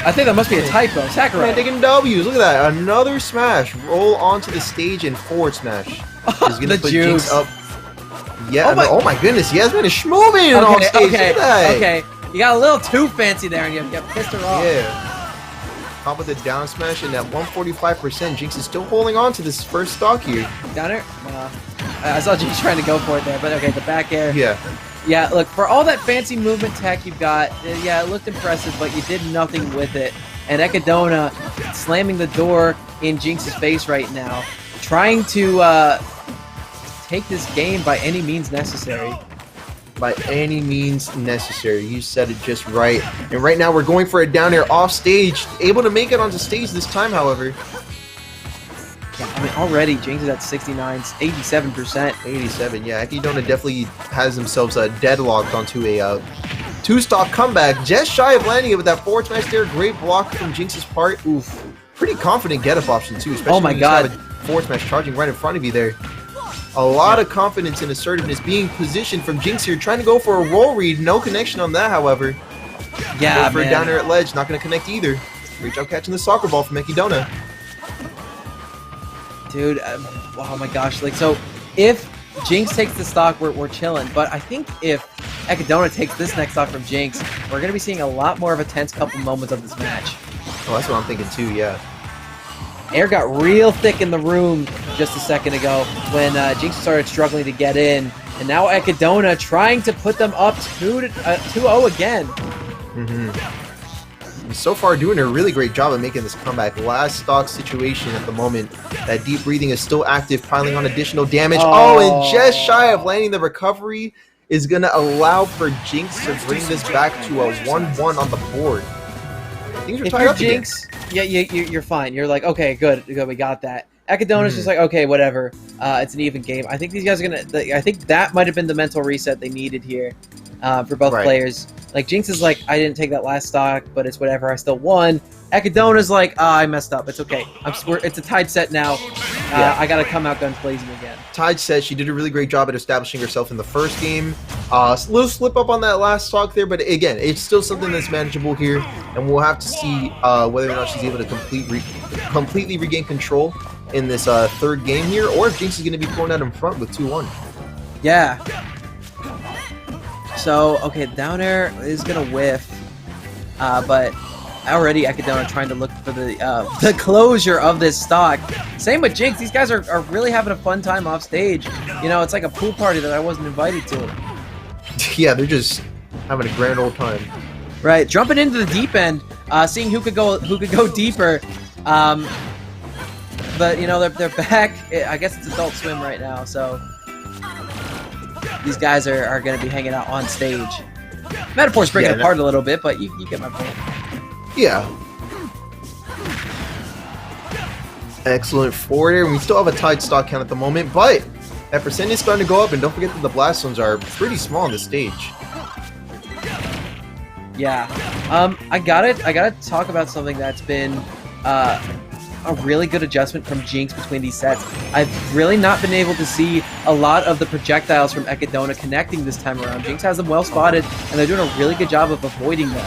Speaker 1: I think that must be a typo. Sakurai.
Speaker 2: Man, taking W's, look at that, another smash, roll onto the stage and forward smash. He's gonna put Jinx up. Yeah, oh my goodness, he has been a schmoving on stage, look at that.
Speaker 1: Okay, you got a little too fancy there, and you pissed her off.
Speaker 2: Yeah. Top of the down smash, and at 145%, Jinx is still holding on to this first stock here.
Speaker 1: Down air? I saw Jinx trying to go for it there, but okay, the back air. Yeah, look, for all that fancy movement tech you've got, yeah, it looked impressive, but you did nothing with it. And Ekidona slamming the door in Jinx's face right now, trying to take this game by any means necessary.
Speaker 2: By any means necessary. You said it just right. And right now we're going for a down air off stage. Able to make it onto stage this time, however.
Speaker 1: Yeah, I mean, already Jinx is at 69, 87%.
Speaker 2: 87, yeah. Ekidona definitely has themselves deadlocked onto a two-stock comeback. Just shy of landing it with that forward smash there. Great block from Jinx's part. Oof. Pretty confident get-up option, too. Especially when you have a forward smash charging right in front of you there. A lot of confidence and assertiveness being positioned from Jinx here, trying to go for a roll read. No connection on that, however.
Speaker 1: Yeah,
Speaker 2: for a down air at ledge, not going to connect either. Great job catching the soccer ball from Ekidona.
Speaker 1: Dude, oh my gosh. Like, so if Jinx takes the stock, we're chilling. But I think if Ekidona takes this next stock from Jinx, we're going to be seeing a lot more of a tense couple moments of this match.
Speaker 2: Oh, that's what I'm thinking too, yeah.
Speaker 1: Air got real thick in the room just a second ago when Jinx started struggling to get in. And now Ekidona trying to put them up 2-0 again.
Speaker 2: So far doing a really great job of making this comeback. Last stock situation at the moment. That deep breathing is still active, piling on additional damage. Oh, and just shy of landing the recovery is going to allow for Jinx to bring this back to a 1-1 on the board. Things are tied up
Speaker 1: Jinx, yeah, you're fine. You're like, okay, good, we got that. Ekidona's just like, okay, whatever. It's an even game. I think these guys are gonna. I think that might have been the mental reset they needed here for both players. Like, Jinx is like, I didn't take that last stock, but it's whatever, I still won. Ekadona's like, I messed up, it's okay. It's a tied set now. I gotta come out guns blazing again.
Speaker 2: Tied set, she did a really great job at establishing herself in the first game. Little slip up on that last stock there, but again, it's still something that's manageable here, and we'll have to see whether or not she's able to completely regain control in this third game here, or if Jinx is going to be pulling out in front with 2-1.
Speaker 1: Yeah. So, okay, down air is going to whiff, but already Ekadono trying to look for the closure of this stock. Same with Jinx. These guys are really having a fun time off stage. You know, it's like a pool party that I wasn't invited to.
Speaker 2: Yeah, they're just having a grand old time.
Speaker 1: Right, jumping into the deep end, seeing who could go deeper. But you know they're back. I guess it's Adult Swim right now, so these guys are going to be hanging out on stage. Metaphor's breaking apart a little bit, but you get my point.
Speaker 2: Yeah. Excellent forward air. We still have a tied stock count at the moment, but that percentage is starting to go up, and don't forget that the blast zones are pretty small on this stage.
Speaker 1: Yeah. I gotta talk about something that's been a really good adjustment from Jinx between these sets. I've really not been able to see a lot of the projectiles from Ekadono connecting this time around. Jinx has them well spotted, and they're doing a really good job of avoiding them.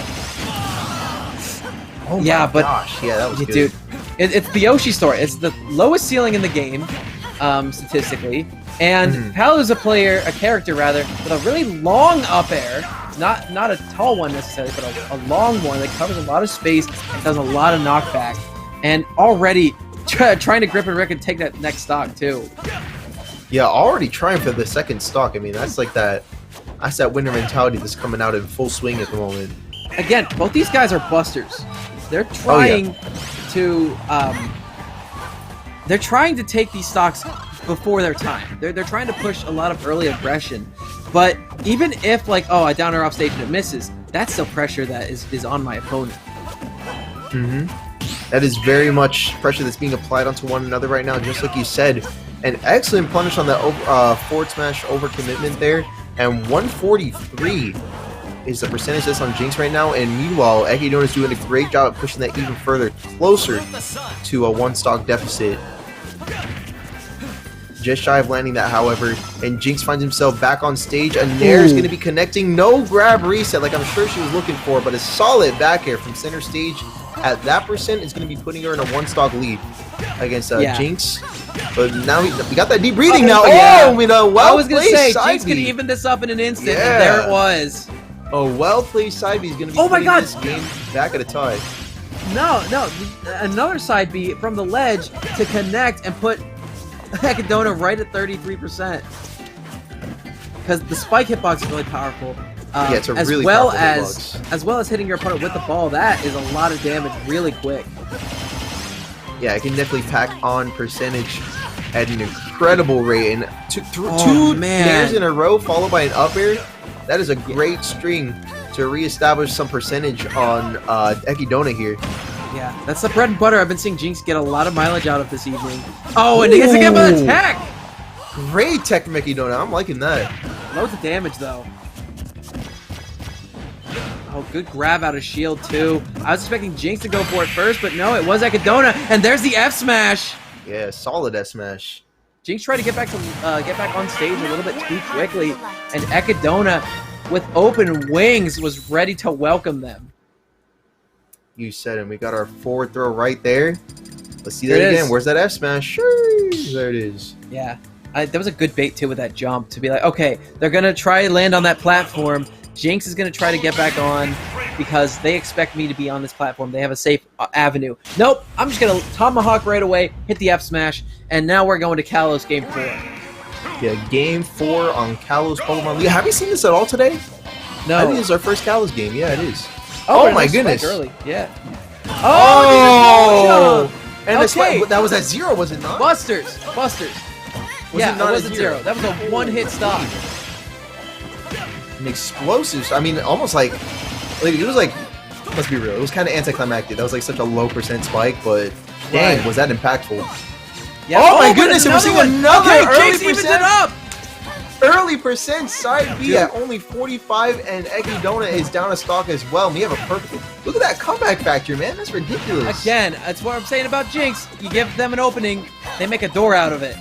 Speaker 2: Oh my gosh, yeah, that was good.
Speaker 1: Dude, it's the Yoshi story. It's the lowest ceiling in the game, statistically, and Palu's a character with a really long up air. Not a tall one necessarily, but a long one that covers a lot of space and does a lot of knockback. And already trying to grip and Rick and take that next stock too.
Speaker 2: Yeah, already trying for the second stock. I mean, that's that winner mentality that's coming out in full swing at the moment.
Speaker 1: Again, both these guys are busters. They're trying to take these stocks before their time. They're trying to push a lot of early aggression. But even if I down her off stage and it misses, that's still pressure that is on my opponent.
Speaker 2: That is very much pressure that's being applied onto one another right now, just like you said. An excellent punish on that forward smash overcommitment there, and 143 is the percentage that's on Jinx right now, and meanwhile, Ekadono is doing a great job at pushing that even further closer to a one stock deficit. Just shy of landing that, however, and Jinx finds himself back on stage. A Nair is going to be connecting. No grab reset like I'm sure she was looking for, but a solid back air from center stage at that percent is going to be putting her in a one stock lead against Jinx. But now we got that deep breathing now.
Speaker 1: Yeah.
Speaker 2: Oh,
Speaker 1: I was going to say, Jinx could even this up in an instant, and there it was.
Speaker 2: A well-placed side B is going to be putting this game back at a tie.
Speaker 1: No, another side B from the ledge to connect and put Ekadono right at 33%. Because the spike hitbox is really powerful.
Speaker 2: Yeah, it's a really powerful hitbox.
Speaker 1: As well as hitting your opponent with the ball, that is a lot of damage really quick.
Speaker 2: Yeah, it can definitely pack on percentage at an incredible rate. And two nairs in a row followed by an up air. That is a great string to reestablish some percentage on Ekadono here.
Speaker 1: Yeah, that's the bread and butter I've been seeing Jinx get a lot of mileage out of this evening. Oh, and he gets again with a tech!
Speaker 2: Great tech from Ekadono. I'm liking that.
Speaker 1: Loads of damage, though. Oh, good grab out of shield, too. I was expecting Jinx to go for it first, but no, it was Ekadono. And there's the F smash!
Speaker 2: Yeah, solid F smash.
Speaker 1: Jinx tried to get back on stage a little bit too quickly, and Ekadono, with open wings, was ready to welcome them.
Speaker 2: You said it. We got our forward throw right there. Let's see that again. Where's that F smash? Sure, there it is.
Speaker 1: Yeah, that was a good bait too with that jump to be like, okay, they're gonna try and land on that platform. Jinx is gonna try to get back on because they expect me to be on this platform. They have a safe avenue. Nope, I'm just gonna tomahawk right away, hit the F smash, and now we're going to Kalos game 4.
Speaker 2: Yeah, game 4 on Kalos Pokemon League. Have you seen this at all today?
Speaker 1: No.
Speaker 2: I think this is our first Kalos game. Yeah, it is.
Speaker 1: Oh
Speaker 2: my goodness!
Speaker 1: Early. Yeah.
Speaker 2: Oh! And that was at 0, was it not?
Speaker 1: Busters.
Speaker 2: Was
Speaker 1: Yeah,
Speaker 2: it not
Speaker 1: it wasn't 0. That was a one-hit stock.
Speaker 2: An explosive. I mean, almost like it was like. Let's be real. It was kind of anticlimactic. That was like such a low percent spike, but dang, was that impactful?
Speaker 1: Yeah.
Speaker 2: Oh my goodness! And we're seeing another early
Speaker 1: Jinx evens it up.
Speaker 2: early percent side B at only 45, and Ekidona is down a stock as well. And we have a perfect... Look at that comeback factor, man. That's ridiculous.
Speaker 1: Again, that's what I'm saying about Jinx. You give them an opening, they make a door out of it.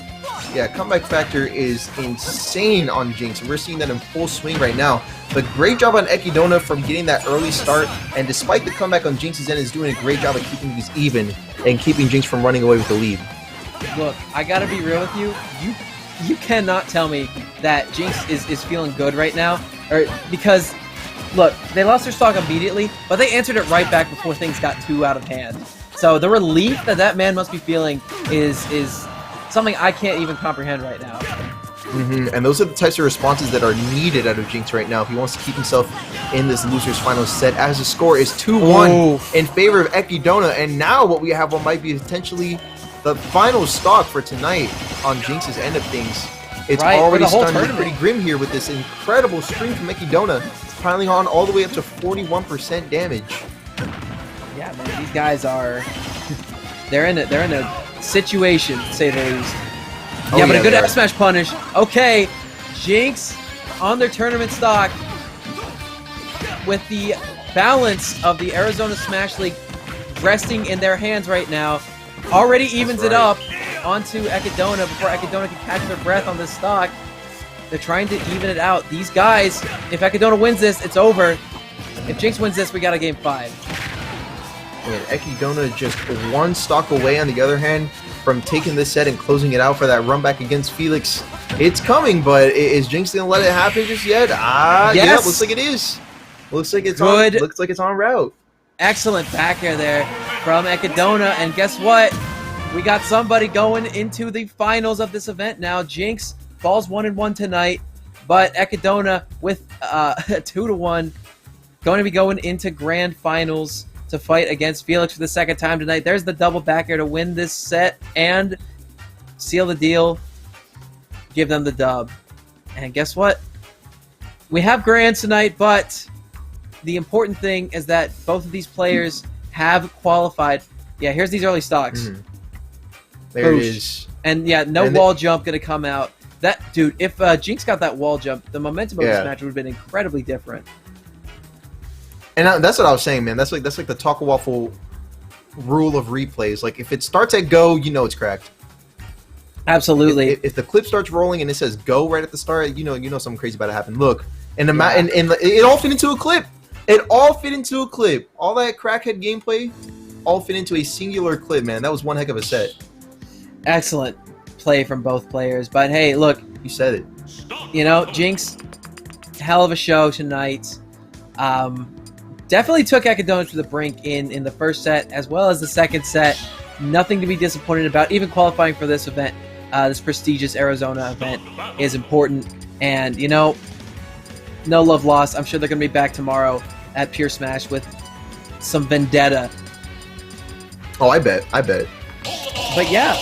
Speaker 2: Yeah, comeback factor is insane on Jinx. We're seeing that in full swing right now. But great job on Ekidona from getting that early start. And despite the comeback on Jinx's end, is doing a great job of keeping these even and keeping Jinx from running away with the lead.
Speaker 1: Look, I gotta be real with you. You cannot tell me that Jinx is feeling good right now, because look, they lost their stock immediately, but they answered it right back before things got too out of hand. So the relief that man must be feeling is something I can't even comprehend right now.
Speaker 2: And those are the types of responses that are needed out of Jinx right now if he wants to keep himself in this loser's final set, as the score is 2-1 in favor of Ekidona. And now what we have might be potentially the final stock for tonight on Jinx's end of things. It's already starting to be pretty grim here with this incredible stream from Ekidona, piling on all the way up to 41% damage.
Speaker 1: Yeah, man, these guys are they're in a situation, to say the least. Yeah, but a good F smash punish. Okay, Jinx on their tournament stock with the balance of the Arizona Smash League resting in their hands right now. Already evens it up onto Ekidona before Ekidona can catch their breath on this stock. They're trying to even it out. These guys, if Ekidona wins this, it's over. If Jinx wins this, we got a game 5.
Speaker 2: And Ekidona just one stock away on the other hand from taking this set and closing it out for that run back against Felix. It's coming, but is Jinx gonna let it happen just yet?
Speaker 1: Yes.
Speaker 2: Yeah, looks like it is. Looks like it's on. Looks like it's en route.
Speaker 1: Excellent back air there from Ekidona, and guess what? We got somebody going into the finals of this event now. Jinx falls 1-1 tonight, but Ekidona with 2-1 going to be going into grand finals to fight against Felix for the second time tonight. There's the double back air to win this set and seal the deal, give them the dub. And guess what? We have grands tonight, but the important thing is that both of these players have qualified. Yeah, here's these early stocks.
Speaker 2: There it is.
Speaker 1: And yeah, no wall jump going to come out. That dude, if Jinx got that wall jump, the momentum of this match would have been incredibly different.
Speaker 2: And that's what I was saying, man. That's like the Taco Waffle rule of replays. Like if it starts at go, you know it's cracked.
Speaker 1: Absolutely.
Speaker 2: If the clip starts rolling and it says go right at the start, you know something crazy about to happen. Look, and it all fit into a clip. It all fit into a clip. All that crackhead gameplay, all fit into a singular clip, man. That was one heck of a set.
Speaker 1: Excellent play from both players. But hey, look,
Speaker 2: you said it.
Speaker 1: You know, Jinx, hell of a show tonight. Definitely took Ekidona to the brink in the first set as well as the second set. Nothing to be disappointed about. Even qualifying for this event, this prestigious Arizona event, is important. And, you know, no love lost. I'm sure they're going to be back tomorrow at Pure Smash with some vendetta.
Speaker 2: Oh, I bet.
Speaker 1: But yeah,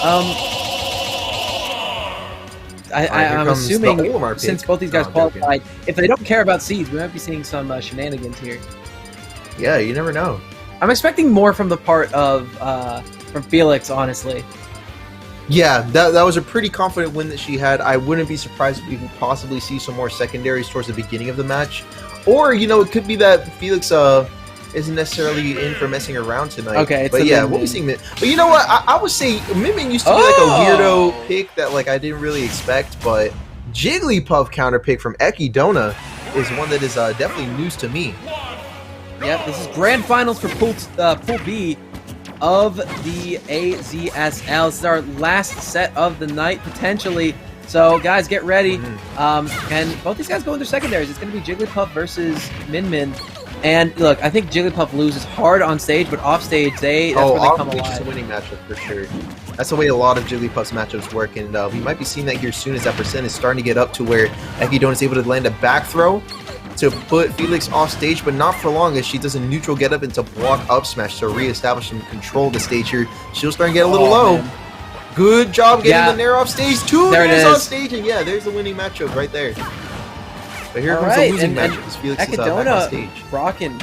Speaker 1: I'm assuming since both these guys qualified, if they don't care about seeds, we might be seeing some shenanigans here.
Speaker 2: Yeah, you never know.
Speaker 1: I'm expecting more from the part of from Felix, honestly.
Speaker 2: Yeah, that was a pretty confident win that she had. I wouldn't be surprised if we could possibly see some more secondaries towards the beginning of the match. Or, you know, it could be that Felix isn't necessarily in for messing around tonight.
Speaker 1: Okay,
Speaker 2: but yeah, we'll be seeing Min. But you know what? I would say Min Min used to be like a weirdo pick that like I didn't really expect, but Jigglypuff counter pick from Ekidona is one that is definitely news to me.
Speaker 1: Yep, this is grand finals for Pool B of the AZSL. This is our last set of the night, potentially. So, guys, get ready. And both these guys go in their secondaries. It's going to be Jigglypuff versus Min Min. And look, I think Jigglypuff loses hard on stage, but off stage, that's where they come alive.
Speaker 2: It's a winning matchup for sure. That's the way a lot of Jigglypuff's matchups work, and we might be seeing that here soon as that percent is starting to get up to where Ekidona is able to land a back throw to put Felix off stage, but not for long as she does a neutral get up into block up smash to reestablish and control the stage here. She'll start to get a little low. Man. Good job getting the Nair off stage. Two Nairs on stage, and yeah, there's the winning matchup right there. But here comes the losing match because Felix is back on stage.
Speaker 1: Rocking.
Speaker 2: Look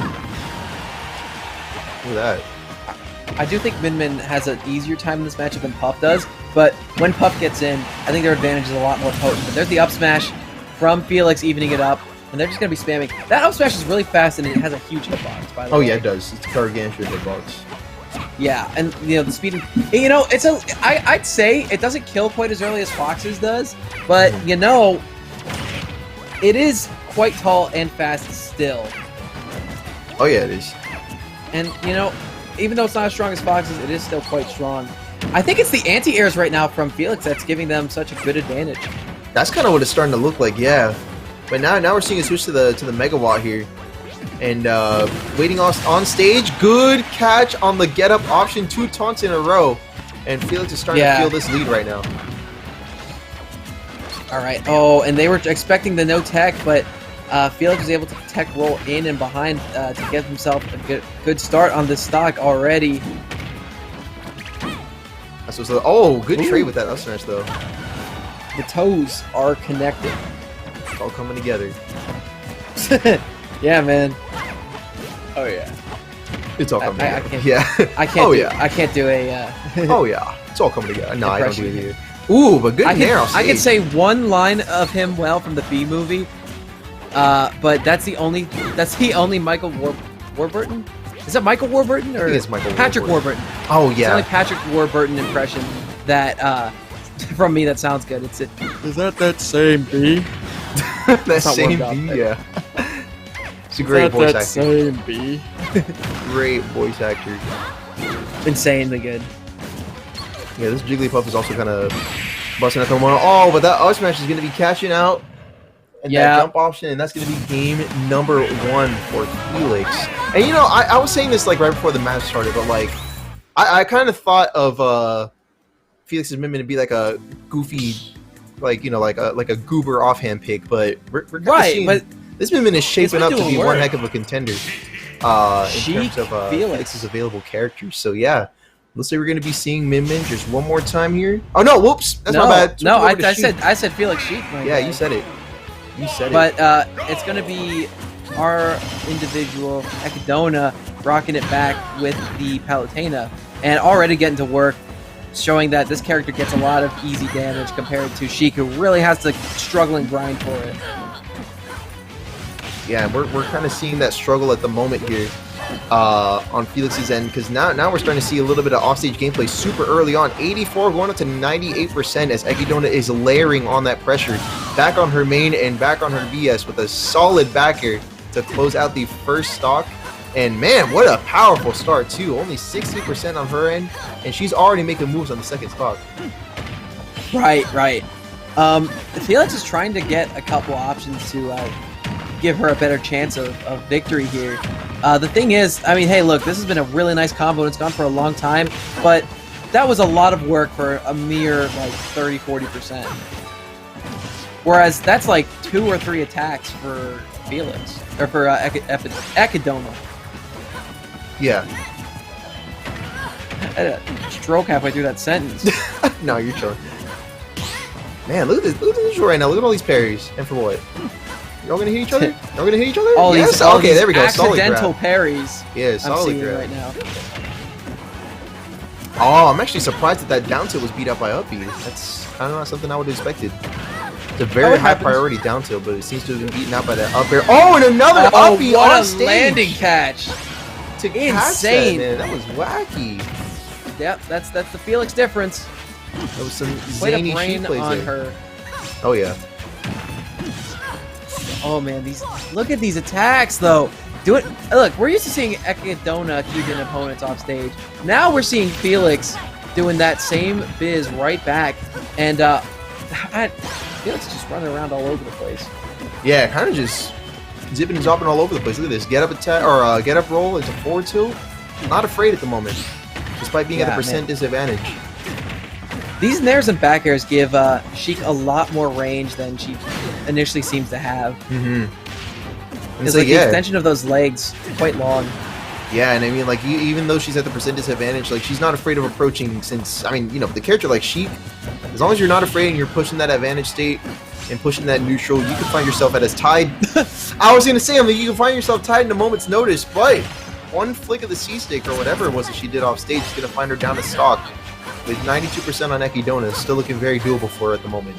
Speaker 2: at that.
Speaker 1: I do think Min Min has an easier time in this matchup than Puff does, but when Puff gets in, I think their advantage is a lot more potent. But there's the up smash from Felix evening it up, and they're just going to be spamming. That up smash is really fast, and it has a huge hitbox, by the way.
Speaker 2: Oh, yeah, it does. It's a gargantuan hitbox.
Speaker 1: Yeah, and, you know, the speed... You know, I'd say it doesn't kill quite as early as Fox's does, but, you know, it is quite tall and fast still.
Speaker 2: Oh, yeah, it is.
Speaker 1: And, you know, even though it's not as strong as Fox's, it is still quite strong. I think it's the anti-airs right now from Felix that's giving them such a good advantage.
Speaker 2: That's kind of what it's starting to look like, yeah. But now we're seeing a switch to the megawatt here. And waiting on stage, good catch on the get up option, 2 taunts in a row. And Felix is starting to feel this lead right now.
Speaker 1: Alright, oh, and they were expecting the no tech, but Felix was able to tech roll in and behind to get himself a good start on this stock already.
Speaker 2: That's what's oh, good trade with that up smash though.
Speaker 1: The toes are connected.
Speaker 2: It's all coming together.
Speaker 1: Yeah, man.
Speaker 2: Oh yeah. It's all coming together.
Speaker 1: I can't,
Speaker 2: yeah.
Speaker 1: I can't.
Speaker 2: Oh
Speaker 1: do,
Speaker 2: yeah.
Speaker 1: I can't do a.
Speaker 2: Oh yeah. It's all coming together. No, I don't do it either. Ooh, but good nair.
Speaker 1: I can say one line of him well from the B movie, but that's the only Michael Warburton. Is that Michael Warburton or
Speaker 2: I think it's Michael
Speaker 1: Patrick Warburton?
Speaker 2: Oh yeah.
Speaker 1: It's the only Patrick Warburton impression that from me that sounds good. Is that same B?
Speaker 2: That same B, yeah. It's a great voice actor.
Speaker 1: Same B.
Speaker 2: Great voice actor.
Speaker 1: Insanely good.
Speaker 2: Yeah, this Jigglypuff is also kind of busting at the moment. Oh, but that up smash is going to be catching out. And that jump option, and that's going to be game number 1 for Felix. And you know, I was saying this like right before the match started, but like, I kind of thought of Felix's Min Min to be like a goofy, like, you know, like a goober offhand pick, but we're seeing, but this Min Min is shaping up to be one heck of a contender in terms of Felix's available characters. So yeah. Looks like we're going to be seeing Min Min just one more time here. Oh no, whoops, that's my bad.
Speaker 1: No, I said Felix Sheik.
Speaker 2: Yeah, you said it. You said it.
Speaker 1: But it's going to be our individual Echidna rocking it back with the Palutena and already getting to work, showing that this character gets a lot of easy damage compared to Sheik, who really has to struggle and grind for it.
Speaker 2: Yeah, we're kind of seeing that struggle at the moment here. On Felix's end, because now we're starting to see a little bit of offstage gameplay super early on. 84 going up to 98% as Echidna is layering on that pressure. Back on her main and back on her BS with a solid back air to close out the first stock. And man, what a powerful start too. Only 60% on her end, and she's already making moves on the second stock.
Speaker 1: Right. Felix is trying to get a couple options to give her a better chance of victory here. The thing is, I mean, hey, look, this has been a really nice combo, and it's gone for a long time, but that was a lot of work for a mere, like, 30-40%. Whereas that's, like, 2 or 3 attacks for Felix, or for Echidna.
Speaker 2: Yeah.
Speaker 1: I had a stroke halfway through that sentence.
Speaker 2: No, you're chilling. Man, look at this visual right now. Look at all these parries. And for what? Y'all gonna hit each other? Y'all gonna hit each other?
Speaker 1: All
Speaker 2: yes?
Speaker 1: these,
Speaker 2: okay, there we go.
Speaker 1: Accidental parries.
Speaker 2: Yeah, solid grab
Speaker 1: right now.
Speaker 2: Oh, I'm actually surprised that down tilt was beat up by up B. That's kind of not something I would have expected. It's a very high priority down tilt, but it seems to have been beaten out by that up air. Oh, and another up B on stage!
Speaker 1: Landing catch!
Speaker 2: Insane! That, man. That was wacky.
Speaker 1: Yep, that's the Felix difference.
Speaker 2: That was some zany
Speaker 1: brain
Speaker 2: plays
Speaker 1: on
Speaker 2: there.
Speaker 1: her.
Speaker 2: Oh yeah.
Speaker 1: Oh man, look at these attacks though. Look, we're used to seeing Echidna keeping opponents off stage. Now we're seeing Felix doing that same biz right back, and Felix is just running around all over the place.
Speaker 2: Yeah, kind of just zipping and zopping all over the place. Look at this, get up attack or get up roll into forward tilt. Not afraid at the moment, despite being at a percent disadvantage.
Speaker 1: These nairs and back airs give Sheik a lot more range than she initially seems to have.
Speaker 2: Mm-hmm.
Speaker 1: It's like the extension of those legs quite long.
Speaker 2: Yeah, and I mean, like, even though she's at the percent disadvantage, like, she's not afraid of approaching since, I mean, you know, the character like Sheik, as long as you're not afraid and you're pushing that advantage state and pushing that neutral, you can find yourself at as tied. I was going to say, I mean, you can find yourself tied in a moment's notice, but one flick of the C-stick or whatever it was that she did off stage is going to find her down to stock. With 92% on Echidna, still looking very doable for her at the moment.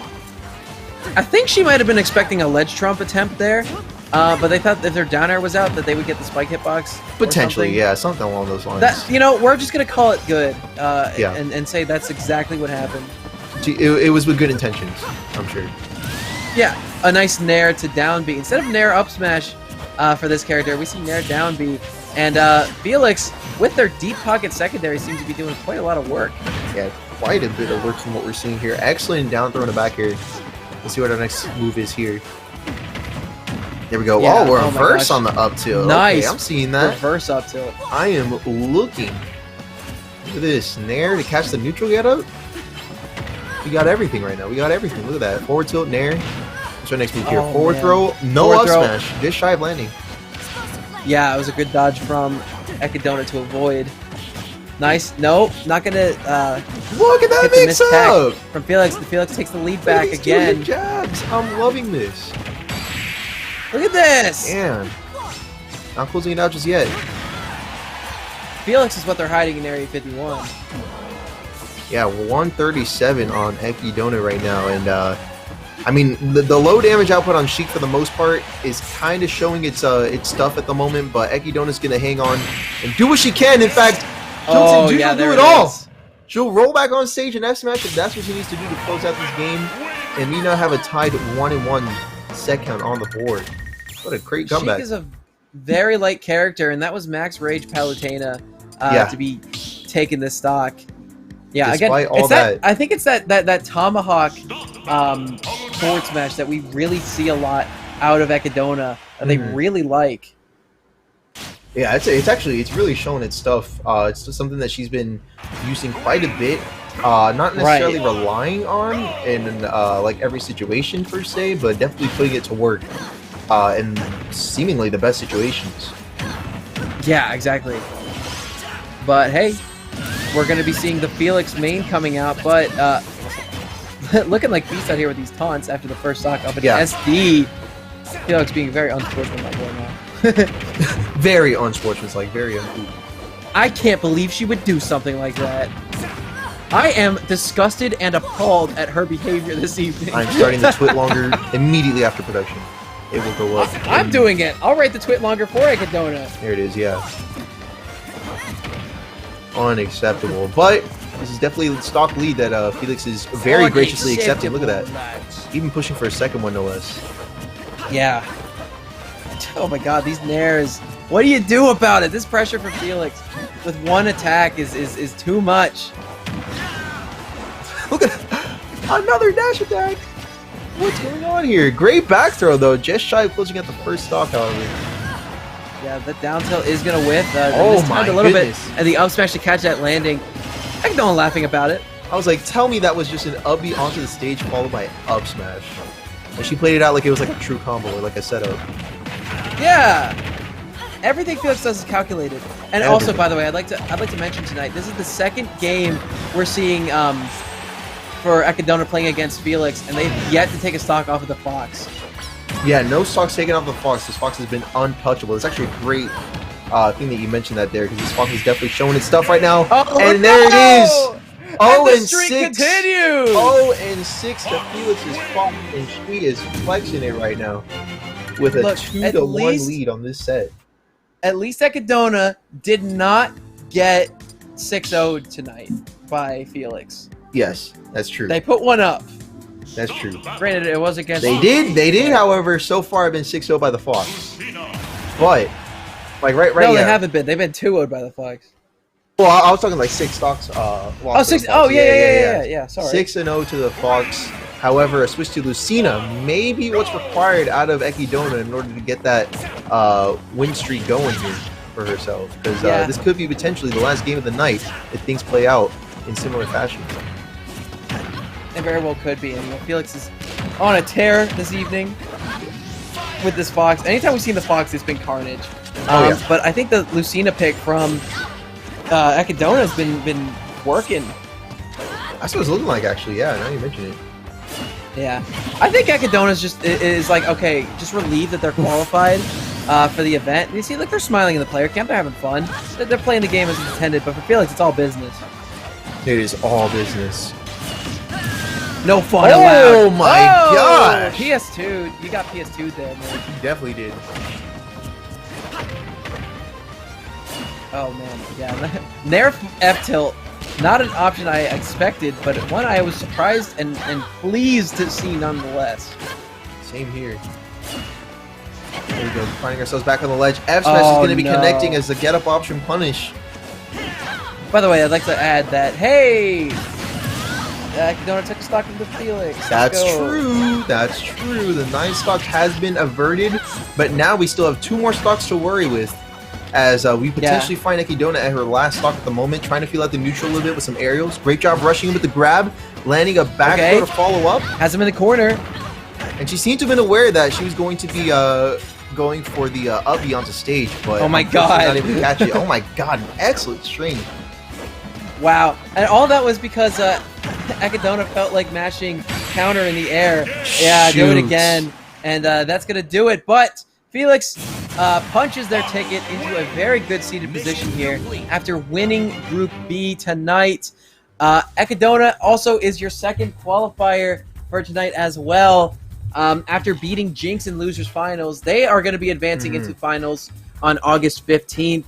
Speaker 1: I think she might have been expecting a ledge trump attempt there, but they thought if their down air was out that they would get the spike hitbox.
Speaker 2: Potentially, yeah, something along those lines.
Speaker 1: That, you know, we're just gonna call it good, and say that's exactly what happened.
Speaker 2: It was with good intentions, I'm sure.
Speaker 1: Yeah, a nice nair to down B. Instead of nair up smash for this character, we see nair down B. And Felix, with their deep pocket secondary, seems to be doing quite a lot of work.
Speaker 2: Yeah, quite a bit of work from what we're seeing here. Excellent down throw in the back here. Let's see what our next move is here. There we go.
Speaker 1: Yeah,
Speaker 2: oh, we're reverse on the up tilt.
Speaker 1: Nice.
Speaker 2: Okay, I'm seeing that.
Speaker 1: Reverse up tilt.
Speaker 2: I am looking. Look at this. Nair to catch the neutral get up. We got everything right now. We got everything. Look at that. Forward tilt, nair. What's our next move here? Forward throw. No up smash. Just shy of landing.
Speaker 1: Yeah, it was a good dodge from Ekidona to avoid. Nice. No, not gonna.
Speaker 2: Look at that mix up
Speaker 1: from Felix. Felix takes the lead back again.
Speaker 2: Good jabs. I'm loving this.
Speaker 1: Look at this.
Speaker 2: Man, not closing it out just yet.
Speaker 1: Felix is what they're hiding in Area 51.
Speaker 2: Yeah, 137 on Ekidona right now, and I mean the low damage output on Sheik for the most part is kind of showing its stuff at the moment, but Ekidona's gonna hang on and do what she can. In fact, she'll do it all. She'll roll back on stage and F smash if that's what she needs to do to close out this game, and we now have a tied 1-1 set count on the board. What a great comeback!
Speaker 1: Sheik is a very light character, and that was Max Rage Palutena to be taking this stock. Yeah,
Speaker 2: despite
Speaker 1: again,
Speaker 2: all that,
Speaker 1: I think it's that tomahawk forward smash that we really see a lot out of Ekidona that they really like.
Speaker 2: Yeah, it's really showing its stuff. It's just something that she's been using quite a bit. Not necessarily relying on in like every situation per se, but definitely putting it to work in seemingly the best situations.
Speaker 1: Yeah, exactly. But hey, we're going to be seeing the Felix main coming out, but looking like beast out here with these taunts after the first stock up at SD. Felix being very unsportsmanlike right now.
Speaker 2: Very unsportsmanlike, very uncool.
Speaker 1: I can't believe she would do something like that. I am disgusted and appalled at her behavior this evening.
Speaker 2: I'm starting the twit longer immediately after production. It will go up.
Speaker 1: I'm doing it. I'll rate the twit longer for Ekidona.
Speaker 2: There it is, yeah. Unacceptable. But this is definitely the stock lead that Felix is very graciously accepting. Look at that. Even pushing for a second one, no less.
Speaker 1: Yeah. Oh my god, these nairs. What do you do about it? This pressure for Felix with one attack is too much.
Speaker 2: Look at another dash attack. What's going on here? Great back throw, though. Just shy of closing out the first stock, however.
Speaker 1: Yeah, the down tilt is going to whiff.
Speaker 2: Oh my goodness.
Speaker 1: And the up smash to catch that landing. Ekidona laughing about it.
Speaker 2: I was like, tell me that was just an up B onto the stage followed by up smash. And she played it out like it was like a true combo or like a setup.
Speaker 1: Yeah. Everything Felix does is calculated. And also, by the way, I'd like to mention tonight, this is the second game we're seeing for Ekidona playing against Felix, and they've yet to take a stock off of the Fox.
Speaker 2: Yeah, no stocks taken off the Fox. This Fox has been untouchable. It's actually a great thing that you mentioned that there, because this Fox is definitely showing its stuff right now.
Speaker 1: Oh,
Speaker 2: and there it is!
Speaker 1: Oh, and 6. Continues.
Speaker 2: 0-6 to Felix's Fox, and she is flexing it right now with a 2-1 lead on this set.
Speaker 1: At least Ekidona did not get 6-0'd tonight by Felix.
Speaker 2: Yes, that's true.
Speaker 1: They put one up.
Speaker 2: That's true.
Speaker 1: Granted, it was against...
Speaker 2: They did, however, so far have been 6-0 by the Fox. But, like, right
Speaker 1: No, they haven't been. They've been 2-0'd by the Fox.
Speaker 2: Well, I was talking like 6 stocks.
Speaker 1: Oh, 6. Oh, yeah, sorry.
Speaker 2: 6-0 to the Fox. However, a switch to Lucina may be what's required out of Ekidona in order to get that win streak going here for herself. Because this could be potentially the last game of the night if things play out in similar fashion.
Speaker 1: It very well could be. And Felix is on a tear this evening with this Fox. Anytime we've seen the Fox, it's been carnage. But I think the Lucina pick from Ekidona has been working.
Speaker 2: That's what it's looking like, actually. Yeah, now you mention it.
Speaker 1: Yeah, I think Ekidona's is like, okay, just relieved that they're qualified for the event. And you see, like, they're smiling in the player camp. They're having fun. They're playing the game as intended. But for Felix, it's all business.
Speaker 2: It is all business.
Speaker 1: No fun allowed.
Speaker 2: Oh my gosh!
Speaker 1: PS2. You got PS2 there, man.
Speaker 2: He definitely did.
Speaker 1: Oh man, yeah. Nerf F tilt, not an option I expected, but one I was surprised and pleased to see nonetheless.
Speaker 2: Same here. There we go, finding ourselves back on the ledge. F smash is going to be connecting as the get up option punish.
Speaker 1: By the way, I'd like to add that, hey, Akidona took a stock from the Felix.
Speaker 2: That's true. That's true. The 9 stock has been averted, but now we still have 2 more stocks to worry with. As we potentially find Akidona at her last stock at the moment, trying to feel out the neutral a little bit with some aerials. Great job rushing in with the grab, landing a back throw to follow up.
Speaker 1: Has him in the corner.
Speaker 2: And she seemed to have been aware that she was going to be going for the up onto stage, but
Speaker 1: oh my god,
Speaker 2: not able to catch it. Oh my god, excellent string.
Speaker 1: Wow, and all that was because Akidona felt like mashing counter in the air. Yeah, do it again, and that's gonna do it. But Felix punches their ticket into a very good seated position here after winning Group B tonight. Akidona also is your second qualifier for tonight as well. After beating Jinx in Losers Finals, they are going to be advancing into finals on August 15th.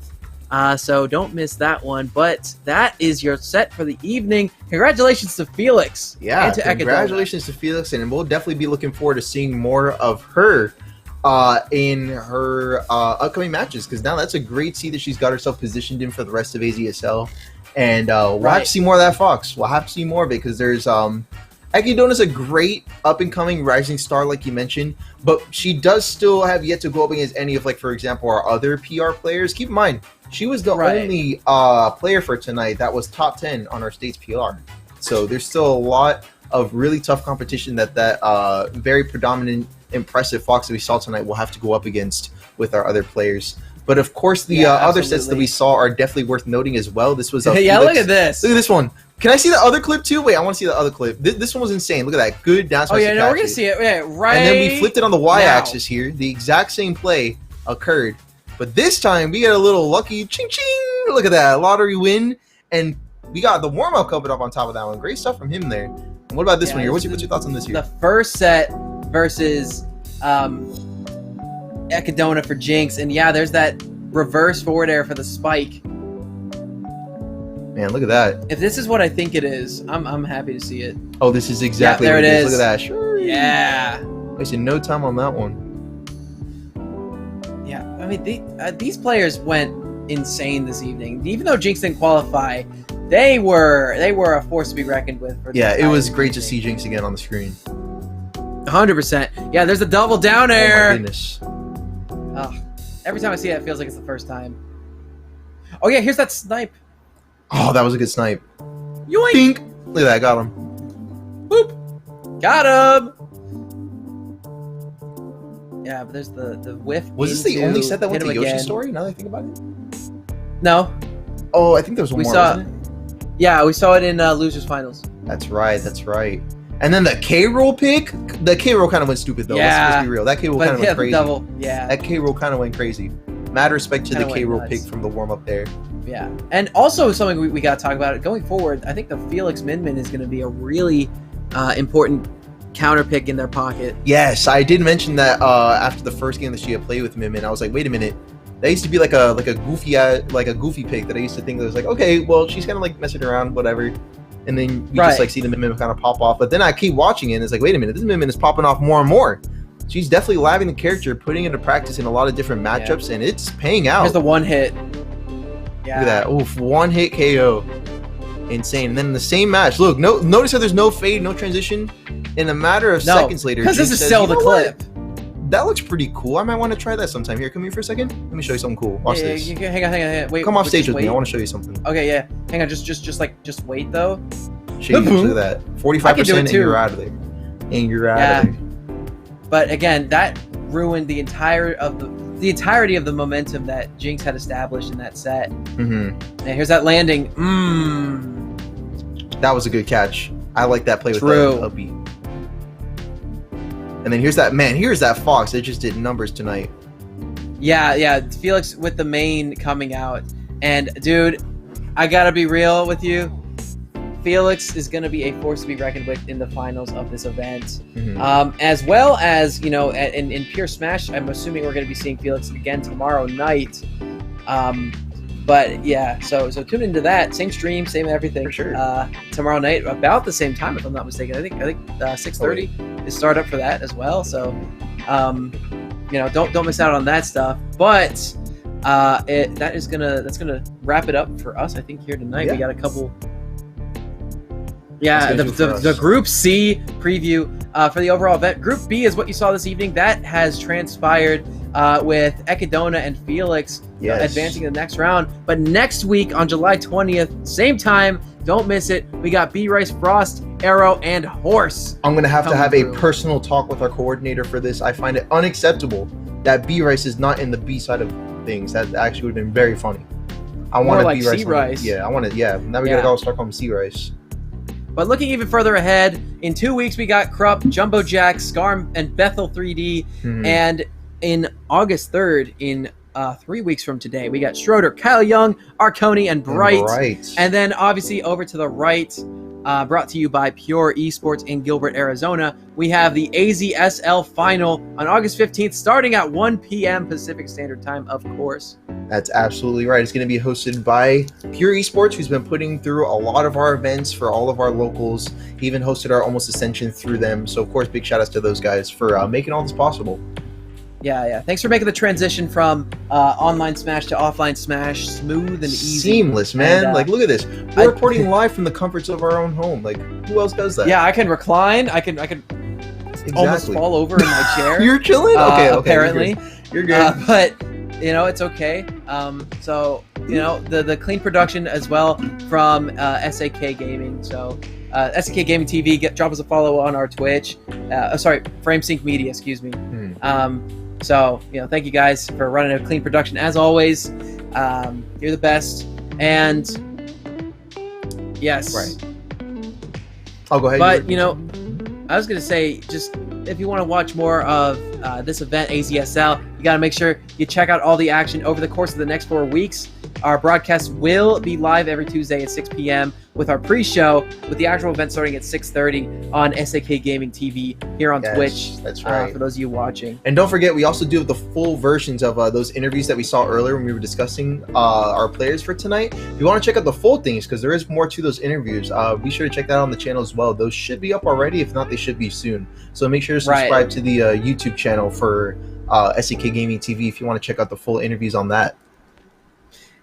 Speaker 1: So don't miss that one. But that is your set for the evening. Congratulations to Felix.
Speaker 2: Yeah,
Speaker 1: and to
Speaker 2: congratulations to Felix, and we'll definitely be looking forward to seeing more of her in her upcoming matches, because now that's a great seed that she's got herself positioned in for the rest of AZSL. And we'll have to see more of that Fox. We'll have to see more of it, because there's Akidona's a great up-and-coming rising star, like you mentioned, but she does still have yet to go up against any of, like, for example, our other PR players. Keep in mind, she was the only player for tonight that was top 10 on our state's PR. So there's still a lot of really tough competition that very predominant, impressive Fox that we saw tonight will have to go up against with our other players. But of course, the other sets that we saw are definitely worth noting as well. This was
Speaker 1: yeah, look at this.
Speaker 2: Look at this one. Can I see the other clip too? Wait, I want to see the other clip. This one was insane. Look at that. Good down smash.
Speaker 1: Oh yeah, no, we're gonna see it. Yeah, right.
Speaker 2: And then we flipped it on the y-axis here. The exact same play occurred, but this time we got a little lucky ching ching. Look at that lottery win, and we got the warm up coming up on top of that one. Great stuff from him there. And what about this one here? What's your thoughts on this here?
Speaker 1: The first set versus Akidona for Jinx, and yeah, there's that reverse forward air for the spike.
Speaker 2: Man, look at that.
Speaker 1: If this is what I think it is, I'm happy to see it.
Speaker 2: Oh, this is exactly
Speaker 1: there
Speaker 2: what
Speaker 1: it is.
Speaker 2: Look at that. Sure.
Speaker 1: Yeah.
Speaker 2: Wasted no time on that one.
Speaker 1: Yeah, I mean, these players went insane this evening. Even though Jinx didn't qualify, they were a force to be reckoned with. For
Speaker 2: yeah, it was great to see Jinx again on the screen.
Speaker 1: 100%. Yeah, there's a double down air.
Speaker 2: Oh my goodness.
Speaker 1: Every time I see it, it feels like it's the first time. Oh yeah, here's that snipe.
Speaker 2: Oh, that was a good snipe.
Speaker 1: Yoink!
Speaker 2: Dink! Look at that, got him.
Speaker 1: Boop! Got him! Yeah, but there's the whiff.
Speaker 2: Was this the only set that went to Yoshi's story, now that I think about it?
Speaker 1: No.
Speaker 2: Oh, I think there was one more, wasn't it?
Speaker 1: Yeah, we saw it in Losers Finals.
Speaker 2: That's right, that's right. And then the K-roll pick? The K-roll kind of went stupid, though.
Speaker 1: Yeah.
Speaker 2: Let's be real. That K-roll kind of went crazy.
Speaker 1: That
Speaker 2: K-roll kind of went crazy. Mad respect to the K-roll pick from the warm-up there.
Speaker 1: Yeah. And also something we got to talk about, going forward, I think the Felix Min is going to be a really important counter pick in their pocket.
Speaker 2: Yes, I did mention that after the first game that she had played with Min, I was like, wait a minute. That used to be like a goofy pick that I used to think that was like, okay, well, she's kind of like messing around, whatever. And then you just like see the Min kind of pop off. But then I keep watching it and it's like, wait a minute, this Min is popping off more and more. She's definitely labbing the character, putting into practice in a lot of different matchups, and it's paying out.
Speaker 1: Here's the one hit.
Speaker 2: Yeah. Look at that. Oof, one hit KO. Insane. And then in the same match, look, notice how there's no fade, no transition. In a matter of seconds later,
Speaker 1: because this is still the clip.
Speaker 2: That looks pretty cool. I might want to try that sometime. Here, come here for a second. Let me show you something cool. Watch this.
Speaker 1: Hang on. Wait.
Speaker 2: Come off stage with me. I want to show you something.
Speaker 1: Okay, yeah. Hang on. Just wait though.
Speaker 2: Look at that. 45% and you're out of there. And you're out of there.
Speaker 1: But again, that ruined the entirety of the momentum that Jinx had established in that set. And here's that landing.
Speaker 2: That was a good catch. I like that play with the upbeat. And then here's that Fox. They just did numbers tonight.
Speaker 1: Yeah. Felix with the main coming out. And dude, I gotta be real with you. Felix is going to be a force to be reckoned with in the finals of this event. As well as, you know, in Pure Smash, I'm assuming we're going to be seeing Felix again tomorrow night. But yeah, so tune into that. Same stream, same everything.
Speaker 2: For sure.
Speaker 1: Tomorrow night, about the same time, if I'm not mistaken. I think 6:30 is start up for that as well. So, you know, don't miss out on that stuff. But that's gonna wrap it up for us. I think here tonight we got a couple. Yeah, the Group C preview for the overall event. Group B is what you saw this evening. That has transpired with Ekidona and Felix advancing to the next round. But next week on July 20th, same time, don't miss it. We got B-Rice, Frost, Arrow, and Horse.
Speaker 2: I'm going to have a personal talk with our coordinator for this. I find it unacceptable that B-Rice is not in the B side of things. That actually would have been very funny. I want to B-Rice. C-Rice. Yeah, I want to. Yeah, now we got to start calling him C-Rice.
Speaker 1: But looking even further ahead, in 2 weeks we got Krupp, Jumbo Jack, Scarm, and Bethel 3D. And in August 3rd, in 3 weeks from today, we got Schroeder, Kyle Young, Arconi, and Bright. And then obviously over to the right, brought to you by Pure Esports in Gilbert, Arizona, we have the AZSL final on August 15th, starting at 1 p.m. Pacific Standard Time, of course.
Speaker 2: That's absolutely right. It's going to be hosted by Pure Esports, who's been putting through a lot of our events for all of our locals. He even hosted our Almost Ascension through them. So, of course, big shout outs to those guys for making all this possible.
Speaker 1: Yeah. Thanks for making the transition from online Smash to offline Smash smooth and easy.
Speaker 2: Seamless, man. Like, look at this. We're reporting live from the comforts of our own home. Like, who else does that?
Speaker 1: Yeah, I can recline. I can almost fall over in my chair.
Speaker 2: You're chilling? Okay.
Speaker 1: Apparently.
Speaker 2: You're good.
Speaker 1: But, you know, it's okay. So, you know, the clean production as well from SAK Gaming. So, SAK Gaming TV, drop us a follow on our Twitch. FrameSync Media, excuse me. So, you know, thank you guys for running a clean production as always. You're the best. And yes.
Speaker 2: Right. I'll go ahead.
Speaker 1: But, you know, I was going to say, just if you want to watch more of this event, AZSL, you got to make sure you check out all the action over the course of the next 4 weeks. Our broadcast will be live every Tuesday at 6 p.m. with our pre-show, with the actual event starting at 6:30 on SAK Gaming TV here on Twitch.
Speaker 2: That's right.
Speaker 1: For those of you watching.
Speaker 2: And don't forget, we also do the full versions of those interviews that we saw earlier when we were discussing our players for tonight. If you want to check out the full things, because there is more to those interviews, be sure to check that out on the channel as well. Those should be up already. If not, they should be soon. So make sure to subscribe to the YouTube channel for SAK Gaming TV if you want to check out the full interviews on that.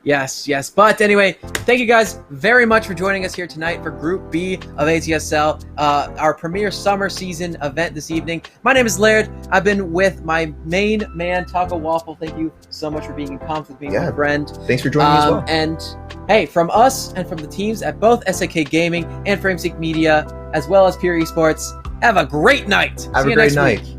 Speaker 1: Yes. But anyway, thank you guys very much for joining us here tonight for Group B of AZSL, our premier summer season event this evening. My name is Laird. I've been with my main man, Taco Waffle. Thank you so much for being in conflict with me, my friend.
Speaker 2: Thanks for joining me as well.
Speaker 1: And hey, from us and from the teams at both SAK Gaming and FrameSync Media, as well as Pure Esports, have a great night.
Speaker 2: Have a great night.